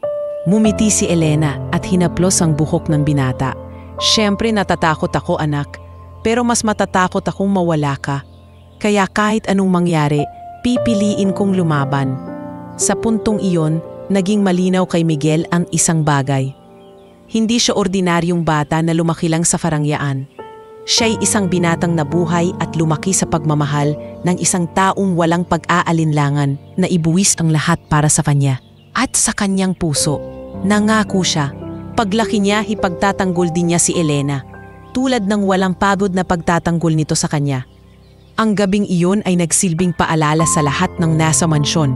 Mumiti si Elena at hinaplos ang buhok ng binata. Siyempre natatakot ako, anak, pero mas matatakot akong mawala ka. Kaya kahit anong mangyari, pipiliin kong lumaban. Sa puntong iyon, naging malinaw kay Miguel ang isang bagay. Hindi siya ordinaryong bata na lumaki lang sa karangyaan. Siya'y isang binatang nabuhay at lumaki sa pagmamahal ng isang taong walang pag-aalinlangan na ibuwis ang lahat para sa kanya. At sa kanyang puso, nangako siya, paglaki niya ipagtatanggol din niya si Elena, tulad ng walang pagod na pagtatanggol nito sa kanya. Ang gabing iyon ay nagsilbing paalala sa lahat ng nasa mansyon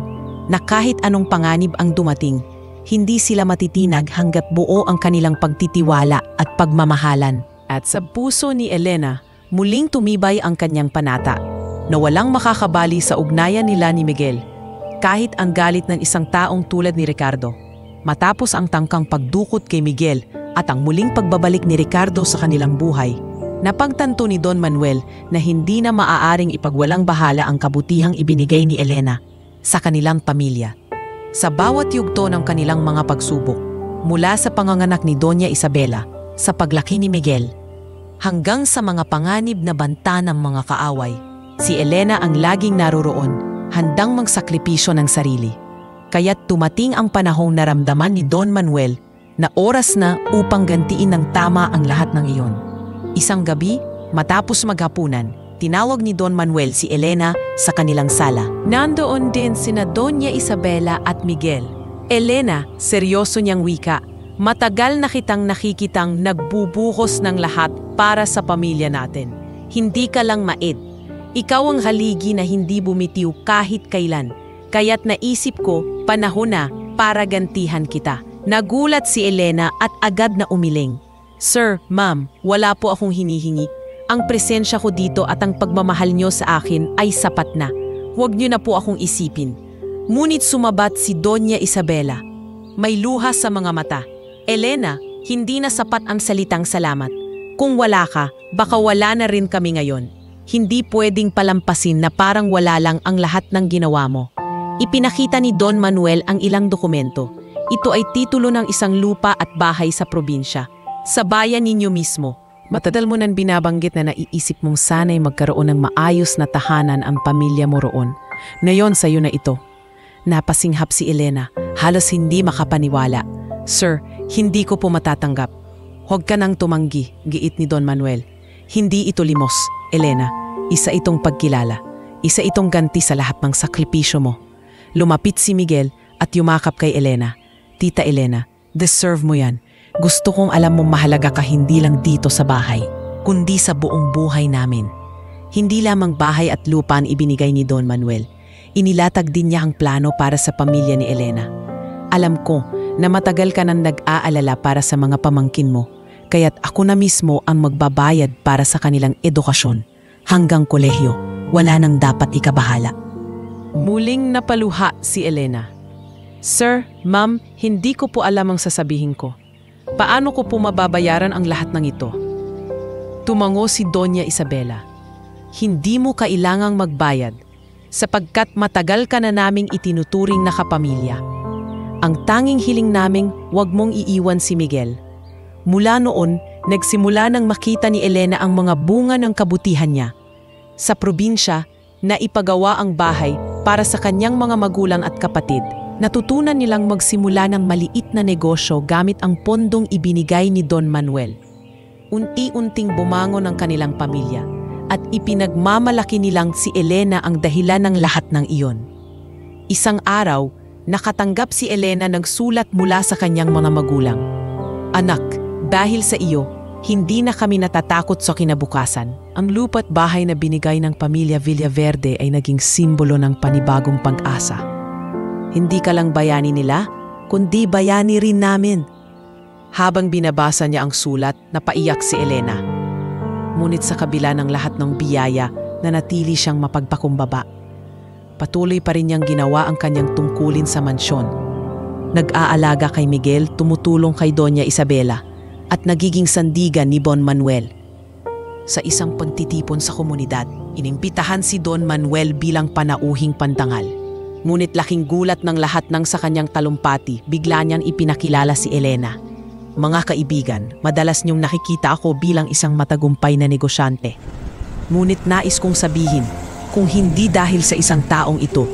na kahit anong panganib ang dumating, hindi sila matitinag hanggat buo ang kanilang pagtitiwala at pagmamahalan. At sa puso ni Elena, muling tumibay ang kanyang panata na walang makakabali sa ugnayan nila ni Miguel, kahit ang galit ng isang taong tulad ni Ricardo. Matapos ang tangkang pagdukot kay Miguel at ang muling pagbabalik ni Ricardo sa kanilang buhay, napagtanto ni Don Manuel na hindi na maaaring ipagwalang bahala ang kabutihang ibinigay ni Elena sa kanilang pamilya. Sa bawat yugto ng kanilang mga pagsubok, mula sa panganganak ni Doña Isabela, sa paglaki ni Miguel, hanggang sa mga panganib na banta ng mga kaaway, si Elena ang laging naroroon, handang magsakripisyo ng sarili. Kaya't tumating ang panahong naramdaman ni Don Manuel na oras na upang gantiin ng tama ang lahat ng iyon. Isang gabi, matapos maghapunan, tinawag ni Don Manuel si Elena sa kanilang sala. Nandoon din sina Doña Isabela at Miguel. Elena, seryoso niyang wika, matagal na kitang nakikitang nagbubuhos ng lahat para sa pamilya natin. Hindi ka lang mait. Ikaw ang haligi na hindi bumitiw kahit kailan. Kaya't naisip ko, panahon na para gantihan kita. Nagulat si Elena at agad na umiling. Sir, ma'am, wala po akong hinihingi. Ang presensya ko dito at ang pagmamahal niyo sa akin ay sapat na. Huwag niyo na po akong isipin. Ngunit sumabat si Doña Isabela. May luha sa mga mata. Elena, hindi na sapat ang salitang salamat. Kung wala ka, baka wala na rin kami ngayon. Hindi pwedeng palampasin na parang wala lang ang lahat ng ginawa mo. Ipinakita ni Don Manuel ang ilang dokumento. Ito ay titulo ng isang lupa at bahay sa probinsya. Sa bayan ninyo mismo. Matagal mo nang binabanggit na naiisip mong sana'y magkaroon ng maayos na tahanan ang pamilya mo roon. Ngayon sa'yo na ito. Napasinghap si Elena, halos hindi makapaniwala. Sir, hindi ko po matatanggap. Huwag ka nang tumanggi, giit ni Don Manuel. Hindi ito limos, Elena. Isa itong pagkilala. Isa itong ganti sa lahat ng sakripisyo mo. Lumapit si Miguel at yumakap kay Elena. Tita Elena, deserve mo yan. Gusto kong alam mong mahalaga ka hindi lang dito sa bahay, kundi sa buong buhay namin. Hindi lamang bahay at lupa ang ibinigay ni Don Manuel. Inilatag din niya ang plano para sa pamilya ni Elena. Alam ko na matagal ka nang nag-aalala para sa mga pamangkin mo, kaya't ako na mismo ang magbabayad para sa kanilang edukasyon. Hanggang kolehiyo, wala nang dapat ikabahala. Muling napaluha si Elena. Sir, ma'am, hindi ko po alam ang sasabihin ko. Paano ko po mababayaran ang lahat ng ito? Tumango si Doña Isabela. Hindi mo kailangang magbayad sapagkat matagal ka na naming itinuturing na kapamilya. Ang tanging hiling naming huwag mong iiwan si Miguel. Mula noon, nagsimula nang makita ni Elena ang mga bunga ng kabutihan niya. Sa probinsya, naipagawa ang bahay para sa kanyang mga magulang at kapatid. Natutunan nilang magsimula ng maliit na negosyo gamit ang pondong ibinigay ni Don Manuel. Unti-unting bumangon ang kanilang pamilya at ipinagmamalaki nilang si Elena ang dahilan ng lahat ng iyon. Isang araw, nakatanggap si Elena ng sulat mula sa kanyang mga magulang. Anak, dahil sa iyo, hindi na kami natatakot sa kinabukasan. Ang lupa't bahay na binigay ng pamilya Villaverde ay naging simbolo ng panibagong pag-asa. Hindi ka lang bayani nila, kundi bayani rin namin. Habang binabasa niya ang sulat, napaiyak si Elena. Ngunit sa kabila ng lahat ng biyaya, nanatili siyang mapagpakumbaba. Patuloy pa rin niyang ginawa ang kanyang tungkulin sa mansyon. Nag-aalaga kay Miguel, tumutulong kay Doña Isabela, at nagiging sandigan ni Don Manuel. Sa isang pagtitipon sa komunidad, inimbitahan si Don Manuel bilang panauhing pandangal. Ngunit laking gulat ng lahat ng sa kanyang talumpati, bigla niyang ipinakilala si Elena. Mga kaibigan, madalas niyong nakikita ako bilang isang matagumpay na negosyante. Ngunit nais kong sabihin, kung hindi dahil sa isang taong ito,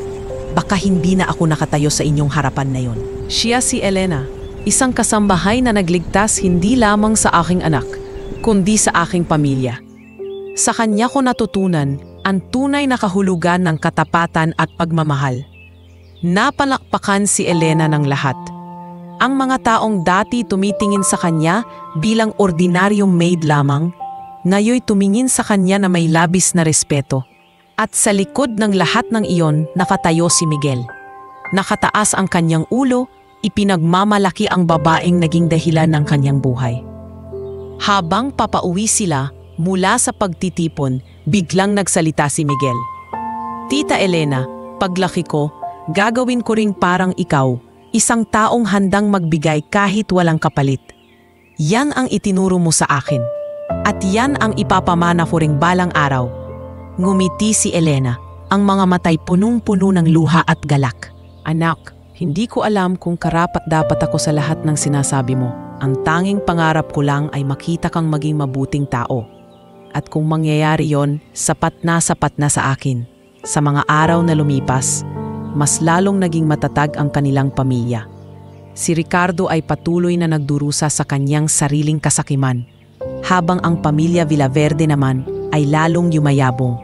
baka hindi na ako nakatayo sa inyong harapan na yon. Siya si Elena, isang kasambahay na nagligtas hindi lamang sa aking anak, kundi sa aking pamilya. Sa kanya ko natutunan ang tunay na kahulugan ng katapatan at pagmamahal. Napalakpakan si Elena ng lahat. Ang mga taong dati tumitingin sa kanya bilang ordinaryong maid lamang, ngayoy tumingin sa kanya na may labis na respeto. At sa likod ng lahat ng iyon, nakatayo si Miguel. Nakataas ang kanyang ulo, ipinagmamalaki ang babaeng naging dahilan ng kanyang buhay. Habang papauwi sila mula sa pagtitipon, biglang nagsalita si Miguel. Tita Elena, paglaki ko, gagawin ko ring parang ikaw, isang taong handang magbigay kahit walang kapalit. Yan ang itinuro mo sa akin. At yan ang ipapamana ko ring balang araw. Ngumiti si Elena, ang mga matay punong-puno ng luha at galak. Anak, hindi ko alam kung karapat-dapat ako sa lahat ng sinasabi mo. Ang tanging pangarap ko lang ay makita kang maging mabuting tao. At kung mangyayari yon, sapat na sa akin. Sa mga araw na lumipas, mas lalong naging matatag ang kanilang pamilya. Si Ricardo ay patuloy na nagdurusa sa kanyang sariling kasakiman, habang ang pamilya Villaverde naman ay lalong yumayabong.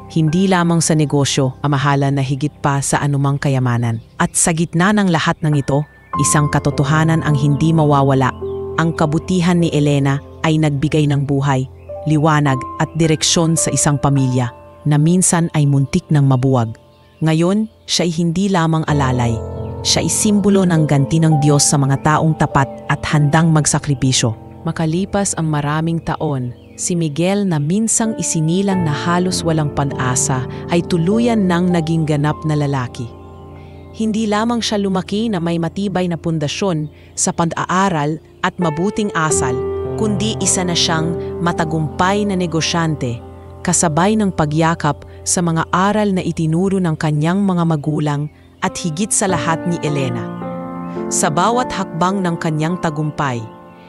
Hindi lamang sa negosyo ang mahalan na higit pa sa anumang kayamanan. At sa gitna ng lahat ng ito, isang katotohanan ang hindi mawawala. Ang kabutihan ni Elena ay nagbigay ng buhay, liwanag at direksyon sa isang pamilya na minsan ay muntik ng mabuwag. Ngayon, siya ay hindi lamang alalay. Siya ay simbolo ng ganti ng Diyos sa mga taong tapat at handang magsakripisyo. Makalipas ang maraming taon, si Miguel na minsang isinilang na halos walang pag-asa ay tuluyan nang naging ganap na lalaki. Hindi lamang siya lumaki na may matibay na pundasyon sa pag-aaral at mabuting asal, kundi isa na siyang matagumpay na negosyante, kasabay ng pagyakap sa mga aral na itinuro ng kanyang mga magulang at higit sa lahat ni Elena. Sa bawat hakbang ng kanyang tagumpay,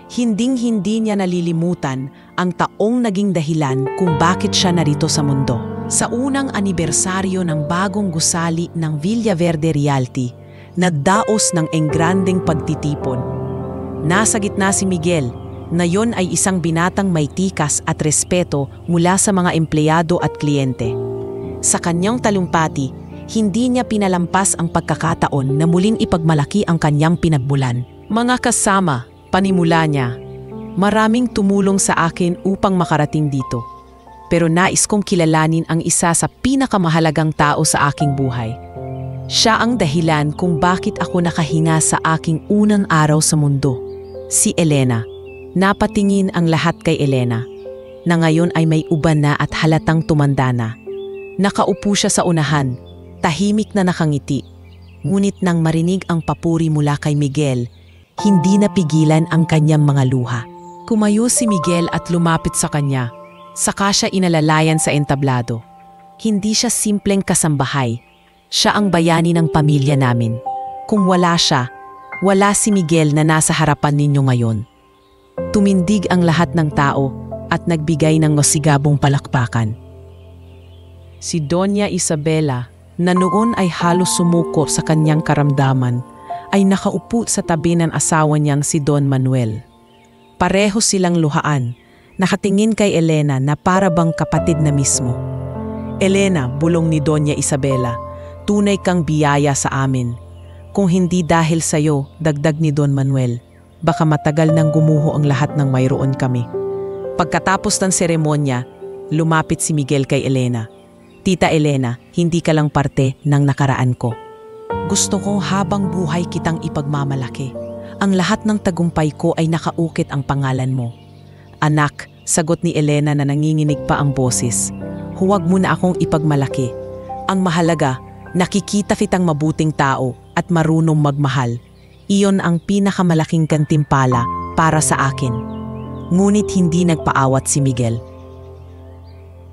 hinding-hindi niya nalilimutan ang taong naging dahilan kung bakit siya narito sa mundo. Sa unang anibersaryo ng bagong gusali ng Villaverde Realty, nagdaos ng engrandeng pagtitipon. Nasa gitna si Miguel, na yon ay isang binatang may tikas at respeto mula sa mga empleyado at kliyente. Sa kanyang talumpati, hindi niya pinalampas ang pagkakataon na muling ipagmalaki ang kanyang pinagmulan. Mga kasama, panimula niya, maraming tumulong sa akin upang makarating dito. Pero nais kong kilalanin ang isa sa pinakamahalagang tao sa aking buhay. Siya ang dahilan kung bakit ako nakahinga sa aking unang araw sa mundo. Si Elena. Napatingin ang lahat kay Elena, na ngayon ay may uban na at halatang tumanda na. Nakaupo siya sa unahan, tahimik na nakangiti. Ngunit nang marinig ang papuri mula kay Miguel, hindi napigilan ang kanyang mga luha. Kumayo si Miguel at lumapit sa kanya, saka siya inalalayan sa entablado. Hindi siya simpleng kasambahay, siya ang bayani ng pamilya namin. Kung wala siya, wala si Miguel na nasa harapan ninyo ngayon. Tumindig ang lahat ng tao at nagbigay ng masigabong palakpakan. Si Doña Isabela, na noon ay halos sumuko sa kanyang karamdaman, ay nakaupo sa tabi ng asawa niyang si Don Manuel. Pareho silang luhaan, nakatingin kay Elena na para bang kapatid na mismo. Elena, bulong ni Doña Isabela, tunay kang biyaya sa amin. Kung hindi dahil sa'yo, dagdag ni Don Manuel, baka matagal nang gumuho ang lahat ng mayroon kami. Pagkatapos ng seremonya, lumapit si Miguel kay Elena. Tita Elena, hindi ka lang parte ng nakaraan ko. Gusto ko habang buhay kitang ipagmamalaki. Ang lahat ng tagumpay ko ay nakaukit ang pangalan mo. Anak, sagot ni Elena na nanginginig pa ang boses. Huwag mo na akong ipagmalaki. Ang mahalaga, nakikita kitang mabuting tao at marunong magmahal. Iyon ang pinakamalaking gantimpala para sa akin. Ngunit hindi nagpaawat si Miguel.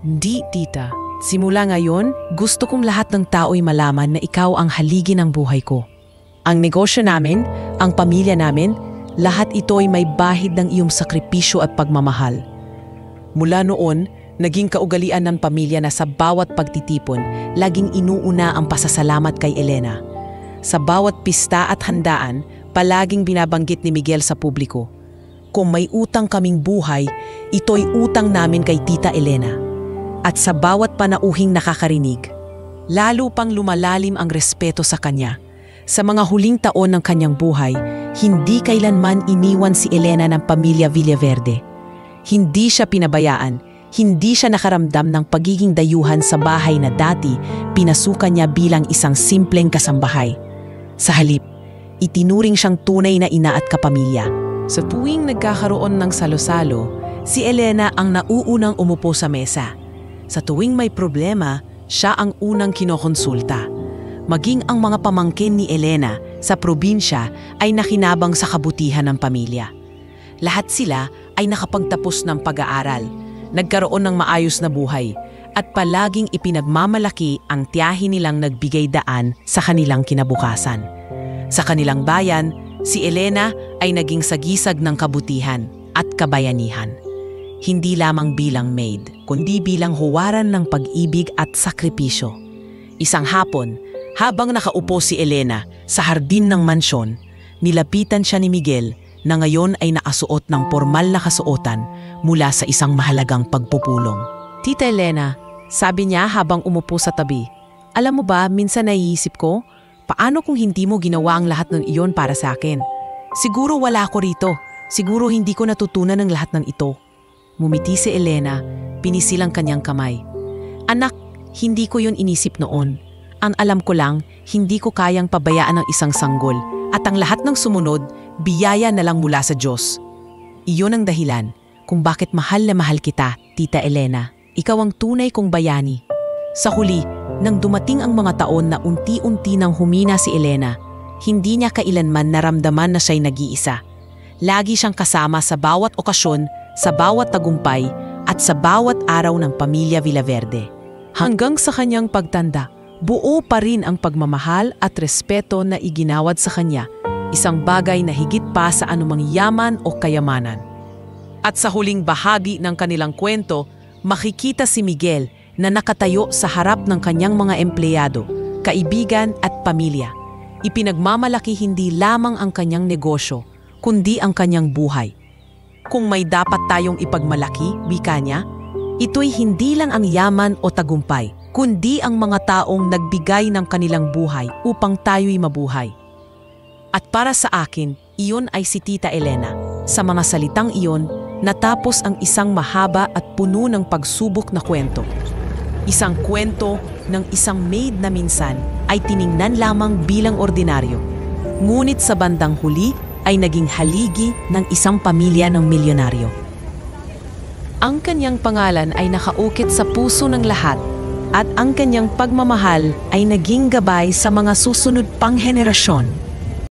Di, tita. simula ngayon, gusto kong lahat ng tao'y malaman na ikaw ang haligi ng buhay ko. Ang negosyo namin, ang pamilya namin, lahat ito'y may bahid ng iyong sakripisyo at pagmamahal. Mula noon, naging kaugalian ng pamilya na sa bawat pagtitipon, laging inuuna ang pasasalamat kay Elena. Sa bawat pista at handaan, palaging binabanggit ni Miguel sa publiko, kung may utang kaming buhay, ito'y utang namin kay Tita Elena. At sa bawat panauhing nakakarinig, lalo pang lumalalim ang respeto sa kanya. Sa mga huling taon ng kanyang buhay, hindi kailanman iniwan si Elena ng pamilya Villaverde. Hindi siya pinabayaan, hindi siya nakaramdam ng pagiging dayuhan sa bahay na dati pinasukan niya bilang isang simpleng kasambahay. Sa halip, itinuring siyang tunay na ina at kapamilya. Sa tuwing nagkakaroon ng salo-salo, si Elena ang nauunang umupo sa mesa. Sa tuwing may problema, siya ang unang kinokonsulta. Maging ang mga pamangkin ni Elena sa probinsya ay nakinabang sa kabutihan ng pamilya. Lahat sila ay nakapagtapos ng pag-aaral, nagkaroon ng maayos na buhay, at palaging ipinagmamalaki ang tiyahin nilang nagbigay daan sa kanilang kinabukasan. Sa kanilang bayan, si Elena ay naging sagisag ng kabutihan at kabayanihan. Hindi lamang bilang maid, kundi bilang huwaran ng pag-ibig at sakripisyo. Isang hapon, habang nakaupo si Elena sa hardin ng mansyon, nilapitan siya ni Miguel na ngayon ay nakasuot ng pormal na kasuotan mula sa isang mahalagang pagpupulong. Tita Elena, sabi niya habang umupo sa tabi, alam mo ba, minsan naiisip ko, paano kung hindi mo ginawa ang lahat ng iyon para sa akin? Siguro wala ako rito. Siguro hindi ko natutunan ang lahat ng ito. Mumiti si Elena, pinisilang kanyang kamay. Anak, hindi ko yun inisip noon. Ang alam ko lang, hindi ko kayang pabayaan ang isang sanggol at ang lahat ng sumunod, biyaya na lang mula sa Diyos. Iyon ang dahilan kung bakit mahal na mahal kita, Tita Elena. Ikaw ang tunay kong bayani. Sa huli, nang dumating ang mga taon na unti-unti nang humina si Elena, hindi niya kailanman naramdaman na siya'y nag-iisa. Lagi siyang kasama sa bawat okasyon, sa bawat tagumpay, at sa bawat araw ng pamilya Villaverde. Hanggang sa kanyang pagtanda, buo pa rin ang pagmamahal at respeto na iginawad sa kanya, isang bagay na higit pa sa anumang yaman o kayamanan. At sa huling bahagi ng kanilang kwento, makikita si Miguel na nakatayo sa harap ng kanyang mga empleyado, kaibigan at pamilya. Ipinagmamalaki hindi lamang ang kanyang negosyo, kundi ang kanyang buhay. Kung may dapat tayong ipagmalaki, wika niya, ito'y hindi lang ang yaman o tagumpay, kundi ang mga taong nagbigay ng kanilang buhay upang tayo'y mabuhay. At para sa akin, iyon ay si Tita Elena. Sa mga salitang iyon, natapos ang isang mahaba at puno ng pagsubok na kwento. Isang kwento ng isang maid na minsan ay tiningnan lamang bilang ordinaryo. Ngunit sa bandang huli ay naging haligi ng isang pamilya ng milyonaryo. Ang kanyang pangalan ay nakaukit sa puso ng lahat at ang kanyang pagmamahal ay naging gabay sa mga susunod pang henerasyon.